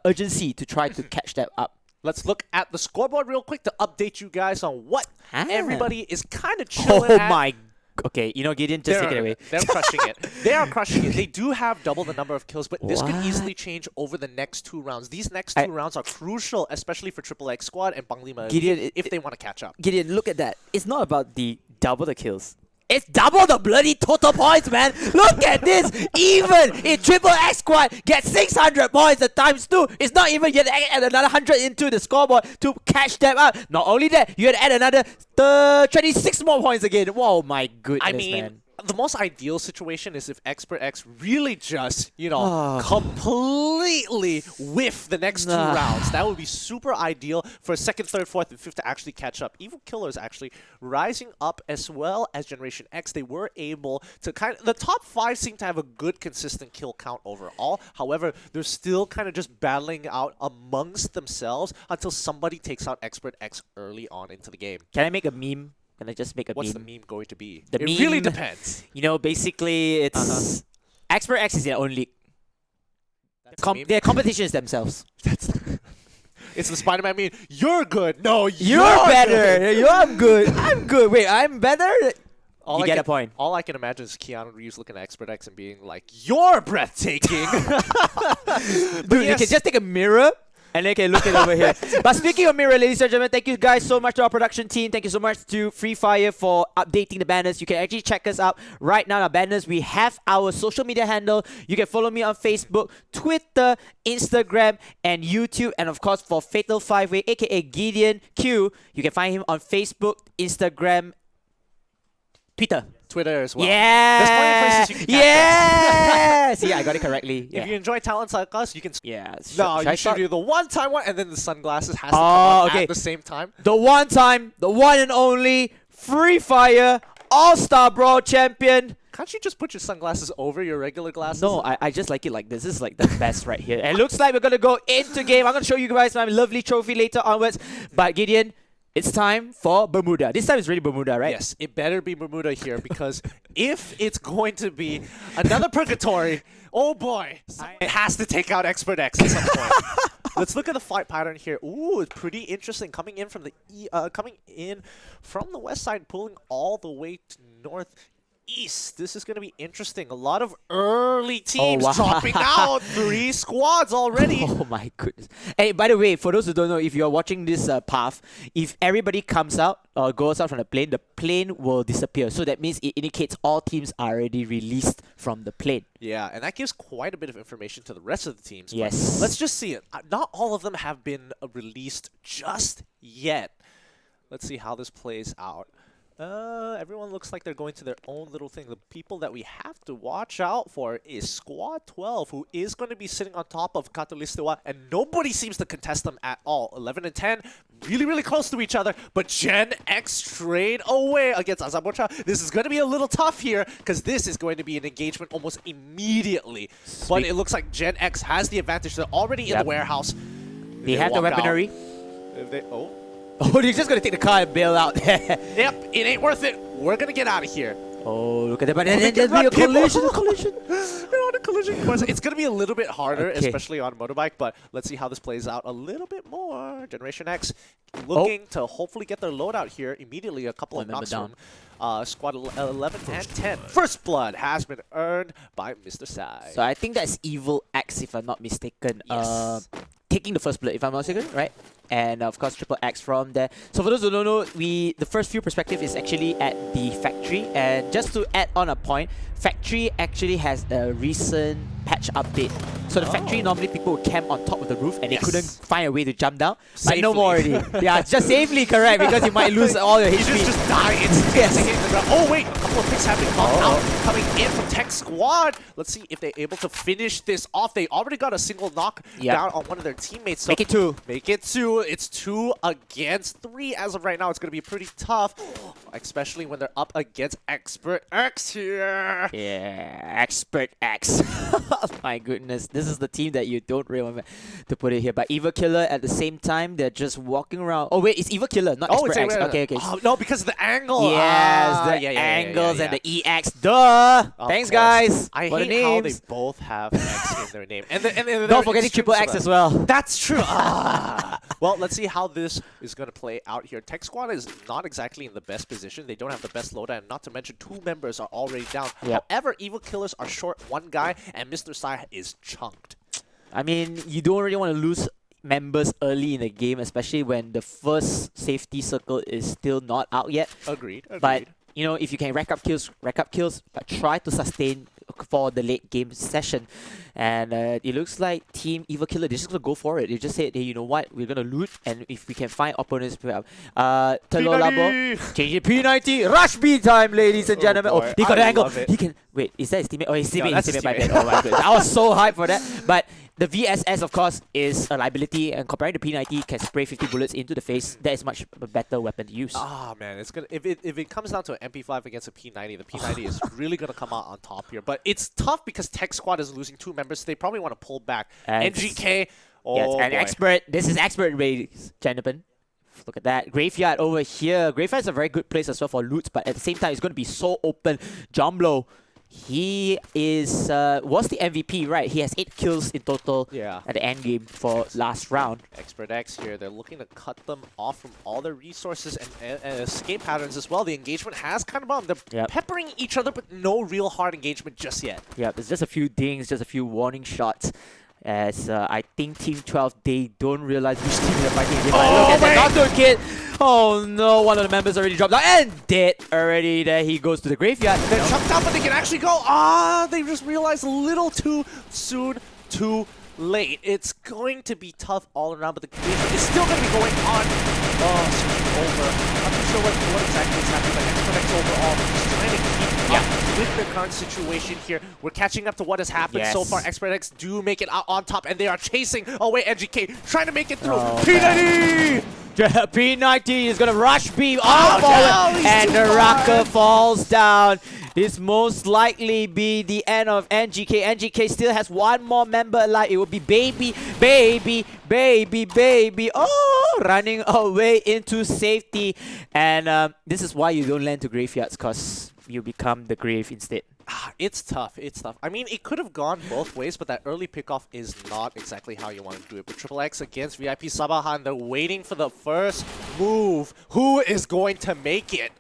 Urgency to try to catch that up. Let's look at the scoreboard real quick to update you guys on what everybody is kind of chilling at. Oh my god. Okay, Gideon, just take it away. They're crushing it. They are crushing it. They do have double the number of kills, but this could easily change over the next 2 rounds. These next 2 rounds are crucial, especially for Triple X Squad and Banglima Gideon, if they want to catch up. Gideon, look at that. It's not about the double the kills. It's double the bloody total points, man. Look at this. Even in Triple X Squad, get 600 points at times 2. It's not even you had to add another 100 into the scoreboard to catch them up. Not only that, you had to add another 26 more points again. Whoa, my goodness, I mean, man. the most ideal situation is if Expert X really just, completely whiff the next 2 rounds. That would be super ideal for second, third, fourth, and fifth to actually catch up. Evil Killers actually rising up as well as Generation X. They were able to the top 5 seem to have a good consistent kill count overall. However, they're still kind of just battling out amongst themselves until somebody takes out Expert X early on into the game. Can I make a meme? Can I just make a What's meme? the meme going to be? The It meme, really depends. Basically, it's Expert X is their own league. That's the meme? Their competition is themselves. It's the Spider-Man meme. You're good. No, You're better. I'm good. I'm good. Wait, I'm better? You get a point. All I can imagine is Keanu Reeves looking at Expert X and being like, "You're breathtaking." Dude, you can just take a mirror and then you can look it over here. But speaking of mirror, ladies and gentlemen, thank you guys so much to our production team. Thank you so much to Free Fire for updating the banners. You can actually check us out right now on our banners. We have our social media handle. You can follow me on Facebook, Twitter, Instagram, and YouTube. And of course, for Fatal 5-Way, aka Gideon Q, you can find him on Facebook, Instagram, Twitter as well. Yeah. There's plenty of places you can catch Yes. See, I got it correctly. If you enjoy talents like us, you can. Yeah. You should do the one-time one, and then the sunglasses has to come on at the same time. The one and only Free Fire All-Star Brawl champion. Can't you just put your sunglasses over your regular glasses? No, I just like it like this. This is like the best right here. And it looks like we're going to go into game. I'm going to show you guys my lovely trophy later onwards. But Gideon, it's time for Bermuda. This time it's really Bermuda, right? Yes, it better be Bermuda here because if it's going to be another purgatory, oh boy, it has to take out Expert X at some point. Let's look at the fight pattern here. Ooh, it's pretty interesting. Coming in from the west side, pulling all the way to northeast. This is going to be interesting. A lot of early teams dropping out. 3 squads already. Oh my goodness. Hey, by the way, for those who don't know, if you're watching this path, if everybody comes out or goes out from the plane will disappear. So that means it indicates all teams are already released from the plane. Yeah, and that gives quite a bit of information to the rest of the teams. Yes. Let's just see it. Not all of them have been released just yet. Let's see how this plays out. Everyone looks like they're going to their own little thing. The people that we have to watch out for is Squad 12, who is going to be sitting on top of Katolistewa, and nobody seems to contest them at all. 11 and 10, really, really close to each other, but Gen X straight away against Azabocha. This is going to be a little tough here, because this is going to be an engagement almost immediately. But it looks like Gen X has the advantage. They're already in the warehouse. They have the weaponry. Oh, they're just going to take the car and bail out. Yep, it ain't worth it. We're going to get out of here. Oh, look at that. But then there's a collision. They're on a collision course. It's going to be a little bit harder, especially on motorbike, but let's see how this plays out a little bit more. Generation X looking to hopefully get their loadout here immediately. A couple of knocks from Squad 11 and 10. First blood has been earned by Mr. Sai. So I think that's Evil X, if I'm not mistaken. Yes. Taking the first blood, if I'm not mistaken, right? And of course, Triple X from there. So for those who don't know, the first few perspective is actually at the factory. And just to add on a point, factory actually has a recent patch update. So the factory, normally people would camp on top of the roof and they couldn't find a way to jump down. Safely. But no more already. Yeah, just safely, correct, because you might lose all your HP. You just die instantly. Oh wait, a couple of picks have been knocked out coming in from Tech Squad. Let's see if they're able to finish this off. They already got a single knock down on one of their teammates. So make it 2. Make it 2. It's 2 against 3 as of right now. It's going to be pretty tough, especially when they're up against Expert X here. Yeah, Expert X. My goodness, this is the team that you don't really want to put it here. But Evil Killer at the same time, they're just walking around. Oh wait, it's Evil Killer, not Expert X. Okay. Oh, no, because of the angle. Yes, the angles and the EX. Duh. Thanks, guys. I for hate the how names. they both have X in their name. And Don't forget Triple X as well. That's true. Well, let's see how this is going to play out here. Tech Squad is not exactly in the best position. They don't have the best loadout, and not to mention 2 members are already down. However, Evil Killers are short 1 guy, and Mr. Sai is chunked. I mean, you don't really want to lose members early in the game, especially when the first safety circle is still not out yet. Agreed. But, you know, if you can rack up kills, but try to sustain for the late game session. And it looks like Team Evil Killer, they're just going to go for it. They just said, hey, you know what, we're going to loot, and if we can find opponents, Telolabo, change it, P90, rush B time, ladies and gentlemen. Boy, He got the angle. love it. He can, wait, is that his teammate? Oh, his teammate, that's his his teammate, my teammate. bad. Oh my goodness. I was so hyped for that. But the VSS, of course, is a liability, and comparing the P90 can spray 50 bullets into the face. That is much a better weapon to use. Ah man, it's gonna if it comes down to an MP5 against a P90, the P90 is really gonna come out on top here. But it's tough because Tech Squad is losing 2 members. So they probably want to pull back. NGK, Yes, and boy. expert. This is expert, ladies, gentlemen. Look at that. Graveyard over here. Graveyard is a very good place as well for loots, but at the same time, it's going to be so open. Jomblo, he is was the MVP, right? He has 8 kills in total at the end game for last round. Expert X here, they're looking to cut them off from all their resources and escape patterns as well. The engagement has kind of bombed. They're peppering each other, but no real hard engagement just yet. Yeah, there's just a few dings, just a few warning shots. As I think Team 12, they don't realize which team they're fighting against. Oh, look at the kid. Oh no, one of the members already dropped down and dead already. There he goes to the graveyard. They're chucked out, but they can actually go. Ah, they just realized a little too soon, too late. It's going to be tough all around, but the graveyard is still going to be going on. Oh, switching over. I'm not sure what exactly is happening, but X overall just trying to keep up with the current situation here. We're catching up to what has happened so far. Expert X do make it out on top, and they are chasing away NGK, trying to make it through. P90! P90 is going to rush B all forward, and the rocker falls down. This most likely be the end of NGK. NGK still has one more member alive. It will be Baby. Oh, running away into safety. And this is why you don't land to graveyards, because you become the grave instead. It's tough. It's tough. I mean, it could have gone both ways, but that early pickoff is not exactly how you want to do it. But Triple X against VIP Sabahan, they're waiting for the first move. Who is going to make it?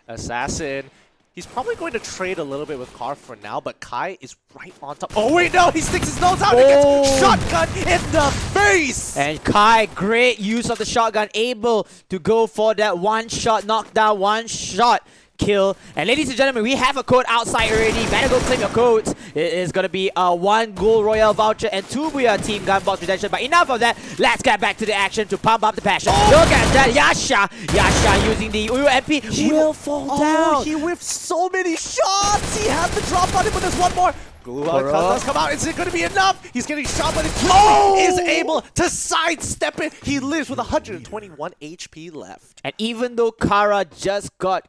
Assassin. He's probably going to trade a little bit with Carr for now, but Kai is right on top. Oh wait, no! He sticks his nose out and gets shotgun in the face! And Kai, great use of the shotgun, able to go for that one-shot knockdown, one-shot kill. And ladies and gentlemen, we have a code outside already. Better go claim your codes. It is going to be a 1 gold Royale voucher and 2 Booyah team Gunbox redemption. But enough of that. Let's get back to the action to pump up the passion. Look at that. Yasha using the UMP. He will fall down. He whiffed so many shots. He had the drop on him, but there's one more. Does come out. Is it going to be enough? He's getting shot, but he is able to sidestep it. He lives with 121 HP left. And even though Kara just got,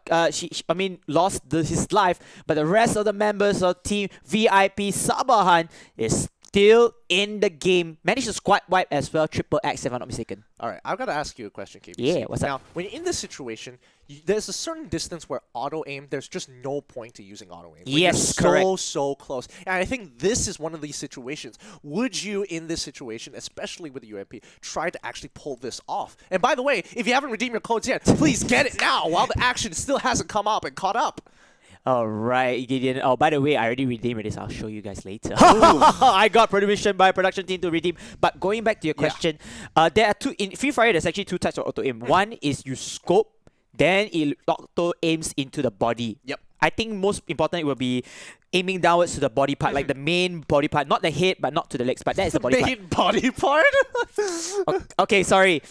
lost his life, but the rest of the members of Team VIP Sabahan is still in the game. Managed to squad wipe as well, Triple X if I'm not mistaken. Alright, I've got to ask you a question, KBC. Yeah, what's now, up? when you're in this situation, there's a certain distance where auto-aim, there's just no point to using auto-aim. Yes, correct. So close. And I think this is one of these situations. Would you, in this situation, especially with the UMP, try to actually pull this off? And by the way, if you haven't redeemed your codes yet, please get it now while the action still hasn't come up and caught up. Alright, Gideon. Oh, by the way, I already redeemed this. I'll show you guys later. I got permission by production team to redeem. But going back to your question, there are two in Free Fire. There's actually 2 types of auto aim. One is you scope, then it auto aims into the body. Yep. I think most important it will be aiming downwards to the body part, like the main body part, not the head, but not to the legs. But that is the body part. Main body part? Okay, sorry.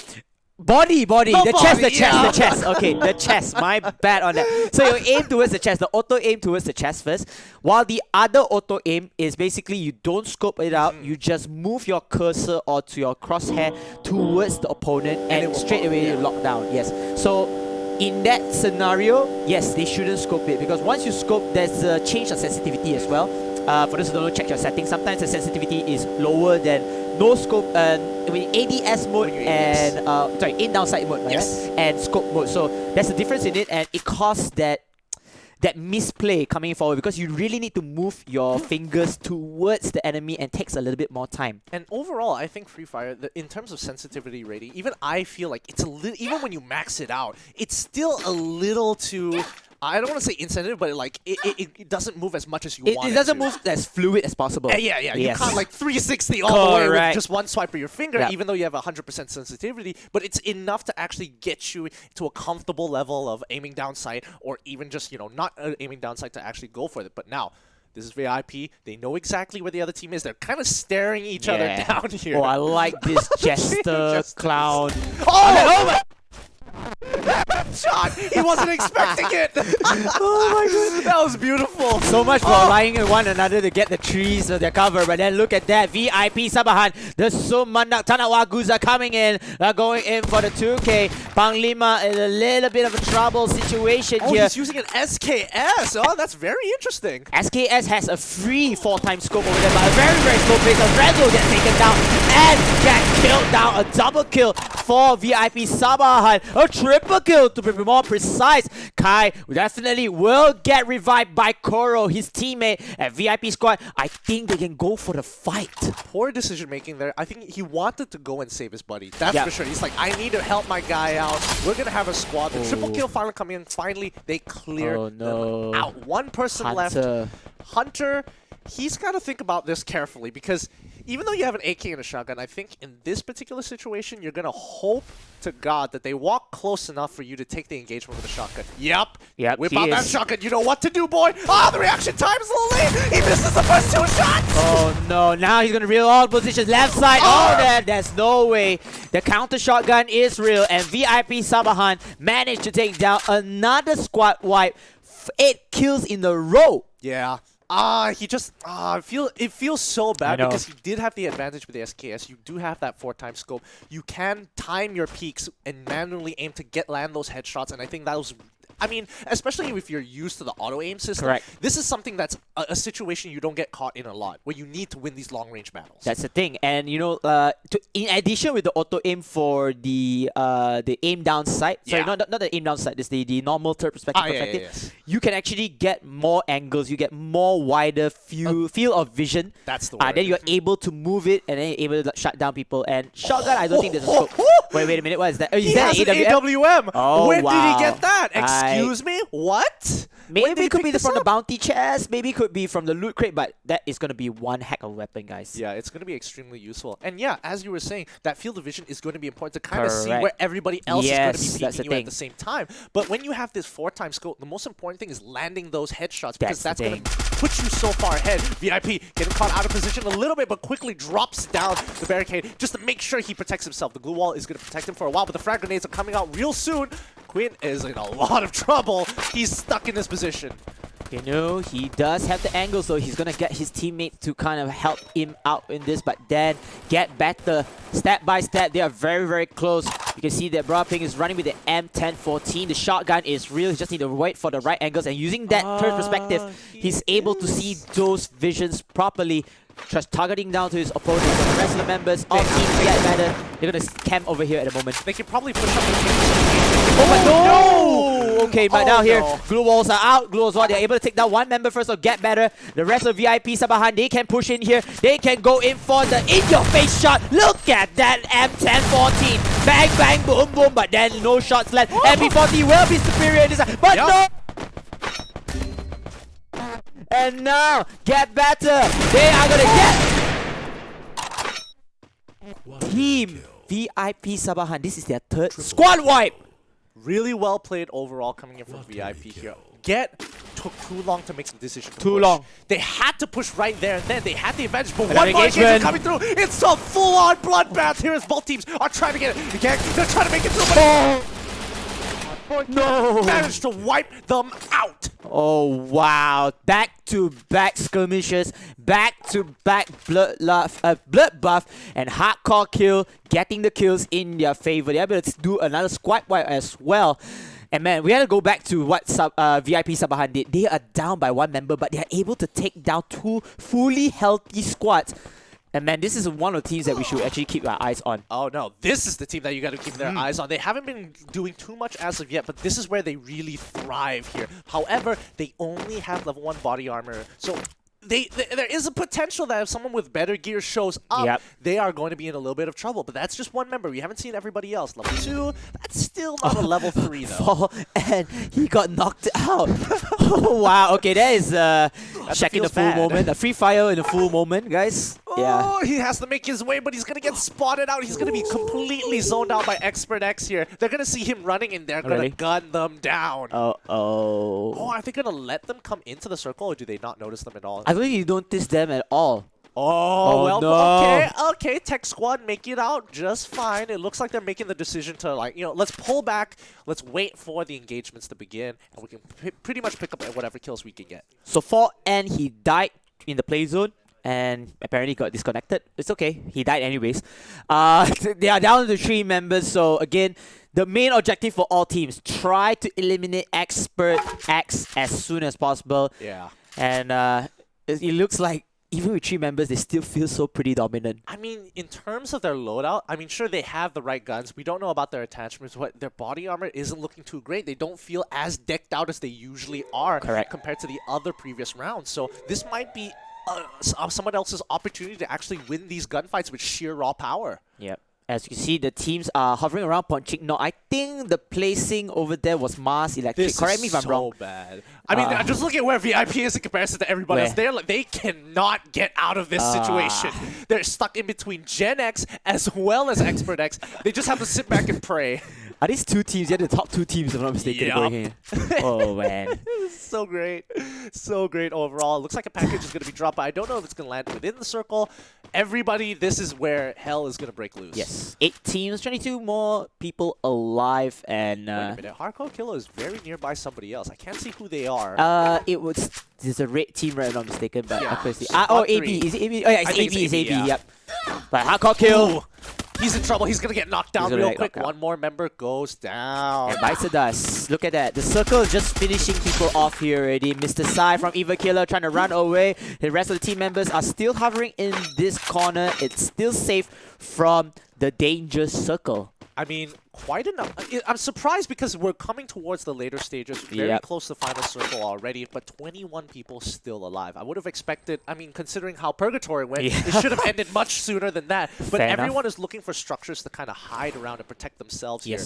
Body, the chest. Okay, the chest. My bad on that. So you aim towards the chest, the auto aim towards the chest first, while the other auto aim is basically you don't scope it out, you just move your cursor or to your crosshair towards the opponent and straight away you lock down. Yes. So in that scenario, yes, they shouldn't scope it because once you scope, there's a change of sensitivity as well. For those who don't know, check your settings. Sometimes the sensitivity is lower than no scope, ADS mode and in downside mode, and scope mode. So there's a difference in it, and it causes that misplay coming forward because you really need to move your fingers towards the enemy and takes a little bit more time. And overall, I think Free Fire, in terms of sensitivity rating, even I feel like it's a little, even when you max it out, it's still a little too. I don't want to say insensitive, but it doesn't move as much as you want it. It doesn't move as fluid as possible. Yeah. You can't like 360 all the way with just one swipe of your finger, even though you have 100% sensitivity. But it's enough to actually get you to a comfortable level of aiming down sight, or even just not aiming down sight to actually go for it. But now, This is VIP. They know exactly where the other team is. They're kind of staring each other down here. Oh, I like this Jester clown. Oh my! Shot! He wasn't expecting it! Oh my goodness. That was beautiful. So much for relying on one another to get the trees of their cover, but then look at that. VIP Sabahan, the Sumandak Tanawaguza coming in, going in for the 2K. Panglima in a little bit of a trouble situation here. He's using an SKS. Oh, that's very interesting. SKS has a free 4-time scope over there, but a very, very slow pace. A red will get taken down and get killed down. A double kill for VIP Sabahan. A triple kill to be more precise. Kai definitely will get revived by Koro, his teammate at VIP squad. I think they can go for the fight. Poor decision making there. I think he wanted to go and save his buddy. That's for sure. He's like, I need to help my guy out. We're going to have a squad. The triple kill finally coming in. Finally, they clear them out. One person left. Hunter, he's got to think about this carefully because even though you have an AK and a shotgun, I think in this particular situation, you're going to hope to God that they walk close enough for you to take the engagement with a shotgun. Yep. Whip out that shotgun. You know what to do, boy. Oh, the reaction time is a little late. He misses the first 2 shots. Oh, no. Now he's going to reel all positions. Left side. Oh, there's no way. The counter shotgun is real. And VIP Sabahan managed to take down another squad wipe. 8 kills in a row. Yeah. He just, it feels so bad because he did have the advantage with the SKS. You do have that 4-time scope. You can time your peaks and manually aim to land those headshots, and I think that was, I mean, especially if you're used to the auto-aim system. Correct. This is something that's a situation you don't get caught in a lot, where you need to win these long-range battles. That's the thing. And, you know, in addition with the auto-aim for the aim down sight, sorry, not the aim down sight, it's the normal third perspective, you can actually get more angles, you get more wider field of vision. That's the word. Then you're able to move it and then you're able to shut down people. And shotgun, I don't think there's a scope. Wait a minute, what is that? Is that an AWM? Oh, Where did he get that? Excuse me? What? Maybe it could be from the bounty chest, maybe it could be from the loot crate, but that is going to be one heck of a weapon, guys. Yeah, it's going to be extremely useful. And yeah, as you were saying, that field of vision is going to be important to kind of see where everybody else is going to be peeking you at the same time. But when you have this 4-time scope, the most important thing is landing those headshots because that's going to put you so far ahead. VIP getting caught out of position a little bit, but quickly drops down the barricade just to make sure he protects himself. The glue wall is going to protect him for a while, but the frag grenades are coming out real soon. Quinn is in a lot of trouble. He's stuck in this position. You know, he does have the angle, so he's going to get his teammate to kind of help him out in this, but then get better step by step. They are very, very close. You can see that Bra Ping is running with the M1014. The shotgun is real. He just need to wait for the right angles, and using that third perspective, he's able to see those visions properly. Just targeting down to his opponents, and the rest of the members of team get better. They're going to camp over here at the moment. They can probably push up the Oh, no! Okay, but now here, glue walls are out. Glue walls are, they're able to take down one member first, so get better. The rest of VIP Sabahan, they can push in here. They can go in for the in-your-face shot. Look at that M1014. Bang, bang, boom, boom, but then no shots left. MP40 will be superior in this, but no! And now, get better. They are gonna get Team VIP Sabahan. This is their third squad wipe. Really well played overall coming in from VIP here. Took too long to make the decision. Too long. They had to push right there and then. They had the advantage, but one more engagement coming through. It's a full-on bloodbath here as both teams are trying to get it. They're trying to make it through, but no! Managed to wipe them out. Oh wow! Back-to-back skirmishes, back-to-back bloodbath, and hardcore kill, getting the kills in their favor. They're able to do another squad wipe as well. And man, we had to go back to what VIP Sabahan did. They are down by one member, but they are able to take down 2 fully healthy squads. And man, this is one of the teams that we should actually keep our eyes on. Oh no, this is the team that you got to keep their eyes on. They haven't been doing too much as of yet, but this is where they really thrive here. However, they only have level 1 body armor, so there is a potential that if someone with better gear shows up, they are going to be in a little bit of trouble. But that's just one member. We haven't seen everybody else. Level 2, that's still not a level 3 though. And he got knocked out. Oh wow, okay, that is checking the full moment. A free fire in the full moment, guys. Yeah. He has to make his way, but he's going to get spotted out. He's going to be completely zoned out by Expert X here. They're going to see him running, and they're going to gun them down. Oh, are they going to let them come into the circle, or do they not notice them at all? I believe you don't notice them at all. Oh, well, no. okay. Tech Squad make it out just fine. It looks like they're making the decision to, like, let's pull back. Let's wait for the engagements to begin, and we can pretty much pick up whatever kills we can get. So for N, he died in the play zone and apparently got disconnected. It's okay. He died anyways. They are down to 3 members. So again, the main objective for all teams, try to eliminate Expert X as soon as possible. Yeah. And it looks like even with 3 members, they still feel so pretty dominant. I mean, in terms of their loadout, I mean, sure, they have the right guns. We don't know about their attachments, but their body armor isn't looking too great. They don't feel as decked out as they usually are compared to the other previous rounds. So this might be someone else's opportunity to actually win these gunfights with sheer raw power. Yep. As you can see, the teams are hovering around Ponchik. No, I think the placing over there was Mars Electric. Correct me if I'm wrong. So bad. I mean, just look at where VIP is in comparison to everybody else. They cannot get out of this situation. They're stuck in between Gen X as well as Expert X. They just have to sit back and pray. Are these 2 teams? Yeah, the top 2 teams, if I'm not mistaken. Going here. Oh, man. So great. So great overall. It looks like a package is going to be dropped, but I don't know if it's going to land within the circle. Everybody, this is where hell is going to break loose. Yes. 8 teams, 22 more people alive, and wait a minute, Hardcore Killer is very nearby somebody else. I can't see who they are. There's a red team, right? If I'm not mistaken, but yeah. I couldn't see. AB. Is it AB? Oh yeah, it's AB. It's AB. Yeah. Yep. But Hardcore Kill. Ooh. He's in trouble. He's gonna get knocked down real quick. One more member goes down. And Bites the dust. Look at that. The circle is just finishing people off here already. Mr. Sai from Evil Killer trying to run away. The rest of the team members are still hovering in this corner. It's still safe from the danger circle. I mean, quite enough. I'm surprised because we're coming towards the later stages, very close to final circle already, but 21 people still alive. I would have expected, I mean, considering how Purgatory went, it should have ended much sooner than that. But everyone is looking for structures to kind of hide around and protect themselves here.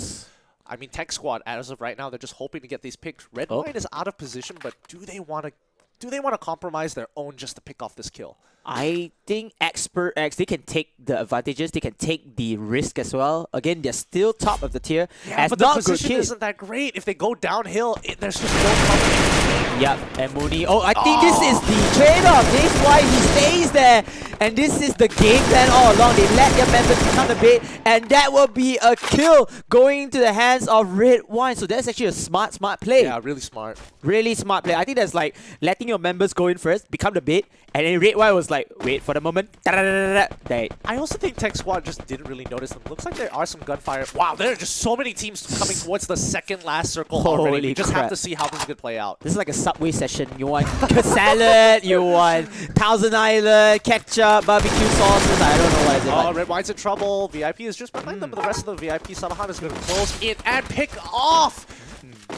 I mean, Tech Squad, as of right now, they're just hoping to get these picks. Red White is out of position, but do they want to compromise their own just to pick off this kill? I think Expert X, they can take the advantages, they can take the risk as well. Again, they're still top of the tier. Yeah, but the position isn't that great. If they go downhill, there's just no coverage. Yep, and Mooney. Oh, I think this is the trade-off. This is why he stays there. And this is the game plan all along. They let their members become the bait, and that will be a kill going into the hands of Red Wine. So that's actually a smart play. Yeah, really smart. Really smart play. I think that's like letting your members go in first, become the bait, and then Red Wine was like, wait for the moment. I also think Tech Squad just didn't really notice them. Looks like there are some gunfire. Wow, there are just so many teams coming towards the second last circle already. We just have to see how this is going to play out. This is like a Subway session. You want salad, you want Thousand Island, ketchup, barbecue sauces. I don't know what is it. Oh, Red Wine's in trouble. VIP is just behind them, but the rest of the VIP Sabahan is going to close in and pick off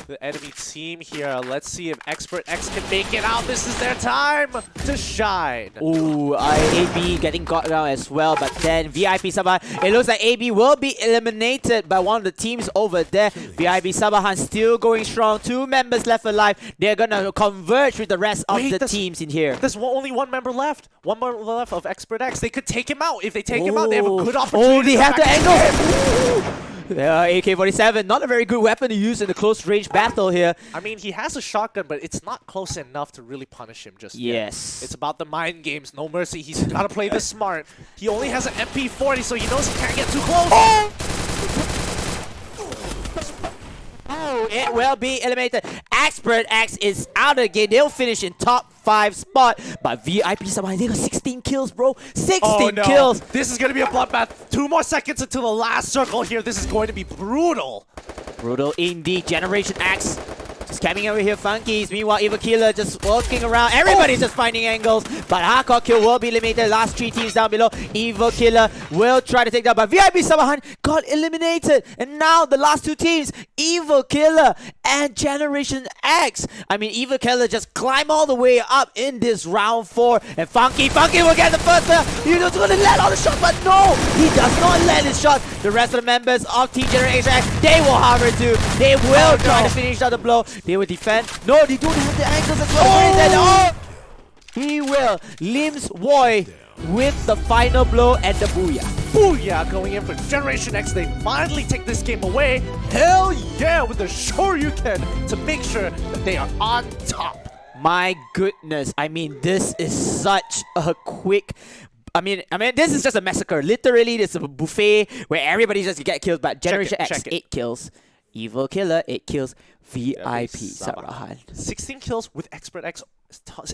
the enemy team here. Let's see if Expert X can make it out. This is their time to shine. Ooh, AB getting got down as well, but then VIP Sabahan, it looks like AB will be eliminated by one of the teams over there. VIP Sabahan still going strong. 2 members left alive. They're gonna converge with the rest of the teams in here. There's only 1 member left. 1 member left of Expert X. They could take him out. If they take him out, they have a good opportunity. Oh, they have the angle. AK-47, not a very good weapon to use in the close range battle here. I mean, he has a shotgun, but it's not close enough to really punish him just yet. It's about the mind games, no mercy. He's got to play this smart. He only has an MP40, so he knows he can't get too close. Oh, it will be eliminated. Expert X is out of the game. They'll finish in top 5 spot. But VIP Sabahan, they got 16 kills, bro. 16 kills. This is going to be a bloodbath. 2 more seconds until the last circle here. This is going to be brutal. Brutal indeed. Generation X just coming over here, Funkies. Meanwhile, Evil Killer just walking around. Everybody's just finding angles. But Hardcore Kill will be eliminated. Last 3 teams down below. Evil Killer will try to take down. But VIP Sabahan got eliminated. And now the last 2 teams, Evil Killer and Generation X. I mean, Evil Killer just climb all the way up in this round 4. And Funky will get the first one. He's going to let out the shot, but no, he does not let his shot. The rest of the members of Team Generation X, they will hover too. They will try to finish out the blow. They will defend. No, they don't have the angles as well. He will. Limbs Boy with the final blow and the Booyah. Booyah going in for Generation X. They finally take this game away. Hell yeah, with the Shoryuken to make sure that they are on top. My goodness, I mean, this is such a quick... I mean, this is just a massacre. Literally, this is a buffet where everybody just get killed. But Generation X, 8 kills. Evil Killer, 8 kills. VIP Sabahan. 16 kills with Expert X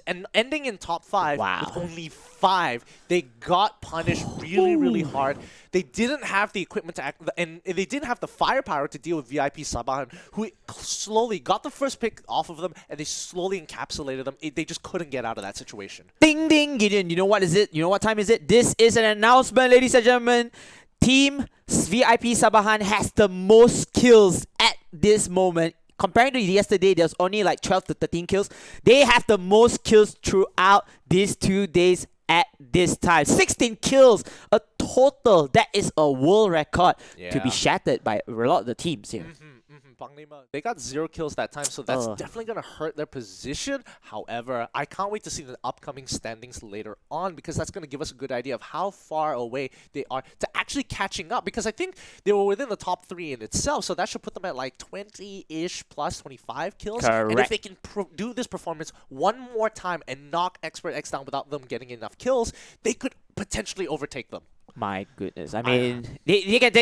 and ending in top 5 with only 5. They got punished really, really hard. They didn't have the equipment to act, and they didn't have the firepower to deal with VIP Sabahan, who slowly got the first pick off of them, and they slowly encapsulated them. They just couldn't get out of that situation. Ding ding, Gideon. You know what is it? You know what time is it? This is an announcement, ladies and gentlemen. Team VIP Sabahan has the most kills at this moment. Comparing to yesterday, there's only like 12 to 13 kills. They have the most kills throughout these 2 days at this time. 16 kills, a total. That is a world record to be shattered by a lot of the teams here. They got 0 kills that time, so that's definitely going to hurt their position. However, I can't wait to see the upcoming standings later on, because that's going to give us a good idea of how far away they are to actually catching up, because I think they were within the top 3 in itself, so that should put them at like 20-ish plus 25 kills. Correct. And if they can do this performance one more time and knock Expert X down without them getting enough kills, they could potentially overtake them. My goodness. I mean, they can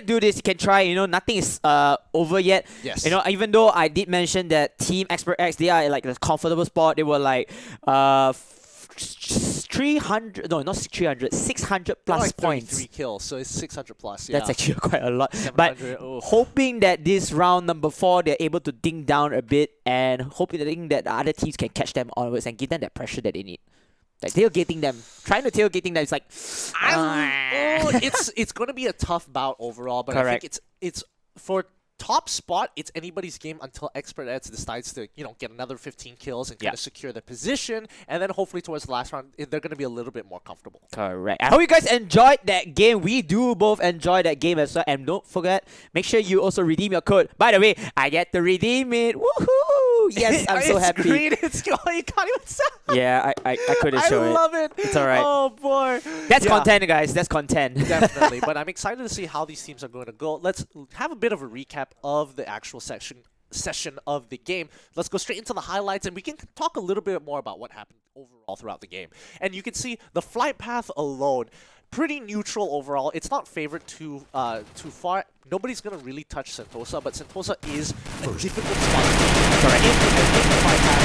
do this. You can try. You know, nothing is over yet. Yes. You know, even though I did mention that Team Expert X, they are like a comfortable spot. They were like 300. No, not 300. 600 plus like points. 33 kills, so it's 600 plus. Yeah. That's actually quite a lot. But hoping that this round number 4, they're able to ding down a bit, and hoping that the other teams can catch them onwards and give them that pressure that they need. Like tailgating them, trying to tailgating them. It's like, it's going to be a tough bout overall. But I think it's for top spot. It's anybody's game until Expert X decides to get another 15 kills and kind of secure the position, and then hopefully towards the last round they're going to be a little bit more comfortable. Correct. I hope you guys enjoyed that game. We do both enjoy that game as well, and don't forget, make sure you also redeem your code. By the way, I get to redeem it. Woohoo! Yes, I'm so happy. Green. It's you can't even say. Yeah, I couldn't show it. I love it. It's alright. Oh boy. That's content, guys. That's content. Definitely. But I'm excited to see how these teams are going to go. Let's have a bit of a recap of the actual session of the game. Let's go straight into the highlights, and we can talk a little bit more about what happened overall throughout the game. And you can see the flight path alone, pretty neutral overall. It's not favored too far. Nobody's going to really touch Sentosa, but Sentosa is a difficult spot. Implementing the flight path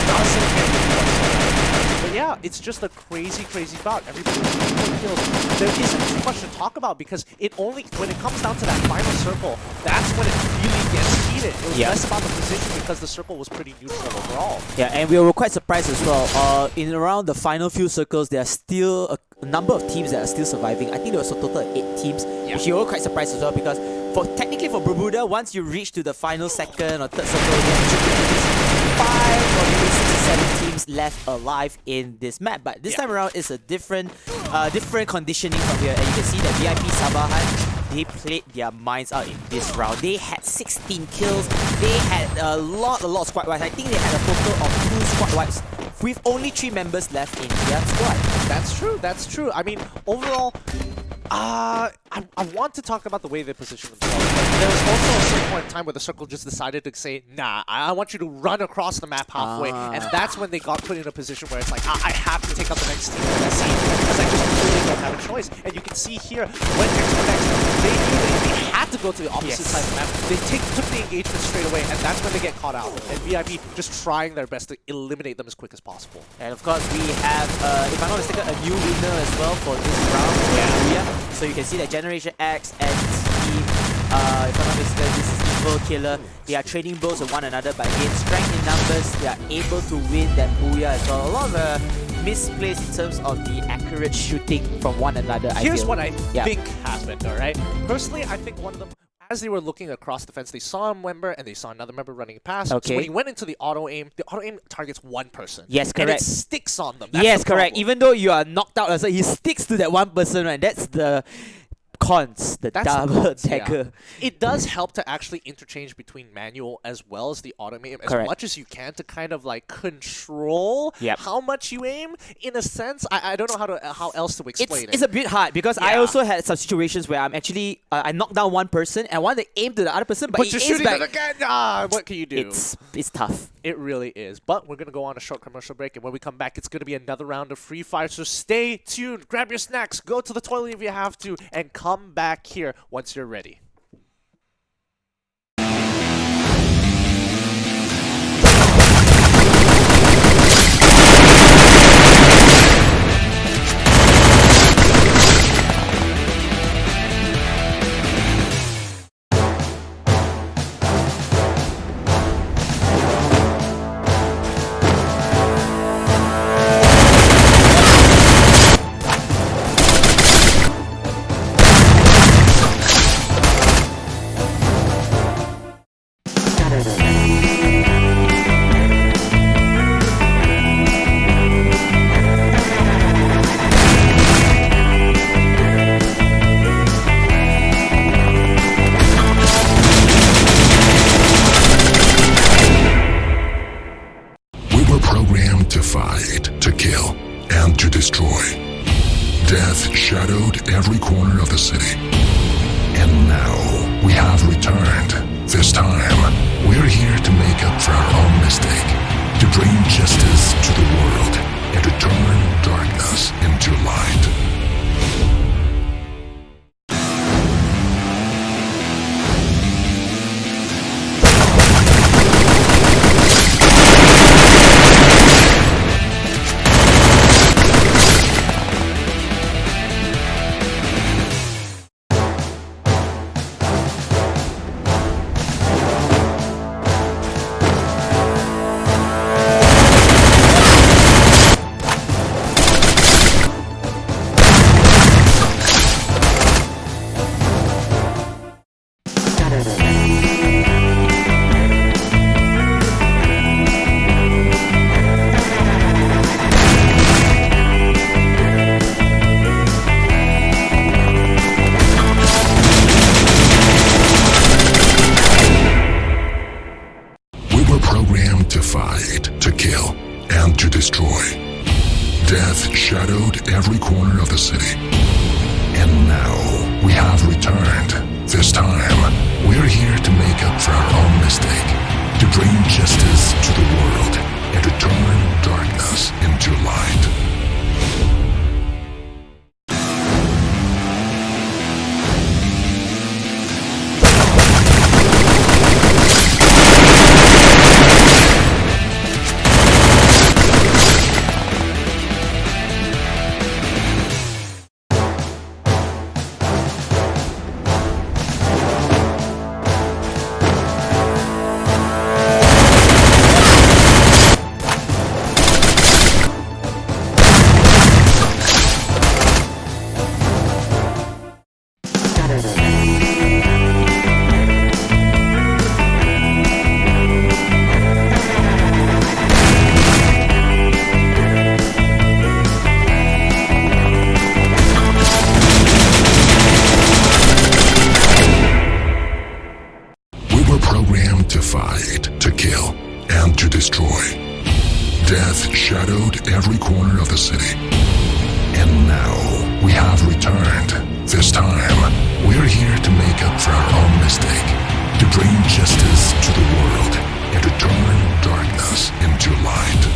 doesn't get me whatsoever. But yeah, it's just a crazy, crazy bout. Everybody with kills. There isn't too much to talk about, because when it comes down to that final circle, that's when it really gets heated. It was less about the position, because the circle was pretty neutral overall. Yeah, and we were quite surprised as well. In around the final few circles, there are still a number of teams that are still surviving. I think there was a total of 8 teams, which you were quite surprised as well, because technically for Bermuda, once you reach to the final second or third circle, there should be at least 5 or maybe 6 or 7 teams left alive in this map. But this time around, it's a different conditioning from here, and you can see that VIP Sabahan, they played their minds out in this round. They had 16 kills. They had a lot of squad wipes. I think they had a total of 2 squad wipes with only 3 members left in their squad. That's true. I mean, overall, I want to talk about the way they position themselves. There was also a certain point in time where the circle just decided to say, nah, I want you to run across the map halfway. And that's when they got put in a position where it's like, I have to take out the next team in the scene, because I just really don't have a choice. And you can see here, when Expert X, they knew that they had to go to the opposite side of the map. They took the engagement straight away, and that's when they get caught out. And VIP just trying their best to eliminate them as quick as possible. And of course, we have, if I'm not mistaken, a new winner as well for this round. So you can see that Generation X and Team, if I'm not mistaken, this is Evil Killer. They are trading blows with one another, but again, strength in numbers, they are able to win that Booyah as well. A lot of misplays in terms of the accurate shooting from one another. Here's what I think happened, alright? Personally, I think one of them, as they were looking across the fence, they saw a member and they saw another member running past. So when he went into the auto-aim targets one person. Yes, correct. And it sticks on them. That's yes, correct. Even though you are knocked out, so he sticks to that one person, right? That's the cons, the That's the double cons, yeah. decker. It does help to actually interchange between manual as well as the auto aim as Correct. much as you can to kind of like control Yep. how much you aim. In a sense, I don't know how else to explain it. It's a bit hard because I Yeah. also had some situations where I'm actually I knock down one person and I want to aim to the other person, but but it you're is shooting back. it again. Ah, what can you do? It's tough. It really is. But we're going to go on a short commercial break, and when we come back, it's going to be another round of Free Fire. So stay tuned, grab your snacks, go to the toilet if you have to, and come back here once you're ready. We were programmed to fight, to kill, and to destroy. Death shadowed every corner of the city. And now we have returned. This time, we're here to make up for our own mistake, to bring justice to the world, and to turn darkness into light. Programmed to fight, to kill, and to destroy. Death shadowed every corner of the city. And now we have returned. This time, we're here to make up for our own mistake, to bring justice to the world, and to turn darkness into light. Programmed to fight, to kill, and to destroy. Death shadowed every corner of the city. And now we have returned. This time, we're here to make up for our own mistake, to bring justice to the world, and to turn darkness into light.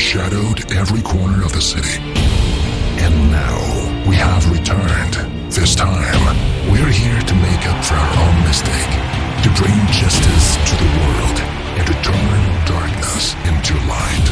shadowed every corner of the city. And now we have returned. This time, we're here to make up for our own mistake, to bring justice to the world, and to turn darkness into light.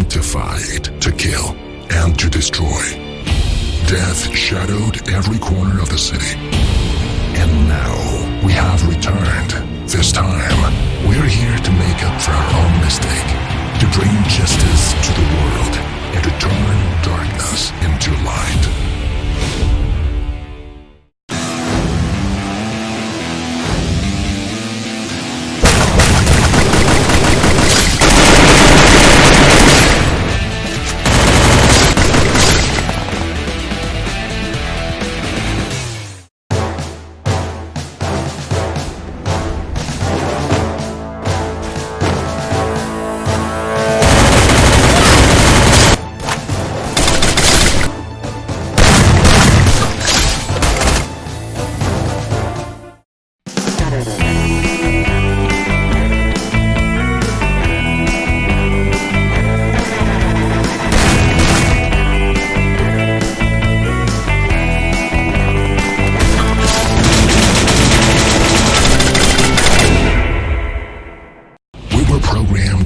To fight, to kill, and to destroy. Death shadowed every corner of the city. And now we have returned. This time, we're here to make up for our own mistake, to bring justice to the world, and to turn darkness into light.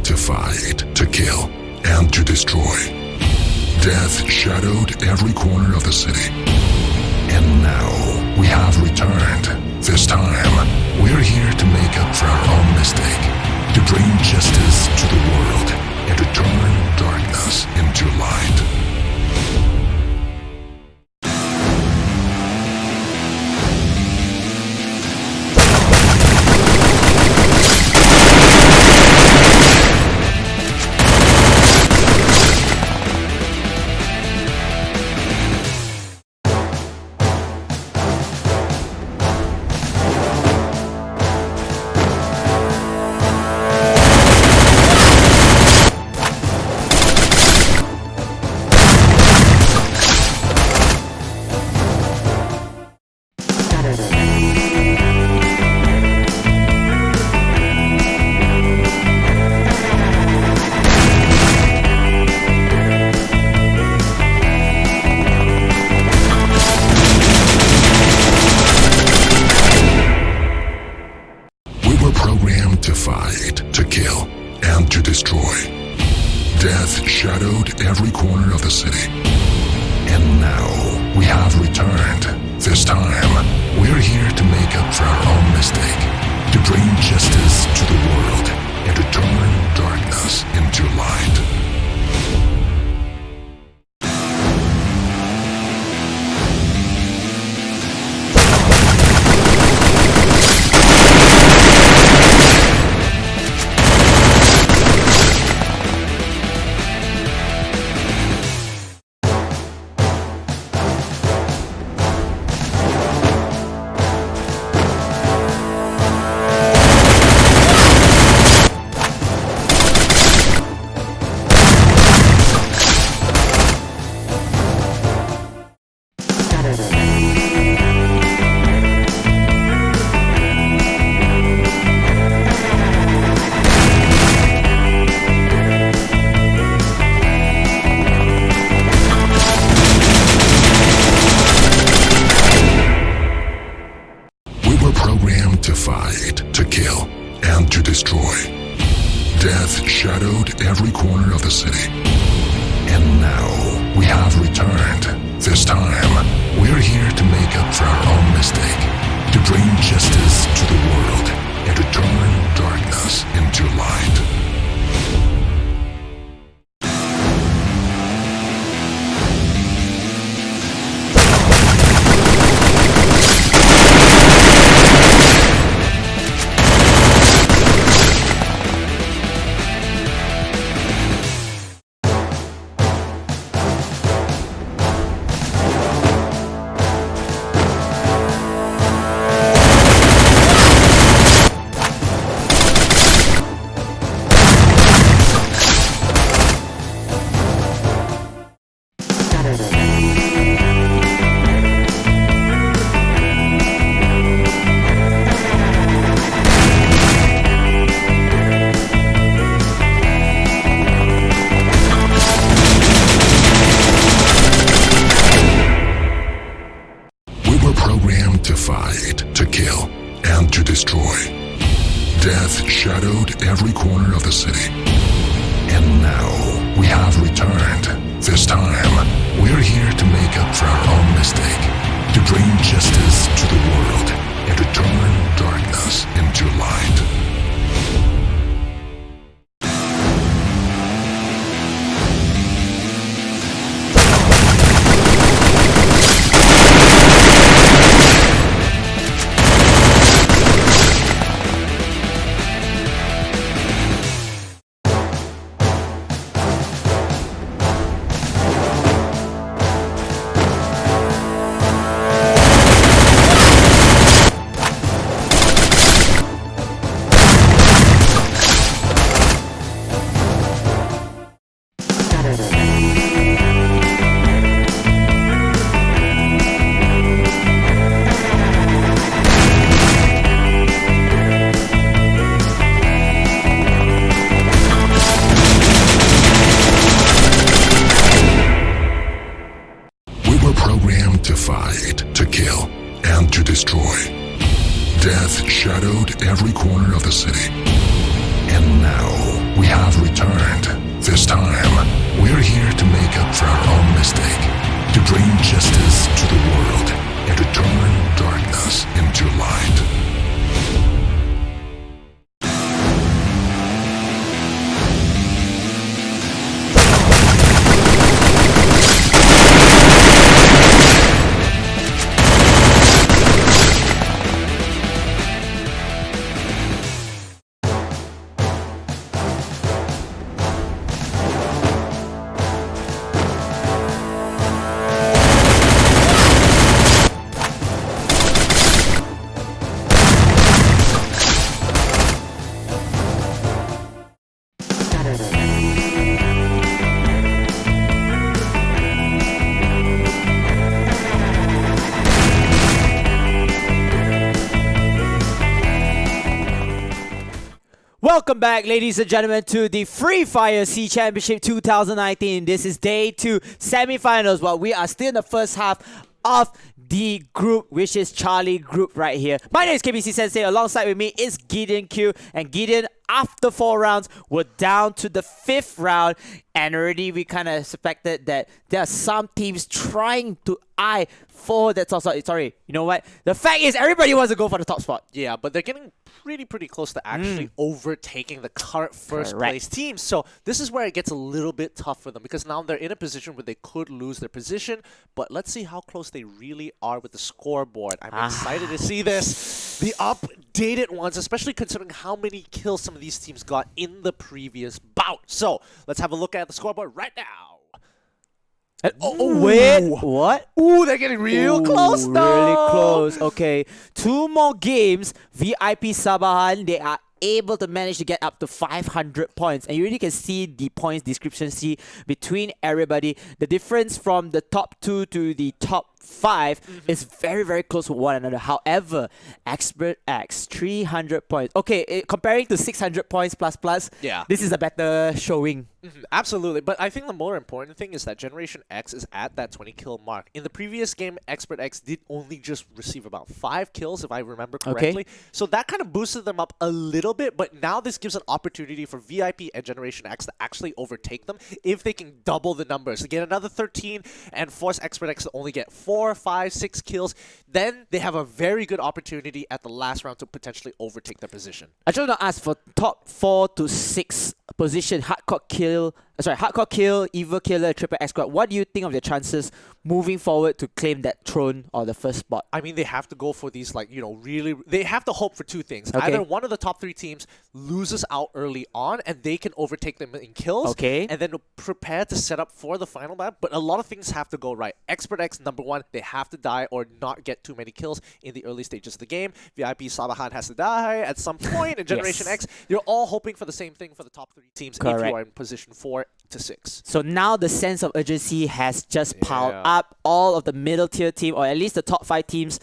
To fight, to kill, and to destroy. Death shadowed every corner of the city. And now we have returned. This time, we're here to make up for our own mistake, to bring justice to the world, and to turn darkness into light. To fight, to kill, and to destroy. Death shadowed every corner of the city. And now we have returned. This time, we're here to make up for our own mistake, to bring justice to the world, and to turn darkness into light. To fight, to kill, and to destroy. Death shadowed every corner of the city. And now we have returned. This time, we're here to make up for our own mistake, to bring justice to the world, and to turn darkness into light. To fight, to kill, and to destroy. Death shadowed every corner of the city. And now, we have returned. This time, we're here to make up for our own mistake, to bring justice to the world, and to turn darkness into light. To fight, to kill, and to destroy. Death shadowed every corner of the city. And now, we have returned. This time, we're here to make up for our own mistake, to bring justice to the world, and to turn darkness into light. Welcome back, ladies and gentlemen, to the Free Fire Sea Championship 2019. This is day 2 semi-finals, but we are still in the first half of the group, which is Charlie group right here. My name is KBC Sensei. Alongside with me is Gideon Q, and Gideon, after 4 rounds, we're down to the 5th round, and already we kind of suspected that there are some teams trying to eye for that top spot. Sorry, you know what? The fact is, everybody wants to go for the top spot. Yeah, but they're getting pretty close to actually overtaking the current first place team. So this is where it gets a little bit tough for them, because now they're in a position where they could lose their position. But let's see how close they really are with the scoreboard. I'm excited to see this. The updated ones, especially considering how many kills some of these teams got in the previous bout. So let's have a look at the scoreboard right now. Oh, wait, what? Ooh, they're getting real close now. Really close. Okay, 2 more games. VIP Sabahan, they are able to manage to get up to 500 points. And you really can see the points description, see between everybody. The difference from the top 2 to the top 5 is very, very close to one another. However, Expert X, 300 points. Okay, comparing to 600 points plus, Yeah. this is a better showing. Absolutely, but I think the more important thing is that Generation X is at that 20 kill mark. In the previous game, Expert X did only just receive about 5 kills, if I remember correctly. So that kind of boosted them up a little bit, but now this gives an opportunity for VIP and Generation X to actually overtake them if they can double the numbers. To get another 13 and force Expert X to only get 4, 5, 6 kills, then they have a very good opportunity at the last round to potentially overtake their position. I just want to ask for top 4 to 6 position, hardcore kill, evil killer, triple X squad. What do you think of their chances moving forward to claim that throne or the first spot? I mean, they have to go for these, like, really, they have to hope for 2 things. Okay. Either one of the top 3 teams loses out early on and they can overtake them in kills. Okay. And then prepare to set up for the final map. But a lot of things have to go right. Expert X, number 1, they have to die or not get too many kills in the early stages of the game. VIP Sabahan has to die at some point in Generation X. You're all hoping for the same thing for the top 3 teams if you are in position 4 to 6. So now the sense of urgency has just piled up. All of the middle tier team, or at least the top 5 teams,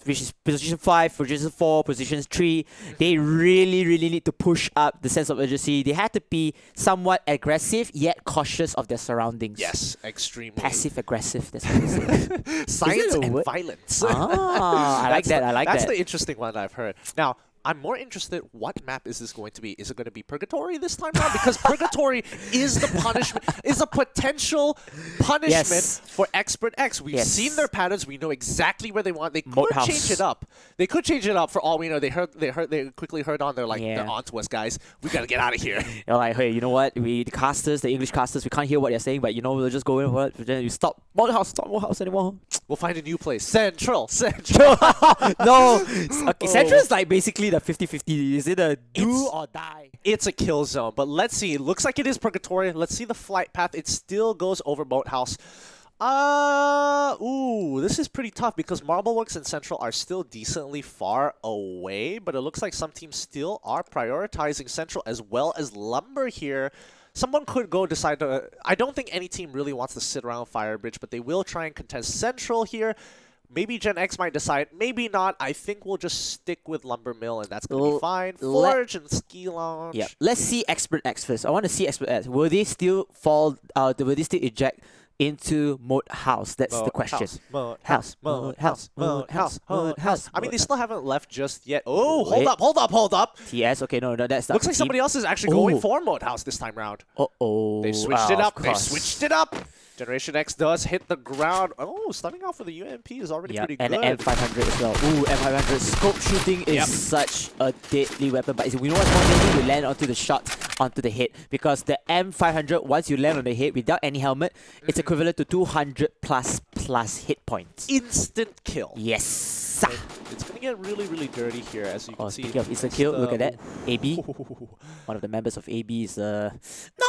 which is position 5, position 4, position 3, they really, really need to push up the sense of urgency. They had to be somewhat aggressive yet cautious of their surroundings. Yes, extremely. Passive aggressive, that's what they say. Science and violence. Ah, I like that. That's the interesting one I've heard. Now, I'm more interested, what map is this going to be? Is it going to be Purgatory this time around? Because Purgatory is the punishment, is a potential punishment for Expert X. We've seen their patterns. We know exactly where they want. They could change it up. They could change it up for all we know. They quickly heard on. They're like, they're on to us, guys. We got to get out of here. You're like, hey, you know what? The casters, the English casters, we can't hear what they're saying, but we'll just go in for it. Then you stop Morehouse anymore. We'll find a new place. Central. No. Okay, Central is like basically the 50-50. Is it a do or die? It's a kill zone, but let's see. It looks like it is Purgatory. Let's see the flight path. It still goes over Boathouse. This is pretty tough because Marbleworks and Central are still decently far away, but it looks like some teams still are prioritizing Central as well as Lumber here. Someone could go decide to... I don't think any team really wants to sit around Firebridge, but they will try and contest Central here. Maybe Gen X might decide, maybe not. I think we'll just stick with Lumber Mill, and that's going to be fine. Forge and Ski Lounge. Yeah. Let's see Expert X first. I want to see Expert X. Will they still fall out? Will they still eject into Moat House? That's the question. Moat House. I mean, they still haven't left just yet. Oh, hold up. TS, okay, no, that's Looks like somebody else is actually going for Moat House this time round. They switched it up. Generation X does hit the ground. Oh, starting off with the UMP is already pretty good. And the M500 as well. Ooh, M500. Scope shooting is such a deadly weapon. But we know what's more deadly? You land onto the shot, onto the head. Because the M500, once you land on the head without any helmet, it's equivalent to 200 plus hit points. Instant kill. Yes. It's going to get really, really dirty here, as you can see. Speaking of instant kill, look at that. AB. One of the members of AB is not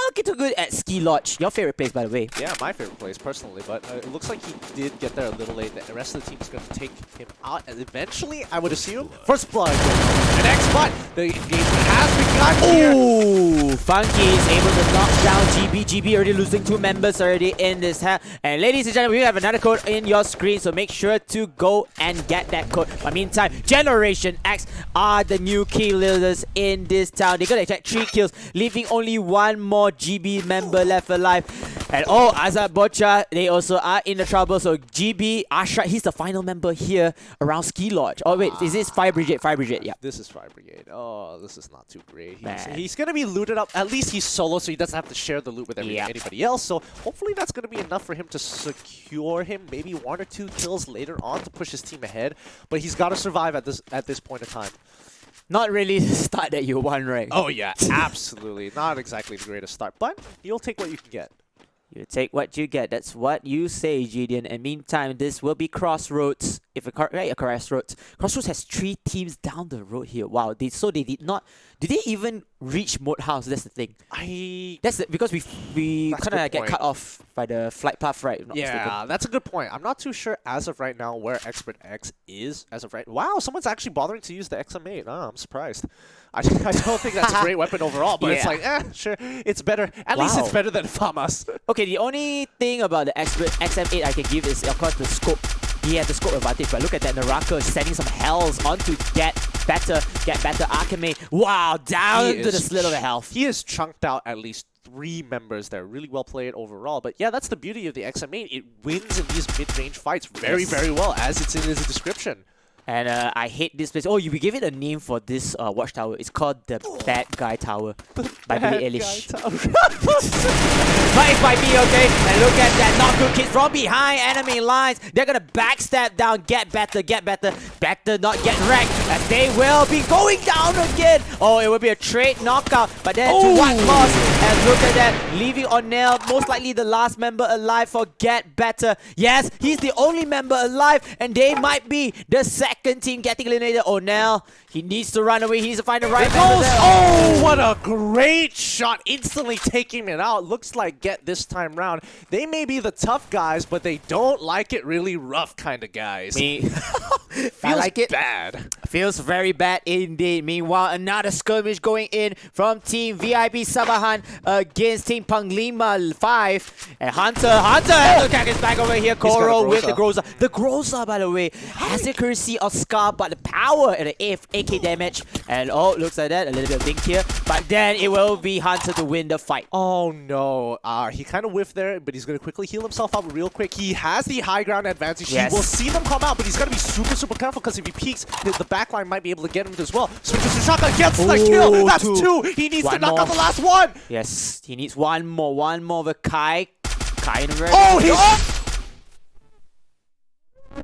looking too good at Ski Lodge. Your favorite place, by the way. Yeah, my favorite place, personally. But it looks like he did get there a little late. The rest of the team is going to take him out. And eventually, I would assume, first blood. And next but the engagement has begun here. Ooh, Funky is able to knock down GB. GB already losing 2 members already in this hand. And ladies and gentlemen, we have another code in your screen, so make sure to go and get that code. But meantime, Generation X are the new kill leaders in this town. They're gonna attack 3 kills, leaving only 1 more GB member left alive. And Azad Bocha, they also are in the trouble. So GB, Ashrat, he's the final member here around Ski Lodge. Oh wait, is this Fire Brigade? Fire Brigade, yeah. This is Fire Brigade. Oh, this is not too great. He's gonna be looted up. At least he's solo, so he doesn't have to share the loot with anybody else. So hopefully that's gonna be enough for him to secure him. Maybe 1 or 2 kills later on to push his team ahead. But he's got to survive at this point in time. Not really the start that you want, right? Oh yeah, absolutely. Not exactly the greatest start, but you'll take what you can get. You take what you get. That's what you say, Gideon. And meantime, this will be Crossroads. Crossroads. Crossroads has 3 teams down the road here. Wow. Did they even reach Moat House? That's the thing. Because we kind of get cut off by the flight path, right? Yeah, that's a good point. I'm not too sure as of right now where Expert X is as of right. Wow, someone's actually bothering to use the XM8. Oh, I'm surprised. I don't think that's a great weapon overall, but it's like, sure, it's better. At least it's better than FAMAS. Okay. Okay, the only thing about the Expert XM8 I can give is, of course, the scope. He had the scope advantage, but look at that. Naraka is sending some hells onto Get Better Akame. Wow, down to the slit of the health. He has chunked out at least 3 members there. Really well played overall. But yeah, that's the beauty of the XM8. It wins in these mid-range fights very, very well, as it's in his description. And I hate this place. Oh, you give it a name for this watchtower. It's called the Bad Guy Tower by Billie Eilish. But it's by me, okay? And look at that. Not good kids from behind enemy lines. They're going to backstab down. Get better. Better not get wrecked, as they will be going down again. Oh, it will be a trade knockout. But then to what cost? And look at that. Leaving O'Neill, most likely the last member alive for Get Better. Yes, he's the only member alive. And they might be the second team getting eliminated. O'Neill, he needs to run away. He needs to find the right member there. Oh, what a great shot. Instantly taking it out. Looks like Get this time round. They may be the tough guys, but they don't like it really rough kind of guys. Feels like it bad. Feels very bad indeed. Meanwhile, another skirmish going in from Team VIP Sabahan against Team Panglima 5. And Hunter is back over here. Koro with the Groza. The Groza, by the way, has the accuracy of Scar, but the power and the AK damage. And oh, looks like that. A little bit of dink here. But then it will be Hunter to win the fight. Oh no. He kind of whiffed there, but he's going to quickly heal himself up real quick. He has the high ground advantage. Yes. He will see them come out, but he's got to be super careful, because if he peeks, the backline might be able to get him as well. Switches to shotgun, gets the kill. That's 2. He needs to knock out the last one. Yes, he needs one more. One more with Kai. Kai in the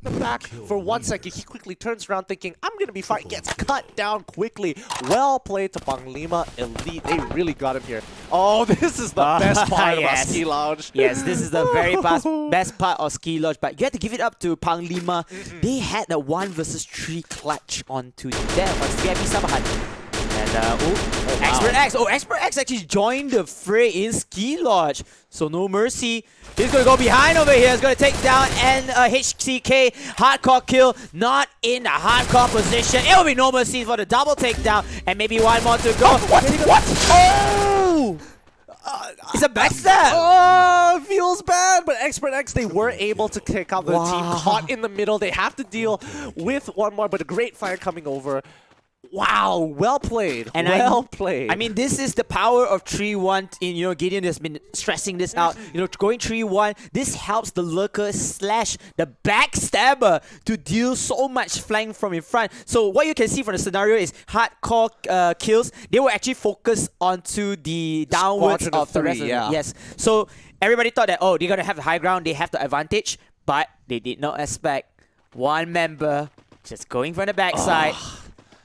the back for 1 second. He quickly turns around thinking, I'm going to be fine. Gets cut down quickly. Well played to Panglima Elite. They really got him here. Oh, this is the best part of Ski Lounge. Yes, this is the very best part of Ski Lodge. But you have to give it up to Panglima. They had the 1 versus 3 clutch onto them on VIP Sabahan. And Expert X. Oh, Expert X actually joined the fray in Ski Lodge. So no mercy. He's going to go behind over here. He's going to take down HCK. Hardcore kill. Not in a hardcore position. It will be no mercy for the double takedown. And maybe one more to go. What? Oh! It's a backstab! Oh, feels bad, but Expert X, they were able to kick out the team caught in the middle. They have to deal with one more, but a great fire coming over. Wow, well played. And well played. I mean, this is the power of 3-1. Gideon has been stressing this out. Going 3-1, this helps the lurker / the backstabber to deal so much flank from in front. So what you can see from the scenario is hardcore kills. They will actually focus onto the downwards of the rest of them. Yes. So everybody thought that, oh, they're going to have the high ground, they have the advantage, but they did not expect one member just going from the backside.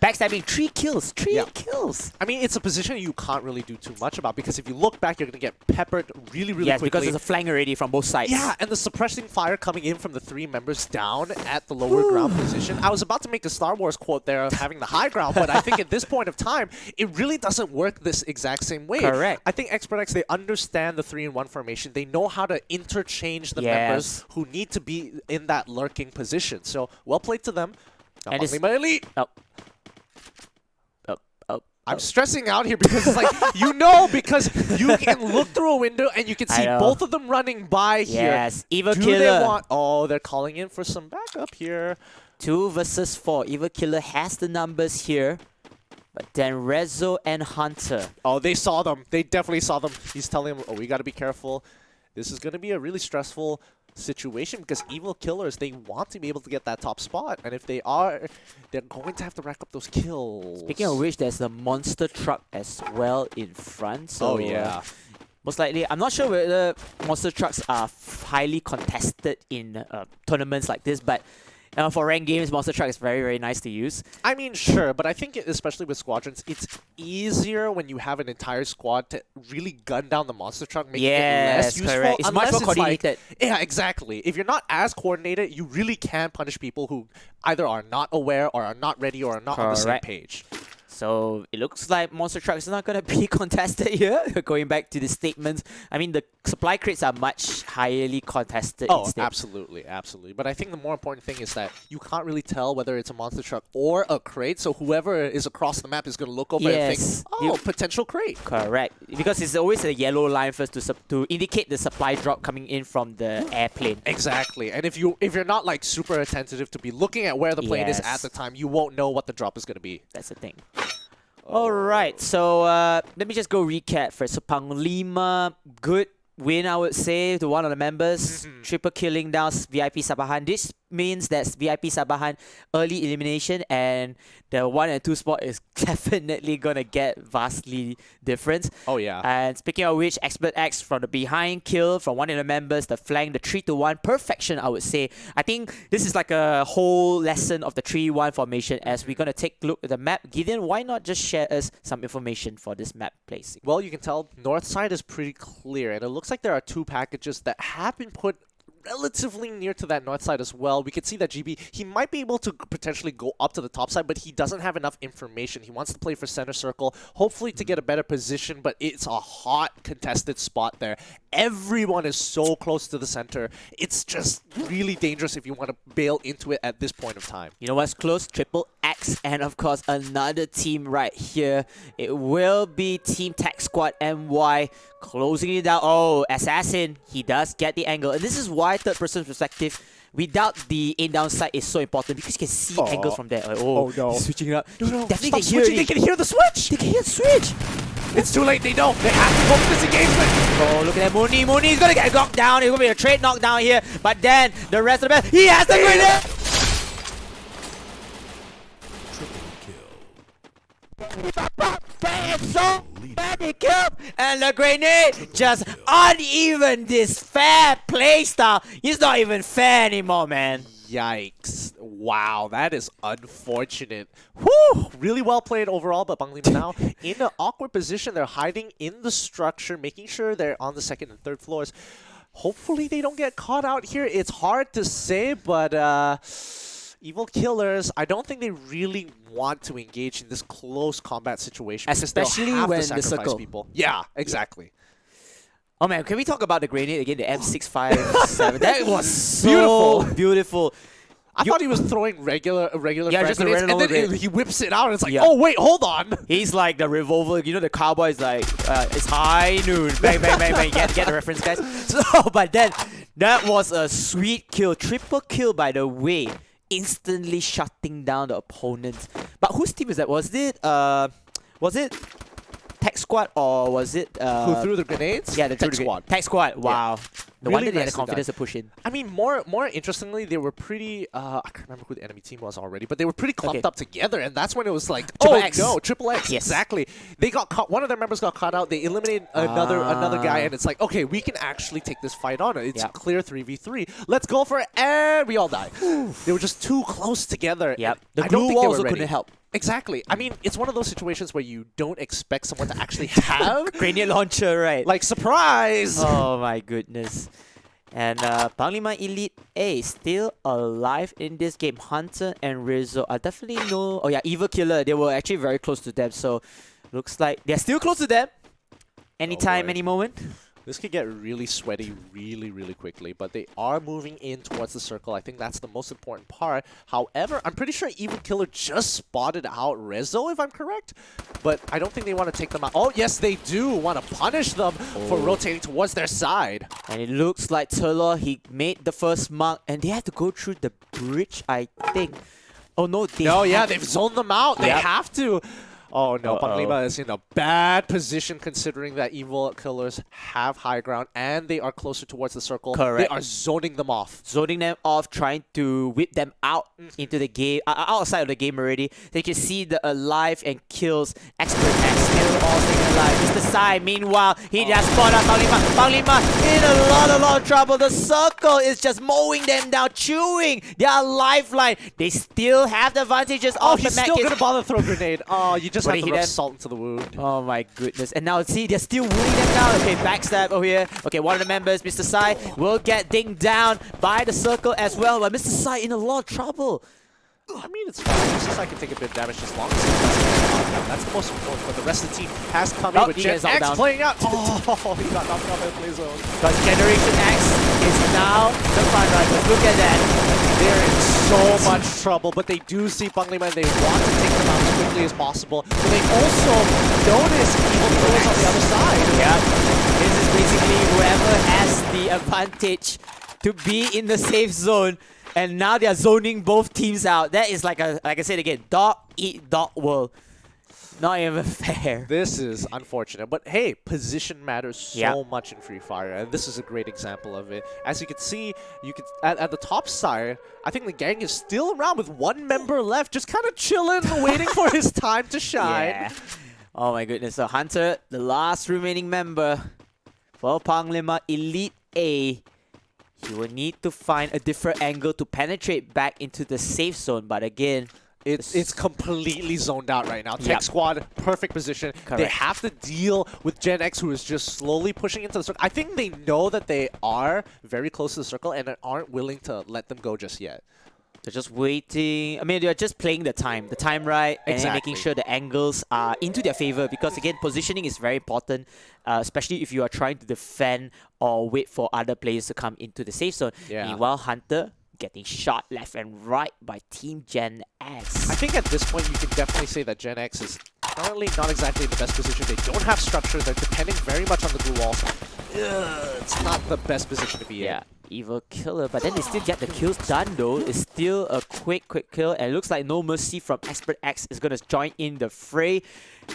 Backstabbing 3 kills. 3 kills. I mean, it's a position you can't really do too much about, because if you look back, you're going to get peppered really quickly. Yes, because there's a flank already from both sides. Yeah, and the suppressing fire coming in from the 3 members down at the lower ground position. I was about to make a Star Wars quote there of having the high ground, but I think at this point of time, it really doesn't work this exact same way. Correct. I think Expert X, they understand the 3-in-1 formation. They know how to interchange the members who need to be in that lurking position. So, well played to them. Now, and it's my elite. I'm stressing out here because it's like, because you can look through a window and you can see both of them running by here. Yes, Evil Killer. They're calling in for some backup here. 2 versus 4. Evil Killer has the numbers here. But then Rezo and Hunter. Oh, they saw them. They definitely saw them. He's telling them, we got to be careful. This is going to be a really stressful situation, because Evil Killers, they want to be able to get that top spot, and if they are, they're going to have to rack up those kills. Speaking of which, there's the monster truck as well in front. So most likely, I'm not sure whether monster trucks are highly contested in tournaments like this, but for ranked games, monster truck is very nice to use. I mean, sure, but I think especially with squadrons, it's easier when you have an entire squad to really gun down the monster truck, making it less useful. Correct. It's much more coordinated. Yeah, exactly. If you're not as coordinated, you really can punish people who either are not aware or are not ready or are not on the same page. So it looks like Monster Truck is not going to be contested here. Going back to the statements, I mean, the supply crates are much highly contested. Oh, instead. absolutely, absolutely. But I think the more important thing is that you can't really tell whether it's a Monster Truck or a crate. So whoever is across the map is going to look over and think, oh, potential crate. Correct. Because it's always a yellow line first to indicate the supply drop coming in from the airplane. Exactly. And if you're not like super attentive to be looking at where the plane is at the time, you won't know what the drop is going to be. That's the thing. Alright, so let me just go recap first. So Panglima, good win, I would say, to one of the members. Triple killing down VIP Sabahan. This means that VIP Sabahan early elimination, and the 1 and 2 spot is definitely gonna get vastly different. Oh yeah. And speaking of which, Expert X from the behind kill from one of the members, the flank, the 3-1 perfection, I would say. I think this is like a whole lesson of the 3-1 formation as we're gonna take a look at the map. Gideon, why not just share us some information for this map placing? Well, you can tell north side is pretty clear, and it looks like there are 2 packages that have been put relatively near to that north side as well. We can see that GB, he might be able to potentially go up to the top side, but he doesn't have enough information. He wants to play for center circle, hopefully to get a better position, but it's a hot contested spot there. Everyone is so close to the center. It's just really dangerous if you want to bail into it at this point of time. You know what's close? Triple X, and of course another team right here. It will be Team Tech Squad MY closing it down. Oh, Assassin, he does get the angle. And this is why third-person perspective without the in-down sight is so important, because you can see angles from there. Oh no. Switching up. No, definitely stop switching. They can hear the switch. They can hear the switch. It's too late. They know. They have to go for this engagement. Oh, look at that. Mooney's going to get knocked down. It's going to be a trade knockdown here. But then the rest of the best. He has the grenade. So many kills, and the grenade just uneven. This fair play style. It's not even fair anymore, man. Yikes. Wow, that is unfortunate. Whew! Really well played overall, but Panglima now in an awkward position. They're hiding in the structure, making sure they're on the second and third floors. Hopefully they don't get caught out here. It's hard to say, but Evil Killers, I don't think they really want to engage in this close combat situation. Especially have when to sacrifice the circle. people. Yeah, exactly. Oh man, can we talk about the grenade again? The M657. That was so beautiful. I thought he was throwing regular just a grenades, random and then grenade. he whips it out, and it's like, oh wait, hold on. He's like the revolver. You know, the cowboy's like, it's high noon. Bang, bang, bang, bang. Get the reference, guys. So, but then that was a sweet kill, triple kill, by the way. Instantly shutting down the opponent. But whose team is that? Was it Tech Squad or was it who threw the grenades? Yeah, the Tech Squad. Tech Squad. Wow. Yeah. No Really wonder they had the nicely confidence done. to push in. I mean, more interestingly, they were pretty. I can't remember who the enemy team was already, but they were pretty clumped up together, and that's when it was like, Triple oh X. no, Triple X. Yes. Exactly. They got caught. One of their members got caught out. They eliminated another guy, and it's like, okay, we can actually take this fight on. It's a clear 3v3. Let's go for it, and we all died. They were just too close together. Yep. The The I don't glue think they wall were also ready. couldn't help. Exactly. I mean, it's one of those situations where you don't expect someone to actually have Grenade launcher, right? like surprise. Oh my goodness. And Panglima Elite A still alive in this game. Hunter and Rizzo are definitely no... Oh yeah, Evil Killer. They were actually very close to them. So looks like they're still close to them. Anytime, boy. any moment. This could get really sweaty really quickly, but they are moving in towards the circle. I think that's the most important part. However, I'm pretty sure Evil Killer just spotted out Rezo, if I'm correct. But I don't think they want to take them out. Oh, yes, they do want to punish them for rotating towards their side. And it looks like Turlo, he made the first mark, and they have to go through the bridge, I think. Oh no, They've zoned them out. They have to. Oh no, Panglima is in a bad position considering that Evil Killers have high ground and they are closer towards the circle. Correct. They are zoning them off. Zoning them off, trying to whip them out into the game, outside of the game already. They can see the alive and kills. Expert X still all staying alive. Mr. Sai, meanwhile, he just spotted out Panglima. Panglima in a lot of trouble. The circle is just mowing them down, chewing their lifeline. They still have the advantages Oh, of the he's still going to bother throw a grenade. Oh, you just have to rub salt into the wound. Oh my goodness. And now see, they're still wounding them down. Okay, backstab over here. Okay, one of the members, Mr. Sai, will get dinged down by the circle as well. But Mr. Sai in a lot of trouble. I mean, it's fine. It's just I can take a bit of damage as long as it doesn't get knocked down. That's the most important. But the rest of the team has come in with Gen X playing out. Oh, he got knocked out by the play zone. Because Generation X is now the front runners. Look at that. They're in so much trouble, but they do see Bunglima and they want to take them out as quickly as possible. But they also notice Evil Killers on the other side. Yeah. This is basically whoever has the advantage to be in the safe zone. And now they are zoning both teams out. That is like I said again, dog eat dog world. Not even fair. This is unfortunate, but hey, position matters so much in Free Fire, and this is a great example of it. As you can see, at the top side, I think the gang is still around with one member left, just kind of chilling, waiting for his time to shine. Yeah. Oh my goodness. So Hunter, the last remaining member for Panglima Elite A. He will need to find a different angle to penetrate back into the safe zone, but again, it's completely zoned out right now. Tech Squad, perfect position. Correct. They have to deal with Gen X, who is just slowly pushing into the circle. I think they know that they are very close to the circle and aren't willing to let them go just yet. They're just waiting. I mean, they're just playing the time right, and then making sure the angles are into their favor. Because again, positioning is very important, especially if you are trying to defend or wait for other players to come into the safe zone. Yeah. Meanwhile, Hunter getting shot left and right by Team Gen X. I think at this point you can definitely say that Gen X is currently not exactly in the best position. They don't have structure. They're depending very much on the glue walls. It's not the best position to be in. Evil Killer, but then they still get the kills done though. It's still a quick kill, and it looks like No Mercy from Expert X is going to join in the fray.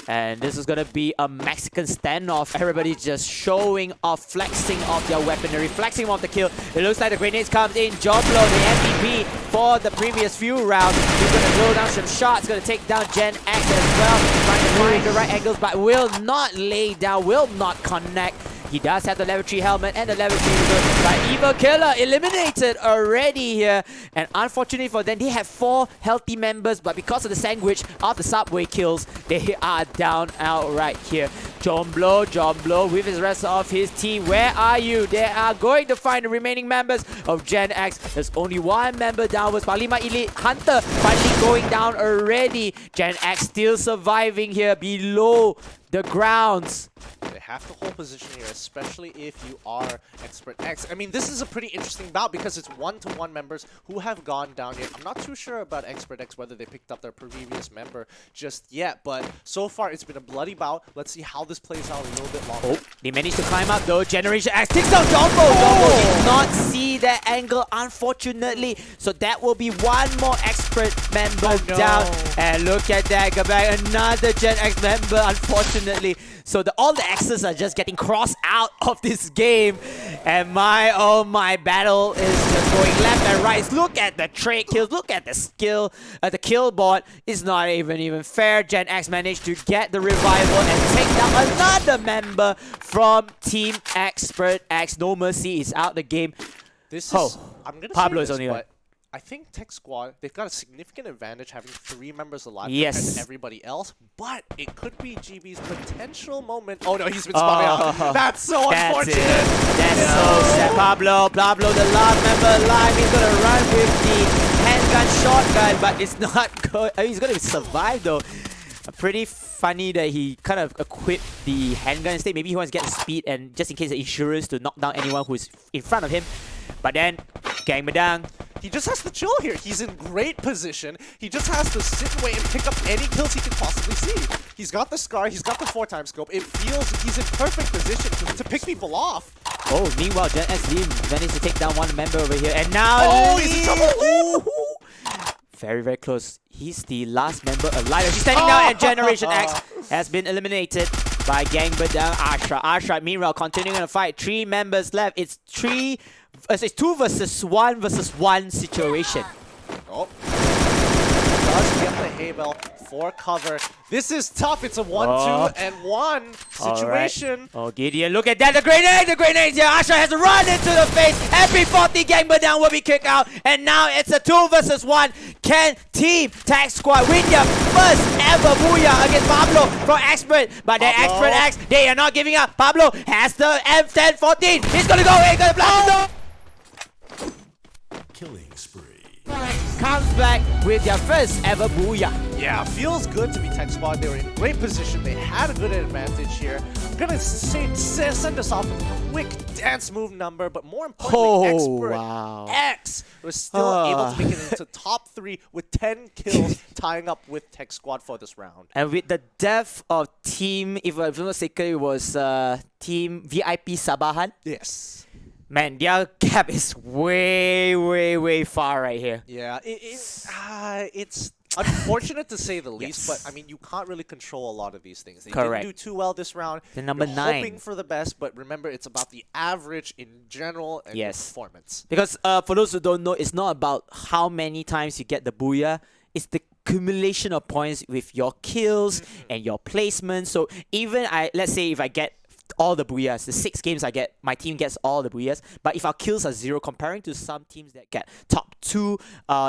And this is going to be a Mexican standoff. Everybody just showing off, flexing off their weaponry, flexing off the kill. It looks like the grenades comes in. Joblo, the MVP for the previous few rounds. He's going to blow down some shots, going to take down Gen X as well. Trying to find the right angles, but will not lay down, will not connect. He does have the level 3 helmet and the level 3 hood, but Evil Killer eliminated already here. And unfortunately for them, they have 4 healthy members, but because of the sandwich of the subway kills, they are down outright here. Jomblo with his rest of his team. Where are you? They are going to find the remaining members of Gen X. There's only one member downwards. Panglima Elite Hunter finally going down already. Gen X still surviving here below the grounds. They have to hold position here, especially if you are Expert X. I mean, this is a pretty interesting bout because it's 1-to-1 members who have gone down yet. I'm not too sure about Expert X, whether they picked up their previous member just yet, but so far it's been a bloody bout. Let's see how this plays out a little bit longer. Oh, they managed to climb up though. Generation X takes down Jumbo. Jumbo did not see that angle, unfortunately. So that will be one more Expert member down. And look at that, go back, another Gen X member, unfortunately. So all the X's are just getting crossed out of this game. And my battle is just going left and right. Look at the trade kills. Look at the skill. The kill bot is not even fair. Gen X managed to get the revival and take down another member from Team Expert X. No Mercy is out the game. This is, I'm gonna Pablo say is this, only but I think Tech Squad, they've got a significant advantage having 3 members alive compared to everybody else, but it could be GB's potential moment. Oh no, he's been spotted out. That's so unfortunate. That's so sad. Pablo, the last member alive. He's gonna run with the handgun shotgun, but it's not good. He's gonna survive though. Pretty funny that he kind of equipped the handgun instead. Maybe he wants to get the speed and just in case the insurance to knock down anyone who's in front of him. But then, Gang Madang. He just has to chill here. He's in great position. He just has to sit and wait and pick up any kills he can possibly see. He's got the Scar. He's got the 4x scope. It feels he's in perfect position to pick people off. Oh, meanwhile, Gen X managed to take down one member over here. And now... Oh, he's in trouble! Very close. He's the last member alive. She's standing down, and Generation X has been eliminated by Gang Badang Ashra. Ashra, meanwhile, continuing to fight. 3 members left. It's 2 versus 1 situation. Oh. Does get the hay bell for cover. This is tough. It's a 1-2-1 situation. Right. Oh, Gideon, look at that. The grenade here. Asha has run into the face. Every 40 Gang Badang will be kicked out. And now it's a 2 versus 1. Can Team Tech Squad win their first ever Booyah against Pablo from Expert? But then Expert X, they are not giving up. Pablo has the M1014. He's gonna go in, gonna blast it. Killing spree. comes back with their first ever Booyah. Yeah, feels good to be Tech Squad. They were in great position. They had a good advantage here. I'm gonna send us off with a quick dance move number, but more importantly, Expert X was still able to make it into top 3 with 10 kills, tying up with Tech Squad for this round. And with the death of team, if I'm not mistaken, it was team VIP Sabahan. Yes. Man, their gap is way far right here. Yeah, it's unfortunate to say the least, but I mean, you can't really control a lot of these things. They didn't do too well this round. They're number 9. Hoping for the best, but remember, it's about the average in general and your performance. Because for those who don't know, it's not about how many times you get the Booyah. It's the accumulation of points with your kills and your placement. So even let's say if I get all the Booyahs, the 6 games I get, my team gets all the Booyahs, but if our kills are 0, comparing to some teams that get top 2,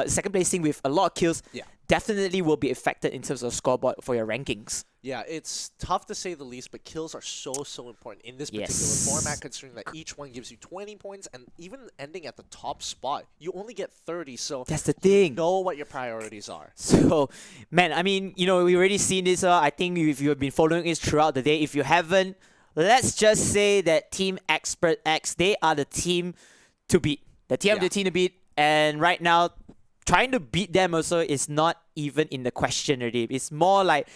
second placing with a lot of kills, definitely will be affected in terms of scoreboard for your rankings. Yeah, it's tough to say the least, but kills are so important in this particular format, considering that each one gives you 20 points, and even ending at the top spot, you only get 30, so that's the thing. You know what your priorities are. So, man, I mean, you know, we already seen this. I think if you have been following this throughout the day, if you haven't, let's just say that Team Expert X, they are the team to beat. The team to beat, and right now, trying to beat them also is not even in the question already. It's more like,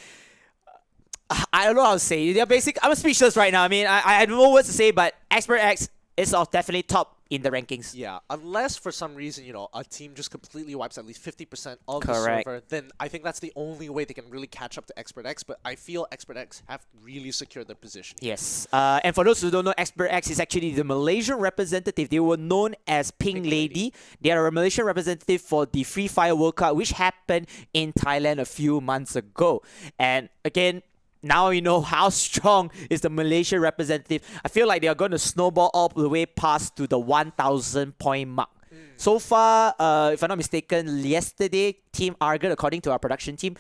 I don't know how to say. They're I'm speechless right now. I mean, I have no words to say, but Expert X is definitely top in the rankings. Yeah, unless for some reason, you know, a team just completely wipes at least 50% of the server, then I think that's the only way they can really catch up to Expert X, but I feel Expert X have really secured their position. Yes, and for those who don't know, Expert X is actually the Malaysian representative. They were known as Pink Lady. They are a Malaysian representative for the Free Fire World Cup, which happened in Thailand a few months ago. And again, now you know how strong is the Malaysia representative. I feel like they are going to snowball all the way past to the 1,000 point mark. So far, if I'm not mistaken, yesterday, Team Argon, according to our production team,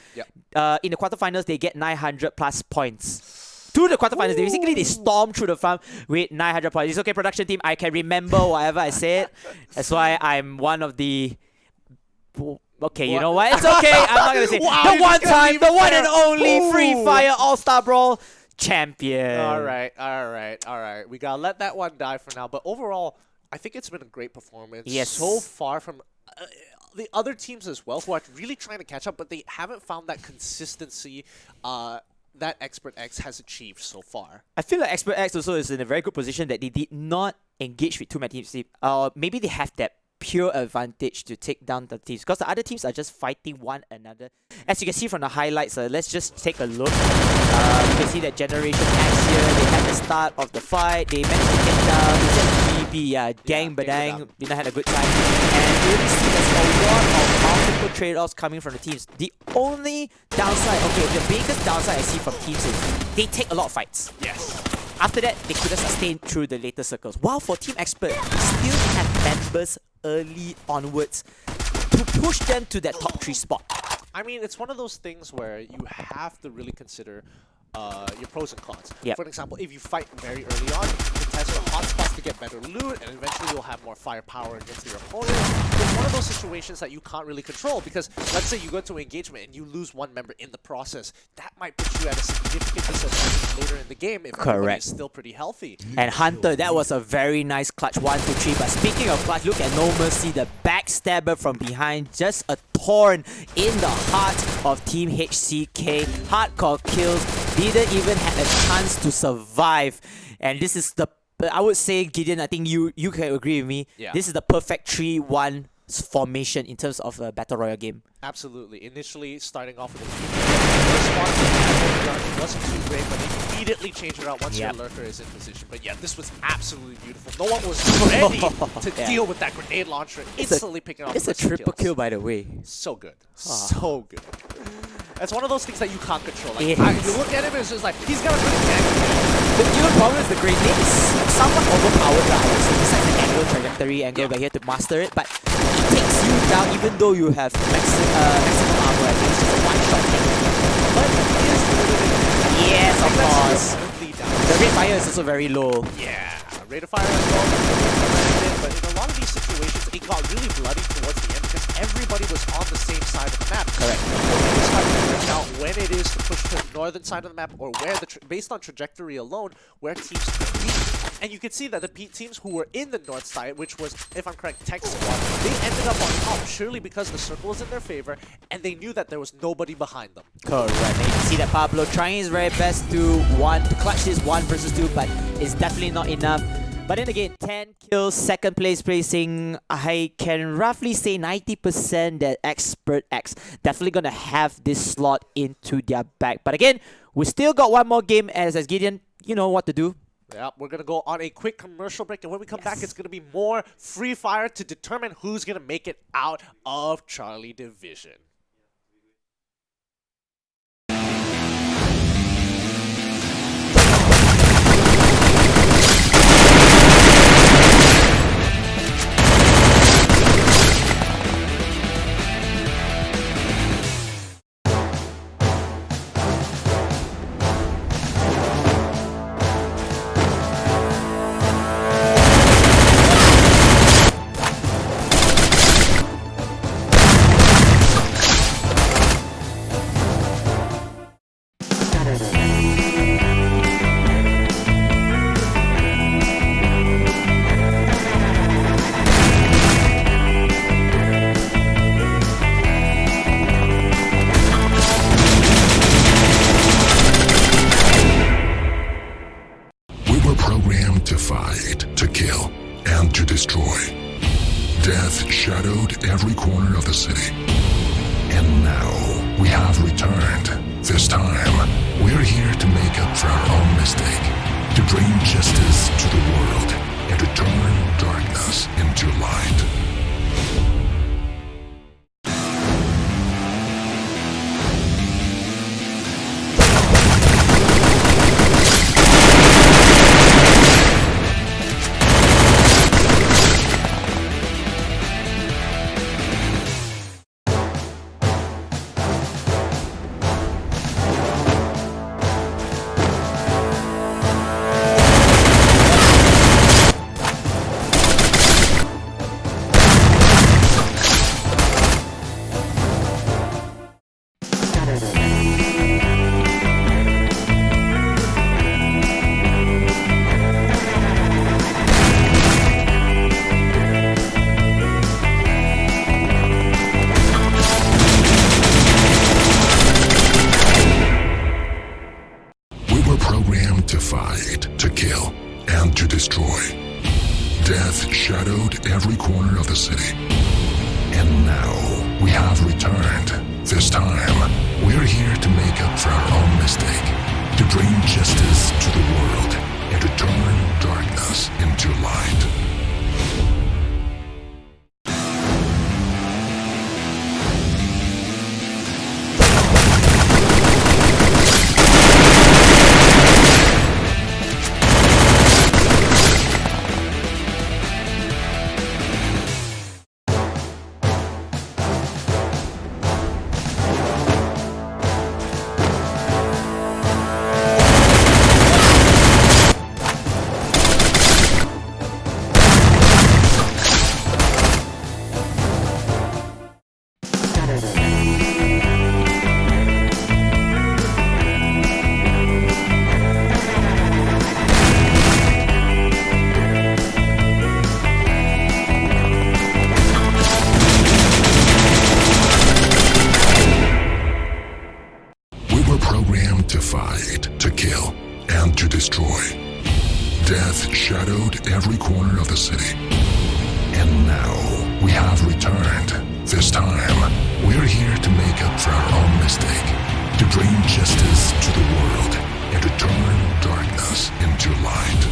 in the quarterfinals, they get 900 plus points. To the quarterfinals, they storm through the farm with 900 points. It's okay, production team, I can remember whatever I said. That's why I'm one of the... Okay, you know what? It's okay. I'm not going to say the one and only Free Fire All-Star Brawl champion. All right. We got to let that one die for now. But overall, I think it's been a great performance so far from the other teams as well, who are really trying to catch up, but they haven't found that consistency that Expert X has achieved so far. I feel like Expert X also is in a very good position that they did not engage with too many teams. Maybe they have that pure advantage to take down the teams, because the other teams are just fighting one another. As you can see from the highlights, let's just take a look. You can see that Generation X here, they had the start of the fight, they managed to get down, they just BB, gang badang, had a good time. And you really see there's a lot of multiple trade-offs coming from the teams. The only downside, the biggest downside I see from teams is they take a lot of fights. Yes. After that, they couldn't sustain through the later circles. While for Team Expert, they still have members early onwards to push them to that top 3 spot. I mean, it's one of those things where you have to really consider your pros and cons. For example, if you fight very early on, you can test your hotspots to get better loot, and eventually you'll have more firepower against your opponent. It's one of those situations that you can't really control, because let's say you go to engagement and you lose one member in the process. That might put you at a significant disadvantage later in the game if everybody is still pretty healthy. And Hunter, that was a very nice clutch 1, 2, 3. But speaking of clutch, look at No Mercy, the backstabber from behind, just a thorn in the heart of Team HCK. Hardcore kills, didn't even have a chance to survive. And this is I would say, Gideon, I think you can agree with me. This is the perfect 3-1 formation in terms of a Battle Royale game. Absolutely. Initially, starting off with a team wasn't too great, but they immediately changed it out once your lurker is in position. But yeah, this was absolutely beautiful. No one was ready to deal with that grenade launcher, instantly picking off. It's a triple kill, by the way. So good. So good. It's one of those things that you can't control. Like, you look at him and it's just like, he's got a good tank. The even problem is the grenade is somewhat overpowered, so besides the angle, trajectory angle, but you have to master it. But it takes you down even though you have maximum armor. I think it's just a one-shot thing. But it is limited. Yes, of course. The rate fire is also very low. Yeah, rate of fire as well. But in a lot of these situations, it got really bloody towards the end because everybody was on the same side of the map. Correct. It's hard to figure out when it is to push to the northern side of the map, or where based on trajectory alone, where teams could be. And you can see that the teams who were in the north side, which was, if I'm correct, Tech Squad, they ended up on top surely because the circle was in their favor, and they knew that there was nobody behind them. Correct. And you can see that Pablo trying his very best to clutch this 1 versus 2, but it's definitely not enough. But then again, 10 kills, second place placing, I can roughly say 90% that Expert X definitely gonna have this slot into their bag. But again, we still got one more game as Gideon, you know what to do. Yeah, we're going to go on a quick commercial break, and when we come back, it's going to be more Free Fire to determine who's going to make it out of Charlie Division. To fight, to kill, and to destroy. Death shadowed every corner of the city. And now, we have returned. This time, we're here to make up for our own mistake, to bring justice to the world, and to turn darkness into light. To fight, to kill, and to destroy. Death shadowed every corner of the city. And now, we have returned. This time, we're here to make up for our own mistake, to bring justice to the world, and to turn darkness into light. To fight, to kill, and to destroy. Death shadowed every corner of the city. And now, we have returned. This time, we're here to make up for our own mistake, to bring justice to the world, and to turn darkness into light.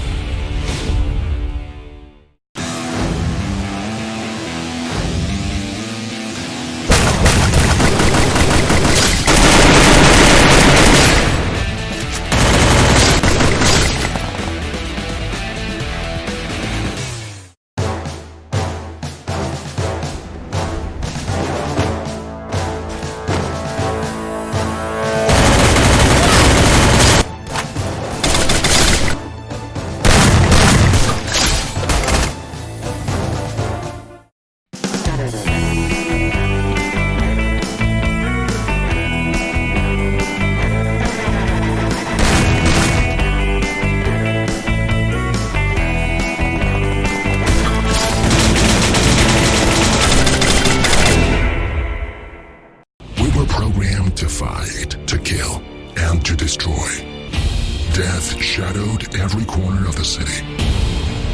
of the city.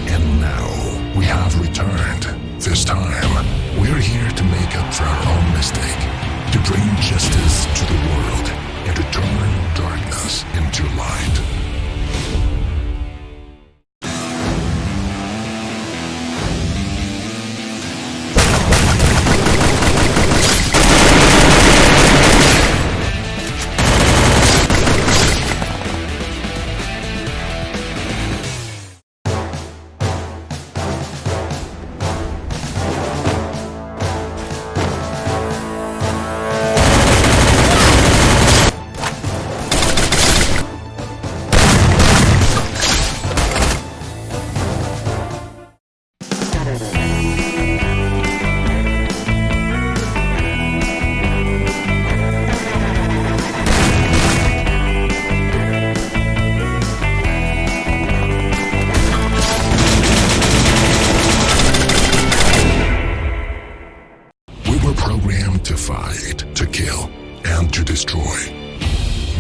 And now, we have returned. This time, we're here to make up for our own mistake, to bring justice to the world, and to turn darkness into light. Programmed to fight, to kill, and to destroy.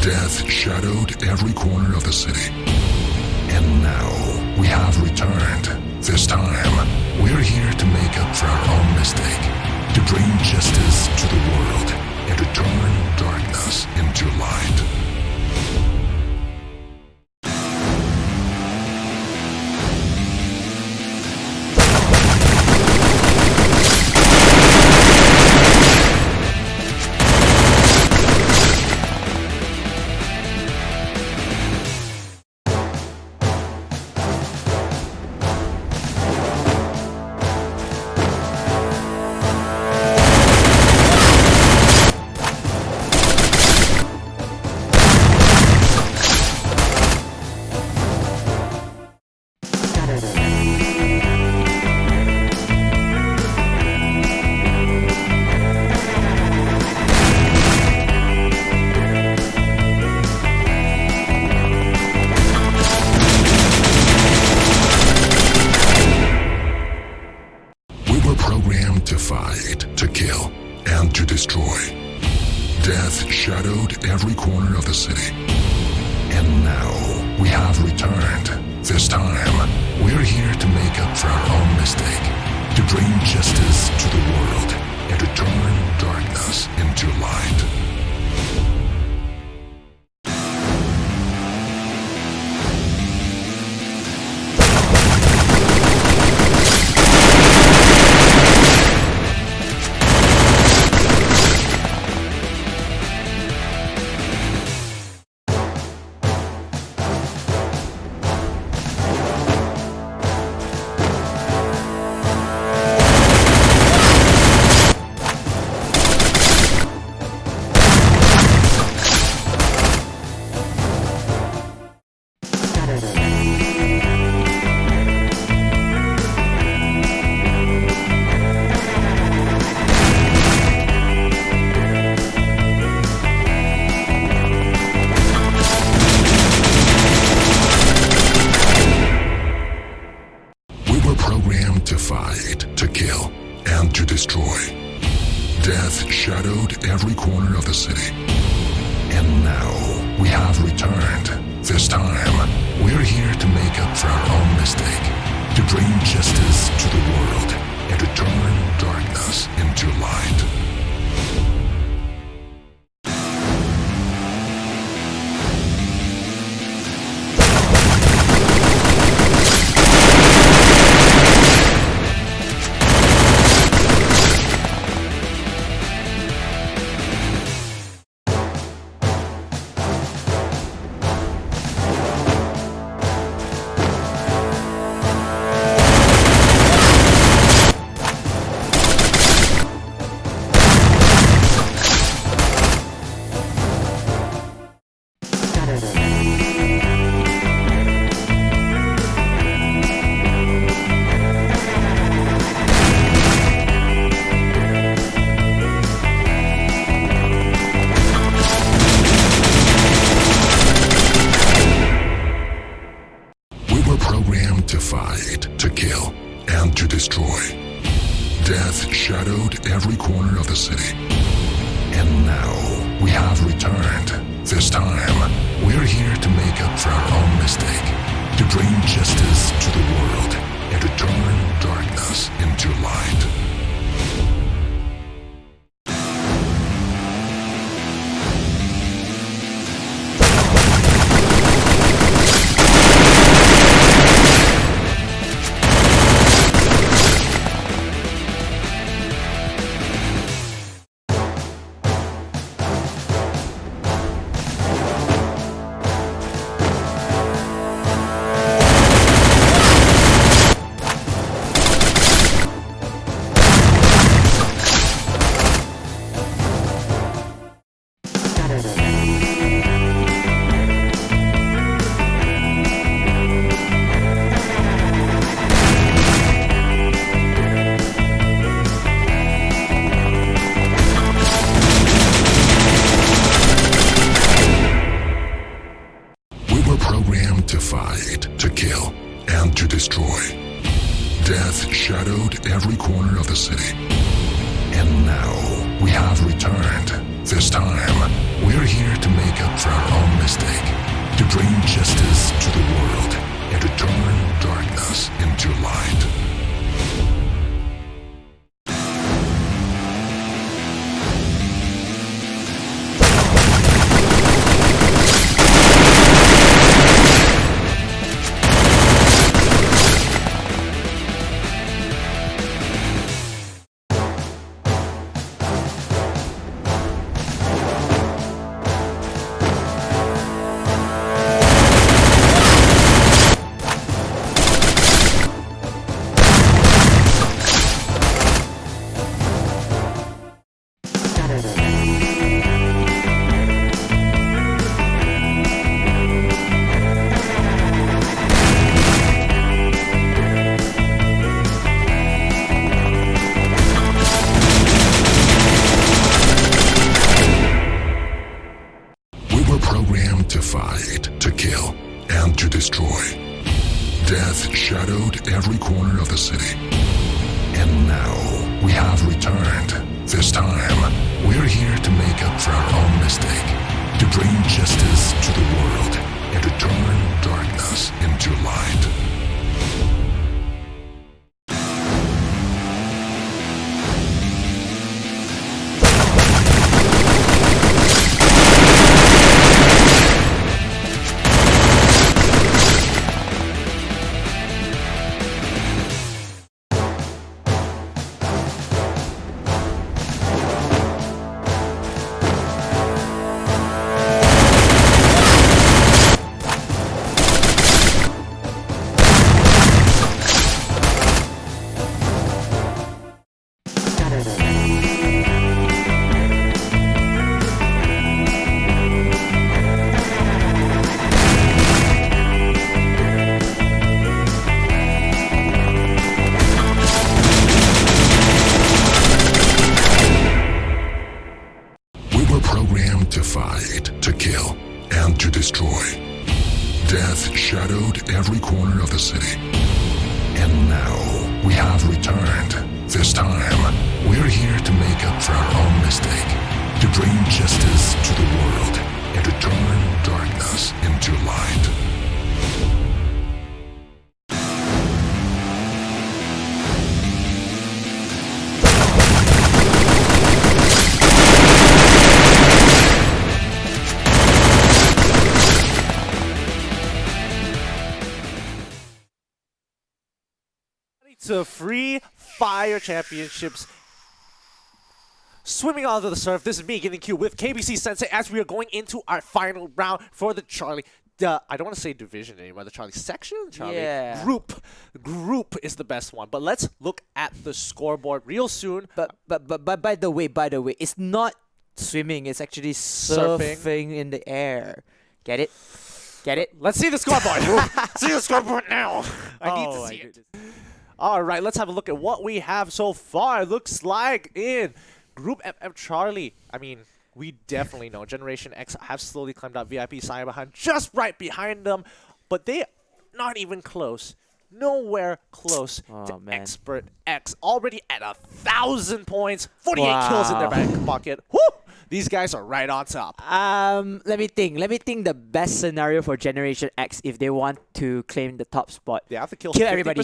Death shadowed every corner of the city. And now, we have returned. This time, we're here to make up for our own mistake, to bring justice to the world, and to turn darkness into light. Programmed to fight, to kill, and to destroy. Death shadowed every corner of the city. And now, we have returned. This time, we're here to make up for our own mistake, to bring justice to the world, and to turn darkness into light. Programmed to fight, to kill, and to destroy. Death shadowed every corner of the city. And now, we have returned. This time, we're here to make up for our own mistake, to bring justice to the world, and to turn darkness into light. Programmed to fight, to kill, and to destroy. Death shadowed every corner of the city. And now, we have returned. This time, we're here to make up for our own mistake, to bring justice to the world and to turn darkness into light. Programmed to fight, to kill, and to destroy. Death shadowed every corner of the city. And now, we have returned. This time, we're here to make up for our own mistake, to bring justice to the world, and to turn darkness into light. Programmed to fight, to kill, and to destroy. Death shadowed every corner of the city. And now, we have returned. This time, we're here to make up for our own mistake, to bring justice to the world, and to turn darkness into light. Programmed to fight, to kill, and to destroy. Death shadowed every corner of the city. And now, we have returned. This time, we're here to make up for our own mistake, to bring justice to the world, and to turn darkness into light. To Free Fire Championships. Swimming onto the surf, this is me getting queued with KBC Sensei as we are going into our final round for the Charlie. I don't want to say division anymore, the Charlie section? Charlie group. Group is the best one. But let's look at the scoreboard real soon. But by the way, it's not swimming, it's actually surfing in the air. Get it? Get it? Let's see the scoreboard. See the scoreboard now. I need to see it. All right, let's have a look at what we have so far. Looks like in Group FF Charlie, I mean, we definitely know Generation X have slowly climbed up. VIP Cyberhunt just right behind them, but they not even close. Nowhere close to Expert X. Already at 1,000 points, 48 kills in their back pocket. Woo! These guys are right on top. Let me think. Let me think the best scenario for Generation X if they want to claim the top spot. They have to kill everybody.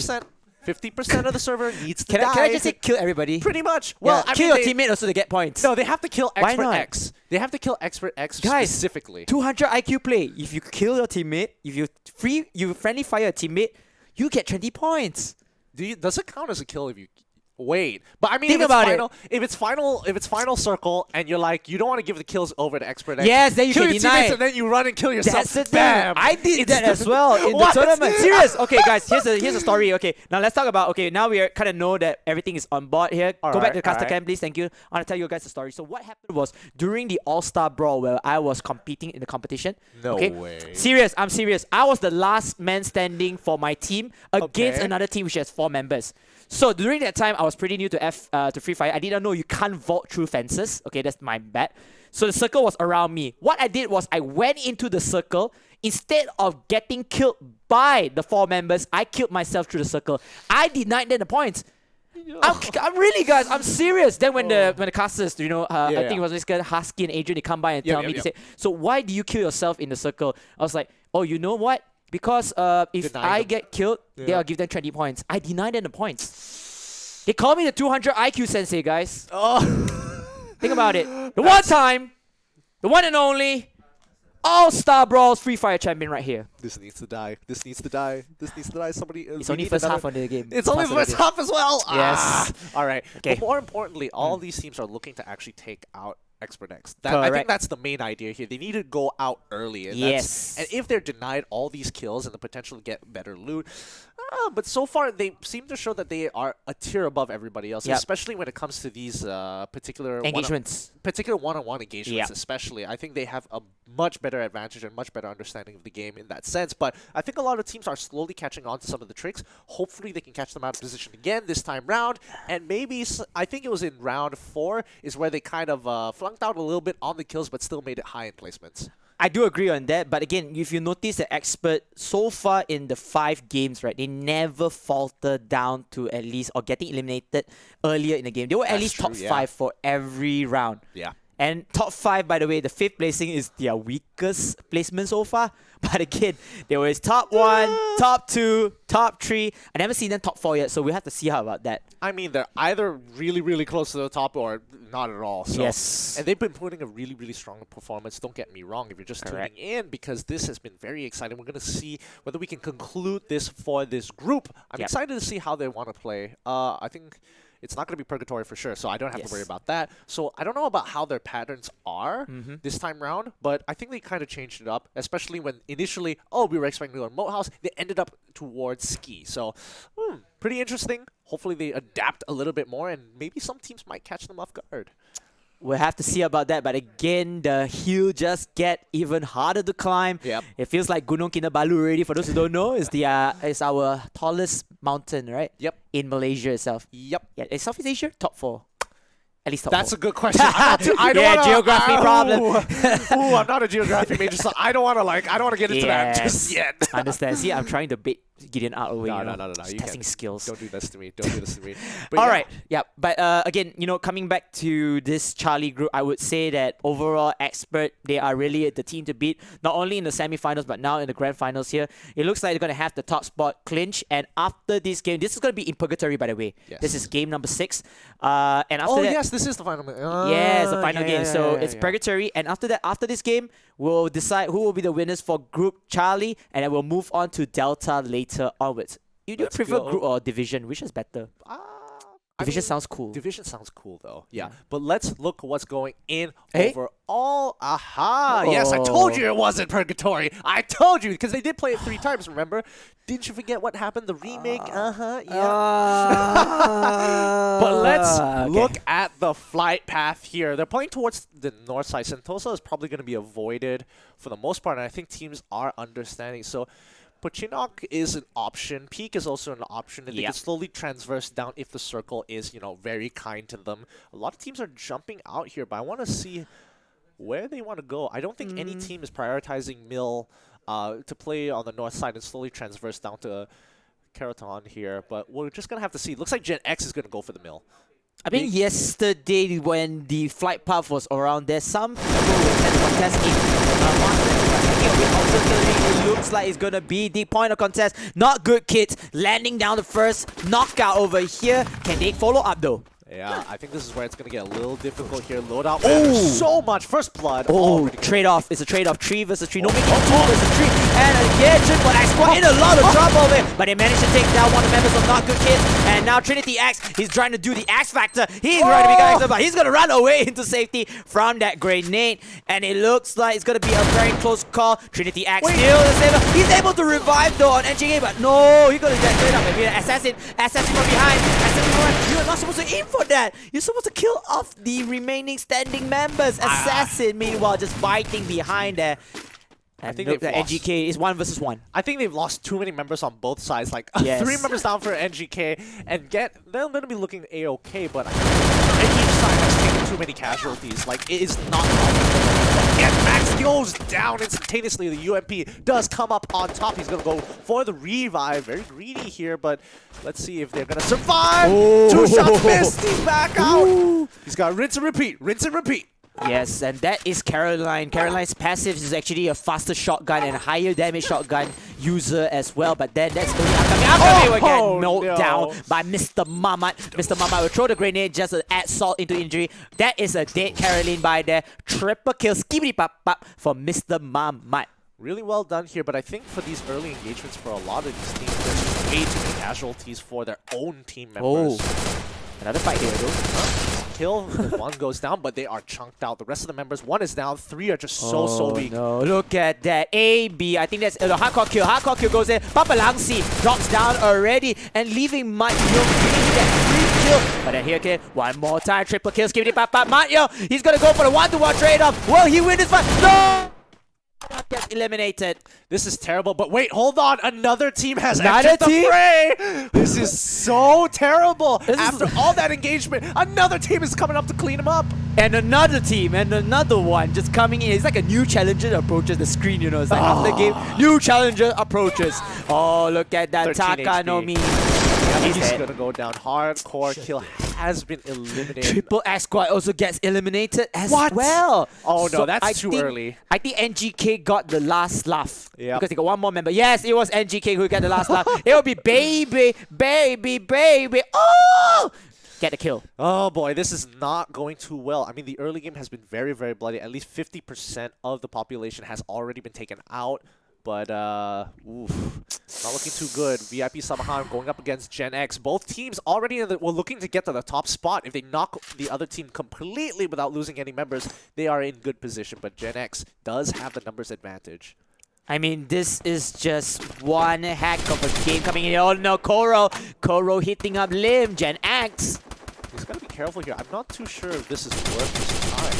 50% of the server needs to Can die. I just say kill everybody? Pretty much. Well, Yeah, I kill mean, your teammate also to get points. No, they have to kill Why Expert not? X. They have to kill Expert X Guys, specifically. 200 IQ play. If you kill your teammate, if you friendly fire a teammate, you get 20 points. Does it count as a kill if you wait? But I mean, Think if about it's final circle, and you're like, you don't want to give the kills over to Expert X. Yes, then you kill can your deny teammates it. and then you run and kill yourself. That's the thing. Bam. I did It's that as well in the What? tournament. Serious. Okay, guys, here's a story. Okay, now let's talk about. Okay, now we kind of know that everything is on board here. Go back to the caster cam, please. Thank you. I want to tell you guys the story. So what happened was during the All-Star Brawl where I was competing in the competition. No okay? way. Serious. I'm serious. I was the last man standing for my team against Okay. another team which has 4 members. So during that time, I was pretty new to Free Fire. I didn't know you can't vault through fences. Okay, that's my bad. So the circle was around me. What I did was I went into the circle. Instead of getting killed by the 4 members, I killed myself through the circle. I denied them the points. I'm really, guys. I'm serious. Then when the casters, I think it was this guy Husky and Adrian, they come by and tell me, they say, so why do you kill yourself in the circle? I was like, oh, you know what? Because if Deny I them. get killed, they'll give them 20 points. I denied them the points. They call me the 200 IQ sensei, guys. Oh. Think about it. The one time, the one and only All-Star Brawls Free Fire champion right here. This needs to die. This needs to die. This needs to die. Somebody. It's only first half of the game. It's only the first half as well. Yes. All right. Okay. But more importantly, all these teams are looking to actually take out Expert X. I think Correct. that's the main idea here. They need to go out early. And Yes. And if they're denied all these kills and the potential to get better loot, but so far they seem to show that they are a tier above everybody else, Yep. especially when it comes to these particular Engagements. particular one-on-one engagements. Yep. Especially, I think they have a much better advantage and much better understanding of the game in that sense. But I think a lot of teams are slowly catching on to some of the tricks. Hopefully, they can catch them out of position again this time round. And maybe I think it was in round 4 is where they kind of flunked out a little bit on the kills, but still made it high in placements. I do agree on that, but again, if you notice the Expert so far in the 5 games, right, they never falter down to at least or getting eliminated earlier in the game. They were at That's least true, top yeah. 5 for every round. Yeah. And top 5, by the way, the 5th placing is their weakest placement so far. But again, they were top 1, top 2, top 3. I never seen them top 4 yet, so we have to see how about that. I mean, they're either really, really close to the top or not at all. So. Yes. And they've been putting a really, really strong performance. Don't get me wrong if you're just Correct. tuning in, because this has been very exciting. We're going to see whether we can conclude this for this group. I'm Yep. excited to see how they want to play. I think it's not going to be Purgatory for sure, so I don't have to worry Yes. about that. So I don't know about how their patterns are this time round, but I think they kind of changed it up, especially when initially, we were expecting to go to Moat House. They ended up towards Ski. So pretty interesting. Hopefully they adapt a little bit more, and maybe some teams might catch them off guard. We'll have to see about that. But again, the hill just get even harder to climb. Yep. It feels like Gunung Kinabalu already. For those who don't know, it's our tallest mountain, right? Yep. In Malaysia itself. Yep. Yeah, is Southeast Asia top 4? At least top That's 4. a good question. I don't Yeah, wanna, geography problem. Ooh, I'm not a geography major, so I don't want to get into that just yet. Understand. See, I'm trying to bait Gideon out away. No, you no, know, no. just You testing can't. skills. Don't do this to me. Don't do this to me. But All yeah. right. Yeah. But again, coming back to this Charlie group, I would say that overall Expert, they are really the team to beat, not only in the semifinals, but now in the grand finals here. It looks like they're going to have the top spot clinch. And after this game, this is going to be in Purgatory, by the way. Yes. This is game number 6. And after that, Yes, this is the final. yeah, it's the final game. So it's yeah. Purgatory. And after that, after this game, we'll decide who will be the winners for Group Charlie. And then we'll move on to Delta later onwards. You do Let's prefer go. group or division? Which is better? Division sounds cool. Division sounds cool though. Yeah. But let's look what's going in Hey? overall. Aha! Yes, I told you it wasn't Purgatory. I told you because they did play it 3 times. Remember? Didn't you forget what happened? The remake. Yeah. But let's look at the flight path here. They're playing towards the north side. Sentosa is probably going to be avoided for the most part, and I think teams are understanding. So Pochinok is an option. Peak is also an option, and they Yep. can slowly transverse down if the circle is, very kind to them. A lot of teams are jumping out here, but I want to see where they want to go. I don't think any team is prioritizing Mill to play on the north side and slowly transverse down to Keraton here, but we're just going to have to see. Looks like Gen X is going to go for the Mill. I think yesterday when the flight path was around there, some people were trying to contest in it looks like it's gonna be the point of contest. Not good, kids. Landing down the first knockout over here. Can they follow up though? Yeah, I think this is where it's going to get a little difficult here. Loadout matters so much. First blood. Oh, trade-off. It's a trade-off. 3 versus 3. No, making 2 versus 3. And again, Triple X Squad in a lot of trouble there. But they managed to take down one of the members of Not Good Kids. And now Trinity X, he's trying to do the X Factor. He's trying to be X, but he's going to run away into safety from that grenade. And it looks like it's going to be a very close call. Trinity X still the saver. He's able to revive though on NGK, but no, he's going to get straight up. Maybe an assassin from behind. Assassin from behind. You're not supposed to aim for that. You're supposed to kill off the remaining standing members. Assassin, meanwhile, just fighting behind there. And I think they've lost. NGK is 1 versus 1. I think they've lost too many members on both sides. Like, Yes. 3 members down for NGK, and they're going to be looking A-okay, but each side has taken too many casualties. Like, it is not possible. Again, Max goes down instantaneously. The UMP does come up on top. He's going to go for the revive. Very greedy here, but let's see if they're going to survive. Oh. 2 shots missed. He's back out. Ooh. He's got rinse and repeat. Rinse and repeat. Yes, and that is Caroline. Caroline's passive is actually a faster shotgun and higher damage shotgun user as well. But then that's only Akame will get knocked down by Mr. Mamat. Mr. Mamat will throw the grenade just to add salt into injury. That is a dead Caroline by there. Triple kill, skibbity pop pop for Mr. Mamat. Really well done here, but I think for these early engagements for a lot of these teams, there's just way too many casualties for their own team members. Oh, another fight here though. Kill, one goes down, but they are chunked out. The rest of the members, 1 is down, 3 are just so weak. No, look at that. A, B, I think that's the hardcore kill. Hardcore kill goes in. Papa Langsi drops down already and leaving Mat Yo getting that 3 kill. But then here again, one more time, triple kill, skibbity pop pop. Mat Yo, he's gonna go for the 1-to-1 trade-off. Will he win this fight? No! Gets eliminated. This is terrible, but wait, hold on. Another team has entered the fray. This is so terrible. After all that engagement, another team is coming up to clean him up. And another team, and another one just coming in. It's like a new challenger approaches the screen, you know. It's like after the game, new challenger approaches. Oh, look at that. Takanomi. He's gonna go down. Hardcore kill has been eliminated. Triple X Squad also gets eliminated as well. Oh no, that's too early. I think NGK got the last laugh. Yeah. Because they got one more member. Yes, it was NGK who got the last laugh. It will be baby. Oh! Get the kill. Oh boy, this is not going too well. I mean, the early game has been very, very bloody. At least 50% of the population has already been taken out. But, oof, not looking too good. VIP Sabahan going up against Gen X. Both teams already were looking to get to the top spot. If they knock the other team completely without losing any members, they are in good position. But Gen X does have the numbers advantage. I mean, this is just one heck of a game coming in. Oh no, Koro hitting up Lim, Gen X. He's got to be careful here. I'm not too sure if this is worth his time.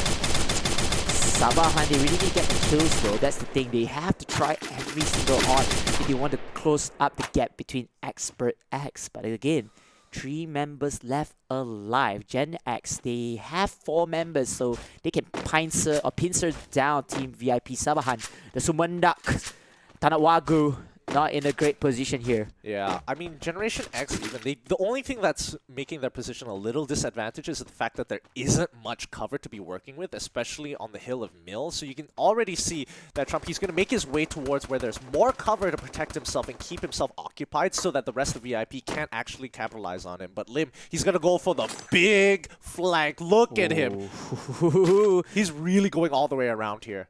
Sabahan, they really need to get the kills though. That's the thing. They have to try every single on if they want to close up the gap between Expert X. But again, 3 members left alive. Gen X, they have 4 members, so they can pincer down Team VIP Sabahan. The Sumandak, Tanatwagu, not in a great position here. Yeah, I mean, Generation X, even the only thing that's making their position a little disadvantaged is the fact that there isn't much cover to be working with, especially on the hill of Mill. So you can already see that Trump, he's going to make his way towards where there's more cover to protect himself and keep himself occupied so that the rest of VIP can't actually capitalize on him. But Lim, he's going to go for the big flank. Look at him. He's really going all the way around here.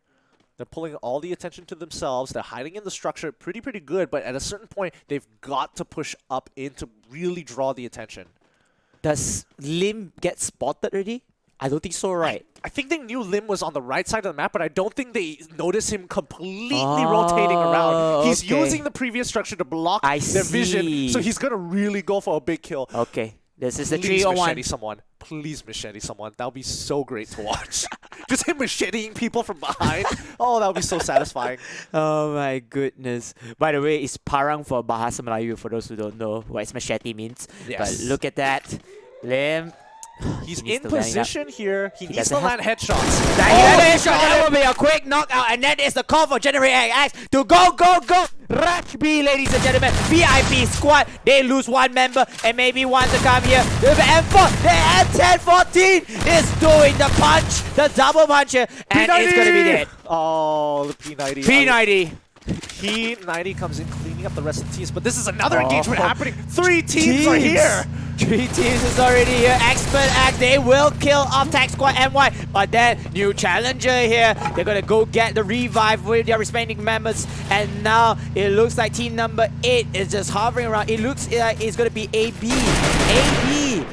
They're pulling all the attention to themselves. They're hiding in the structure pretty good, but at a certain point, they've got to push up in to really draw the attention. Does Lim get spotted already? I don't think so, right? I think they knew Lim was on the right side of the map, but I don't think they noticed him completely rotating around. He's using the previous structure to block their vision, so he's going to really go for a big kill. Okay. This is a Please 3-on-1. machete someone. Please machete someone. That would be so great to watch. Just him macheting people from behind. Oh, that would be so satisfying. Oh my goodness. By the way, it's parang for Bahasa Melayu for those who don't know what machete means. Yes. But look at that. Lim He's He needs in to land position here. He needs doesn't to land headshots. That will be a quick knockout, and that is the call for Generate X to go. Rush B, ladies and gentlemen. VIP squad, they lose one member, and maybe one to come here. The M4, the M1014 is doing the punch, the double punch here, and P90! it's going to be dead. Oh, the P90. P90. P90 comes in cleaning up the rest of the teams, but this is another engagement happening. 3 teams are here. 3 teams is already here. Expert Act, they will kill off Tech Squad MY. But then, new challenger here. They're gonna go get the revive with their respective members. And now, it looks like team number 8 is just hovering around. It looks like it's gonna be AB. AB!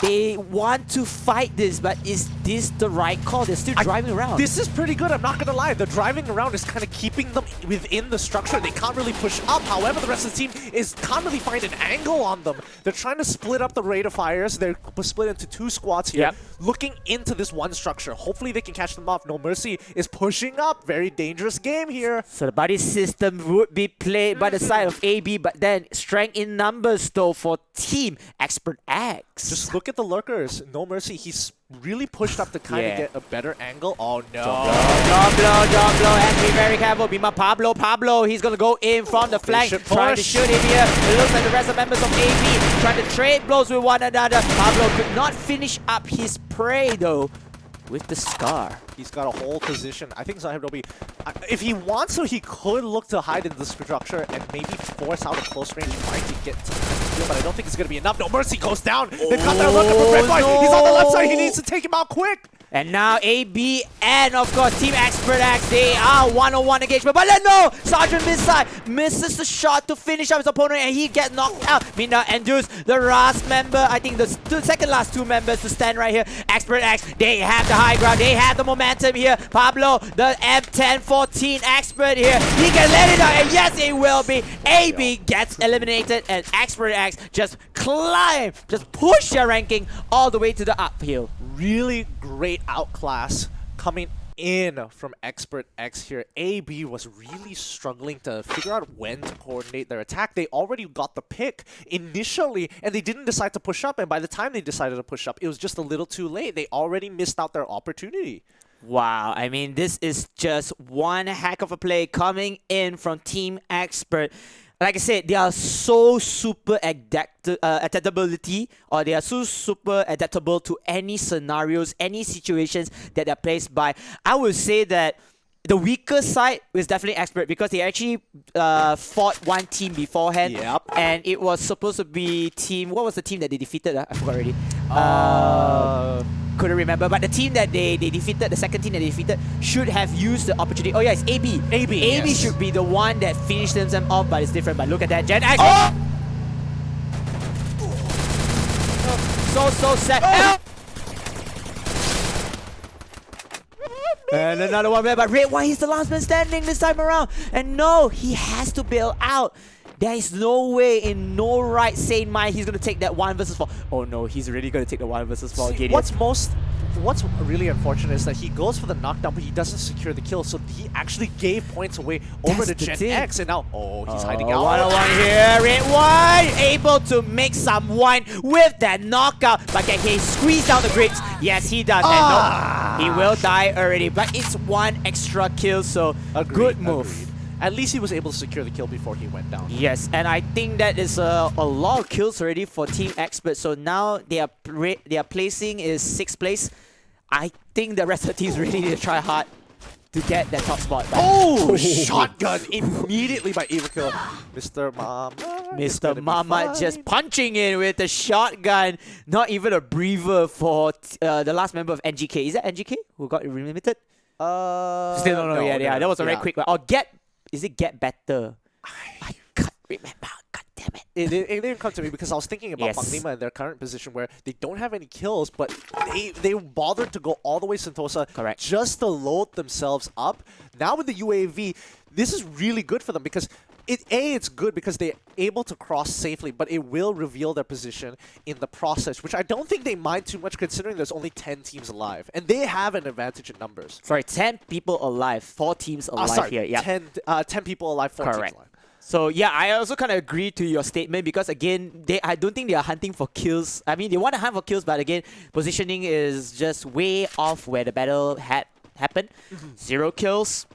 They want to fight this, but is this the right call? They're still driving around. This is pretty good, I'm not gonna lie. The driving around is kind of keeping them within the structure. They can't really push up. However, the rest of the team can't really find an angle on them. They're trying to split up the rate of fires. They're split into 2 squads here, looking into this one structure. Hopefully they can catch them off. No Mercy is pushing up. Very dangerous game here. So the buddy system would be played by the side of AB, but then strength in numbers though for Team Expert X. Just look at the lurkers. No Mercy. He's really pushed up to kind of get a better angle. Oh no. Jump blow. Has to be very careful. Be my Pablo. He's going to go in from the flank. Trying to shoot him here. It looks like the rest of members of AB trying to trade blows with one another. Pablo could not finish up his prey though with the scar. He's got a whole position. I think Zahib will be... if he wants to, he could look to hide in the structure and maybe force out a close range fight to get to the field, but I don't think it's going to be enough. No Mercy goes down. They've got their looker from Red Boy. No. He's on the left side. He needs to take him out quick. And now AB and of course Team Expert X, they are one-on-one engagement. But then no! Sergeant Missile misses the shot to finish up his opponent and he gets knocked out. Mina induce the last member, I think the second last 2 members to stand right here. Expert X, they have the high ground, they have the momentum here. Pablo, the M1014 expert here. He can let it out and yes it will be. AB gets eliminated and Expert X just push their ranking all the way to the uphill. Really great outclass coming in from Expert X here. AB was really struggling to figure out when to coordinate their attack. They already got the pick initially and they didn't decide to push up, and by the time they decided to push up, it was just a little too late. They already missed out their opportunity. Wow, I mean, this is just one heck of a play coming in from Team Expert. Like I said, they are so super adaptability, or they are so super adaptable to any scenarios, any situations that they're placed by. I would say that the weaker side was definitely Expert because they actually fought one team beforehand. Yep. And it was supposed to be team... What was the team that they defeated? I forgot already. Couldn't remember. But the team that they defeated, the second team that they defeated, should have used the opportunity. Oh yeah, it's AB. AB yes. should be the one that finished them off, but it's different. But look at that. Gen X. So sad. And another one there, but Red White, he's the last man standing this time around. And no, he has to bail out. There is no way, in no right sane mind, he's going to take that 1 versus 4. Oh no, he's really going to take the 1 versus 4. See, what's really unfortunate is that he goes for the knockdown, but he doesn't secure the kill, so he actually gave points away over to Gen X, and now, he's hiding out. 1-on-1 here, Red White able to make some wine with that knockout, but can he squeeze down the grips? Yes, he does, and no, he will die already, but it's 1 extra kill, so good move. Agreed. At least he was able to secure the kill before he went down. Yes, and I think that is a lot of kills already for Team Expert. So now their placing is 6th place. I think the rest of the teams really need to try hard to get that top spot. Shotgun immediately by Evil. Mr. Mama. Mr. Mama just punching in with the shotgun. Not even a breather for the last member of NGK. Is that NGK who got limited? Still don't know. Yeah. That was a very quick one. Or is it Get Better? I can't remember. God damn it. It didn't come to me because I was thinking about Panglima in their current position where they don't have any kills, but they bothered to go all the way Sentosa just to load themselves up. Now with the UAV, this is really good for them because it's good because they're able to cross safely, but it will reveal their position in the process, which I don't think they mind too much considering there's only 10 teams alive. And they have an advantage in numbers. Sorry, 10 people alive, 4 teams alive here. Yeah. 10 people alive, 4 teams alive. So yeah, I also kind of agree to your statement because again, I don't think they are hunting for kills. I mean, they want to hunt for kills, but again, positioning is just way off where the battle had happened. 0 kills.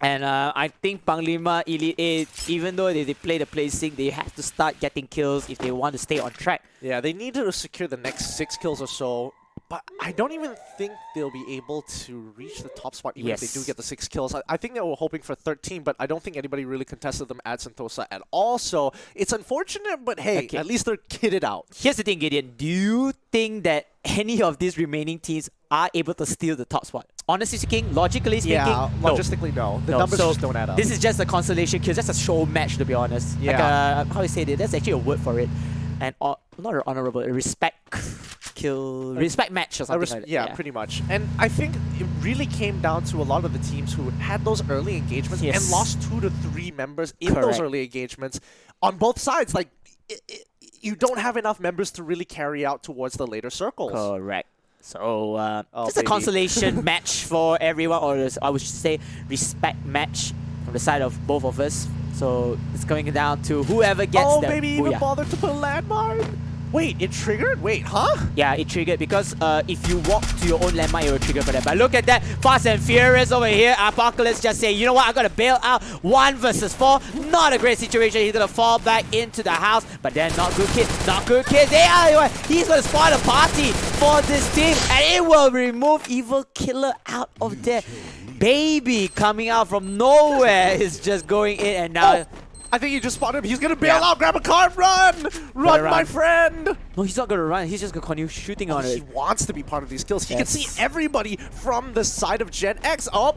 And I think Panglima Elite 8, even though they play the placing, they have to start getting kills if they want to stay on track. Yeah, they need to secure the next 6 kills or so. But I don't even think they'll be able to reach the top spot even if they do get the 6 kills. I think they were hoping for 13, but I don't think anybody really contested them at Sentosa at all. So it's unfortunate, but hey, at least they're kitted out. Here's the thing, Gideon. Do you think that any of these remaining teams are able to steal the top spot? Honestly speaking, logically speaking, yeah, logistically, no. The numbers just don't add up. This is just a consolation kill, just a show match, to be honest. Yeah. Like how you say it? There's actually a word for it. And not an honorable, a respect kill, respect match or something like that. Yeah, pretty much. And I think it really came down to a lot of the teams who had those early engagements and lost 2 to 3 members in those early engagements on both sides. Like, you don't have enough members to really carry out towards the later circles. Correct. So, just a consolation match for everyone, or I would say respect match from the side of both of us. So, it's going down to whoever gets the baby Booyah. even bothered to put a landmine? Wait, it triggered? Wait, huh? Yeah, it triggered because if you walk to your own landmine, it will trigger for that. But look at that, Fast and Furious over here. Apocalypse just saying, you know what, I'm going to bail out 1 versus 4. Not a great situation. He's going to fall back into the house. But then, not good kid. Not good kid. He's going to spawn a party for this team. And it will remove Evil Killer out of there. Baby coming out from nowhere is just going in and now... I think you just spotted him. He's going to bail out, grab a car, run! Run, my friend! No, he's not going to run. He's just going to continue shooting on it. He wants to be part of these kills. He can see everybody from the side of Gen X. Oh,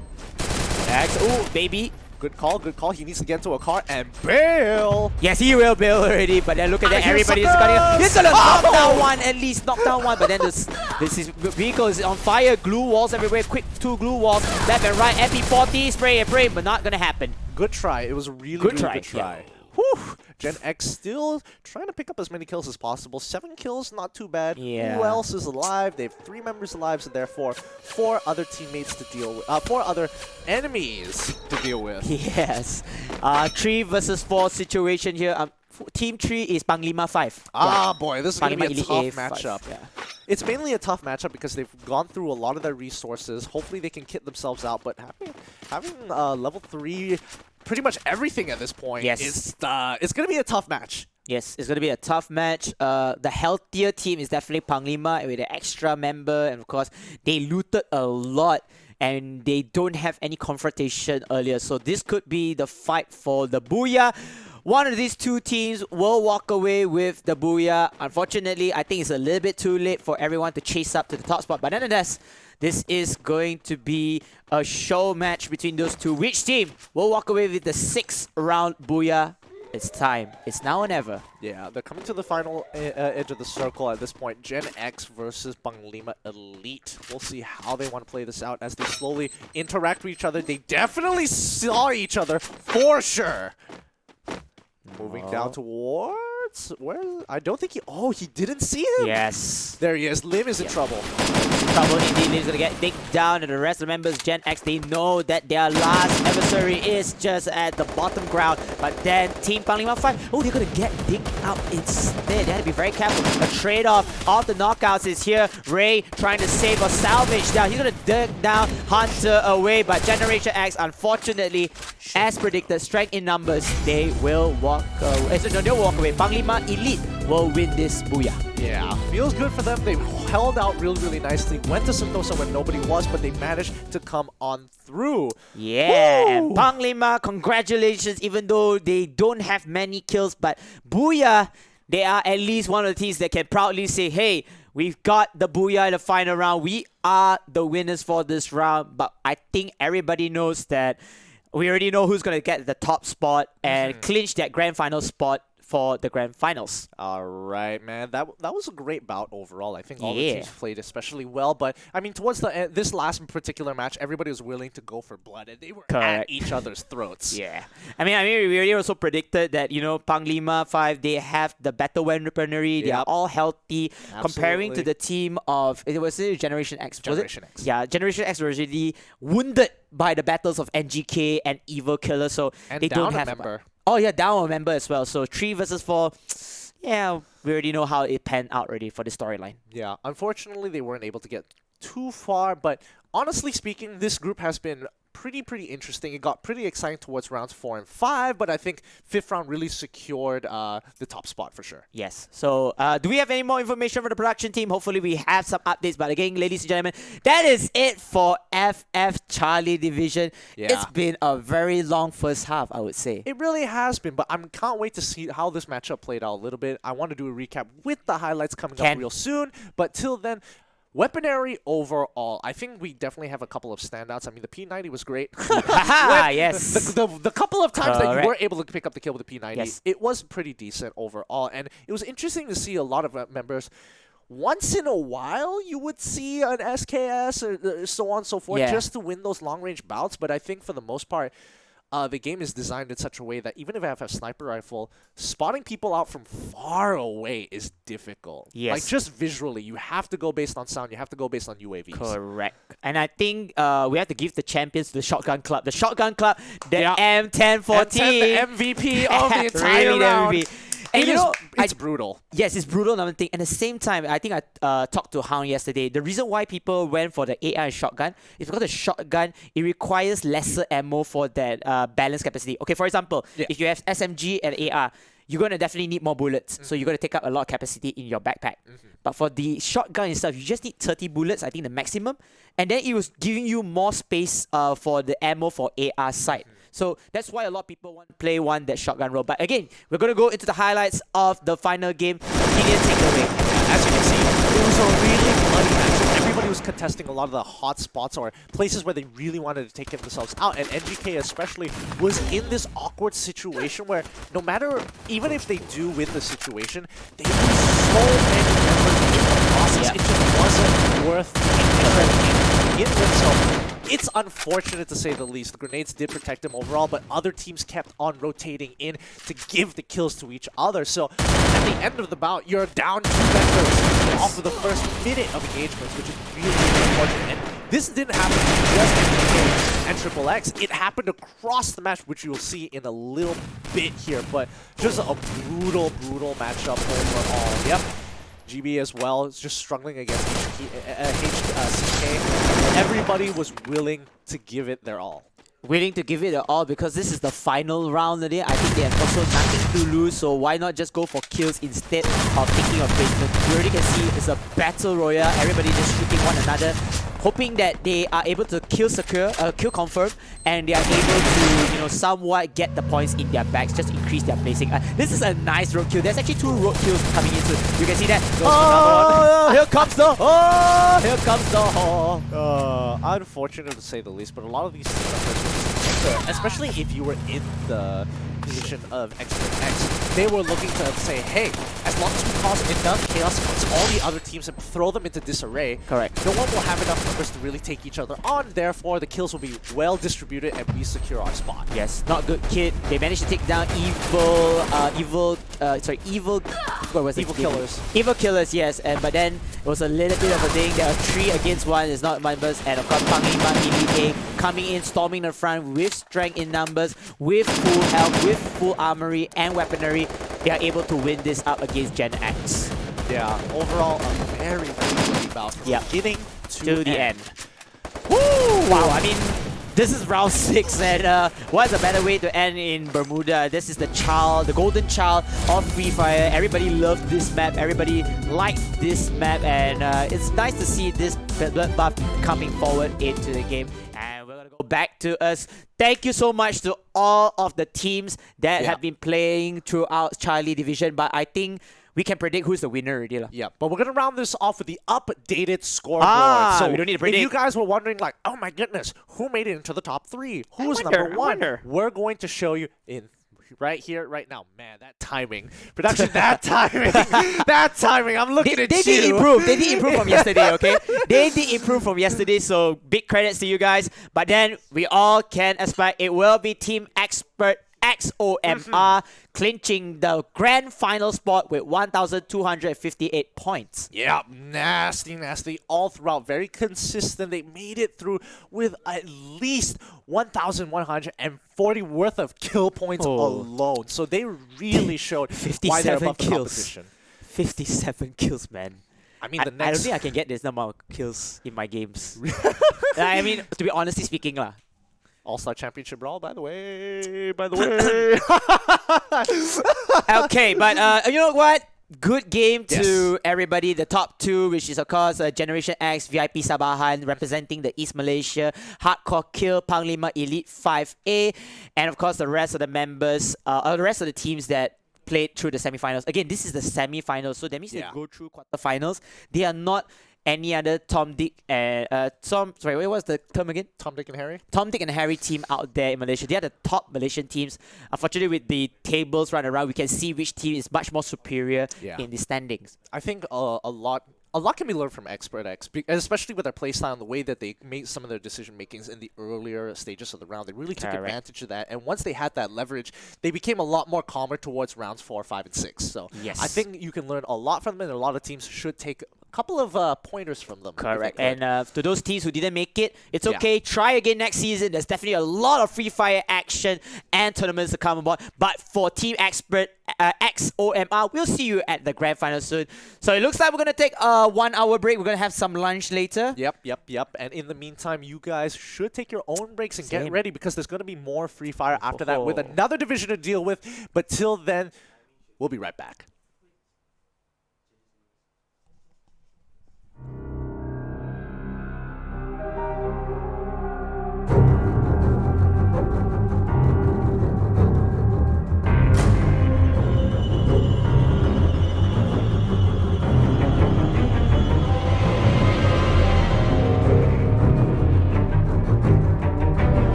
baby. Good call, good call. He needs to get into a car and bail. Yes, he will bail already, but then look at that. Everybody's gonna... He's gonna knock down one, at least knock down one, but then this vehicle is on fire. Glue walls everywhere. Quick 2 glue walls. Left and right. MP40, spray and pray, but not gonna happen. Good try. It was a really good try. Yeah. Whew. Gen X still trying to pick up as many kills as possible. 7 kills, not too bad. Yeah. Who else is alive? They have 3 members alive, so therefore 4 other teammates to deal with. 4 other enemies to deal with. Yes. 3 versus 4 situation here. Team 3 is Panglima 5. Boy, this is going to be a tough matchup. Yeah. It's mainly a tough matchup because they've gone through a lot of their resources. Hopefully they can kit themselves out, but having level 3, pretty much everything at this point, it's going to be a tough match. Yes, it's going to be a tough match. The healthier team is definitely Panglima with an extra member, and of course, they looted a lot. And they don't have any confrontation earlier. So this could be the fight for the Booyah. One of these 2 teams will walk away with the Booyah. Unfortunately, I think it's a little bit too late for everyone to chase up to the top spot. But nonetheless, this is going to be a show match between those 2. Which team will walk away with the 6th round Booyah? It's time. It's now or never. Yeah, they're coming to the final edge of the circle at this point. Gen X versus Panglima Elite. We'll see how they want to play this out as they slowly interact with each other. They definitely saw each other for sure. Moving down towards where? I don't think he didn't see him. Yes. There he is. Lim is in trouble. Trouble indeed. Lim's gonna get digged down, and the rest of the members, Gen X, they know that their last adversary is just at the bottom ground. But then Team Panglima 5, they're gonna get digged out instead. They had to be very careful. A trade-off of the knockouts is here. Ray trying to save or salvage down. He's gonna dig down Hunter away, but Generation X, unfortunately, as predicted, strength in numbers, they will walk away. They'll walk away. Panglima Elite will win this Booyah. Yeah, feels good for them. They held out really, really nicely. Went to Sentosa when nobody was, but they managed to come on through. Yeah, Woo! and Panglima, congratulations, even though they don't have many kills, but Booyah, they are at least one of the teams that can proudly say, hey, we've got the Booyah in the final round. We are the winners for this round, but I think everybody knows that we already know who's going to get the top spot and clinch that grand final spot for the grand finals. All right, man. That was a great bout overall. I think all the teams played especially well. But, I mean, towards the end, this last particular match, everybody was willing to go for blood. And they were at each other's throats. Yeah. I mean, we already also predicted that, Panglima 5, they have the better weaponry. They are all healthy. Absolutely. Comparing to the team of, it was Generation X. Generation X. Yeah, Generation X was really wounded by the battles of NGK and Evil Killer. So and they down don't have a member. Oh yeah, down a member as well. So 3 versus 4. Yeah, we already know how it panned out already for the storyline. Yeah, unfortunately, they weren't able to get too far, but honestly speaking, this group has been pretty interesting. It got pretty exciting towards rounds 4 and 5, but I think 5th round really secured the top spot for sure. Yes. So, do we have any more information from the production team? Hopefully, we have some updates. But again, ladies and gentlemen, that is it for FF Charlie Division. Yeah. It's been a very long first half, I would say. It really has been, but I can't wait to see how this matchup played out a little bit. I want to do a recap with the highlights coming up real soon, but till then, weaponry overall, I think we definitely have a couple of standouts. I mean, the P90 was great. Yes. The couple of times that you were able to pick up the kill with the P90, yes, it was pretty decent overall. And it was interesting to see a lot of members. Once in a while, you would see an SKS or so on and so forth just to win those long-range bouts. But I think for the most part, the game is designed in such a way that even if I have a sniper rifle, spotting people out from far away is difficult. Yes. Like, just visually, you have to go based on sound. You have to go based on UAVs. Correct. And I think we have to give the champions to the Shotgun Club. The Shotgun Club, the M1014. M10, the MVP of the entire really round. The MVP. And you know, it's brutal. Yes, it's brutal. Another thing. At the same time, I think I talked to Hound yesterday. The reason why people went for the AI shotgun is because the shotgun, it requires lesser ammo for that balance capacity. Okay, for example, if you have SMG and AR, you're going to definitely need more bullets. So you're going to take up a lot of capacity in your backpack. But for the shotgun itself, you just need 30 bullets, I think the maximum. And then it was giving you more space for the ammo for AR side. So that's why a lot of people want to play that shotgun role. But again, we're going to go into the highlights of the final game. Gideon, take it away. As you can see, it was a really bloody match. Everybody was contesting a lot of the hot spots or places where they really wanted to take themselves out. And NGK especially was in this awkward situation where no matter, even if they do win the situation, they lose so many members in the process. It just wasn't worth the begin with. So it's unfortunate to say the least. The grenades did protect them overall, but other teams kept on rotating in to give the kills to each other. So at the end of the bout, you're down 2 members off of the first minute of engagements, which is really unfortunate. And this didn't happen just in and Triple X. It happened across the match, which you'll see in a little bit here. But just a brutal matchup overall. Yep. GB as well is just struggling against HCK. Everybody was willing to give it their all. Willing to give it their all because this is the final round of it. I think they have also nothing to lose, so why not just go for kills instead of taking a placement? You already can see it's a battle royale. Everybody just shooting one another, hoping that they are able to kill secure, kill confirm, and they are able to, you know, somewhat get the points in their bags, just increase their placing. This is a nice road kill. There's actually 2 road kills coming into. You can see that. Here comes the unfortunate to say the least, but a lot of these teams, especially if you were in the position of Expert X, they were looking to say, hey, as long as we cause enough chaos amongst all the other teams and throw them into disarray, correct, no one will have enough numbers to really take each other on. Therefore, the kills will be well distributed and we secure our spot. Yes, not good kid. They managed to take down evil killers. Evil killers, yes. But then it was a little bit of a thing. There are 3 against 1. It's not members, and of course, Elite coming in, storming the front with strength in numbers, with full health, with full armory and weaponry. They are able to win this up against Gen X. Yeah, overall, a very good bout. Getting to the end. Woo! Wow, I mean, this is round 6, and what's a better way to end in Bermuda? This is the child, the golden child of Free Fire. Everybody loved this map. Everybody likes this map, and it's nice to see this bloodbath coming forward into the game. And we're gonna go back to us. Thank you so much to all of the teams that have been playing throughout Charlie Division. But I think we can predict who's the winner already. Yeah, but we're going to round this off with the updated scoreboard. So we don't need to predict. If you guys were wondering, like, oh my goodness, who made it into the top 3? Who's number 1? We're going to show you in right here, right now. Man, that timing. Production, that timing. That timing. I'm looking at you. They did improve from yesterday, okay? They did improve from yesterday, so big credits to you guys. But then we all can aspire. It will be Team Expert XOMR, clinching the grand final spot with 1,258 points. Yeah, nasty all throughout. Very consistent. They made it through with at least 1,140 worth of kill points alone. So they really showed why they're above the competition. 57 kills, man. I mean, the next... I don't think I can get this number of kills in my games. I mean, to be honestly speaking, lah. All-Star Championship Brawl, by the way. Okay, but you know what? Good game to everybody. The top two, which is of course Generation X, VIP Sabahan representing the East Malaysia, Hardcore Kill, Panglima Elite 5A, and of course the rest of the members, the rest of the teams that played through the semi-finals. Again, this is the semi-finals, so that means they go through quarterfinals. They are not any other Tom, Dick, and sorry, what was the term again? Tom, Dick, and Harry? Tom, Dick, and Harry team out there in Malaysia. They are the top Malaysian teams. Unfortunately, with the tables run around, we can see which team is much more superior in the standings. I think a lot can be learned from Expert X, especially with their playstyle and the way that they made some of their decision makings in the earlier stages of the round. They really took advantage of that, and once they had that leverage, they became a lot more calmer towards rounds 4, 5, and 6. So I think you can learn a lot from them, and a lot of teams should take a couple of pointers from them. Correct. And to those teams who didn't make it, it's okay. Try again next season. There's definitely a lot of Free Fire action and tournaments to come aboard. But for Team Expert XOMR, we'll see you at the grand final soon. So it looks like we're going to take a 1 hour break. We're going to have some lunch later. Yep. And in the meantime, you guys should take your own breaks and get ready, because there's going to be more Free Fire after that with another division to deal with. But till then, we'll be right back.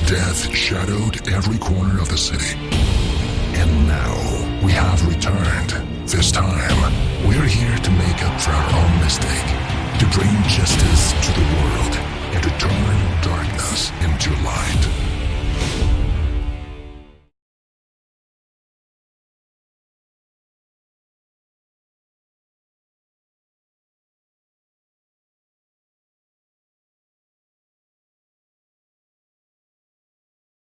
Death shadowed every corner of the city. And now we have returned. This time, we're here to make up for our own mistake, to bring justice to the world, and to turn darkness into light.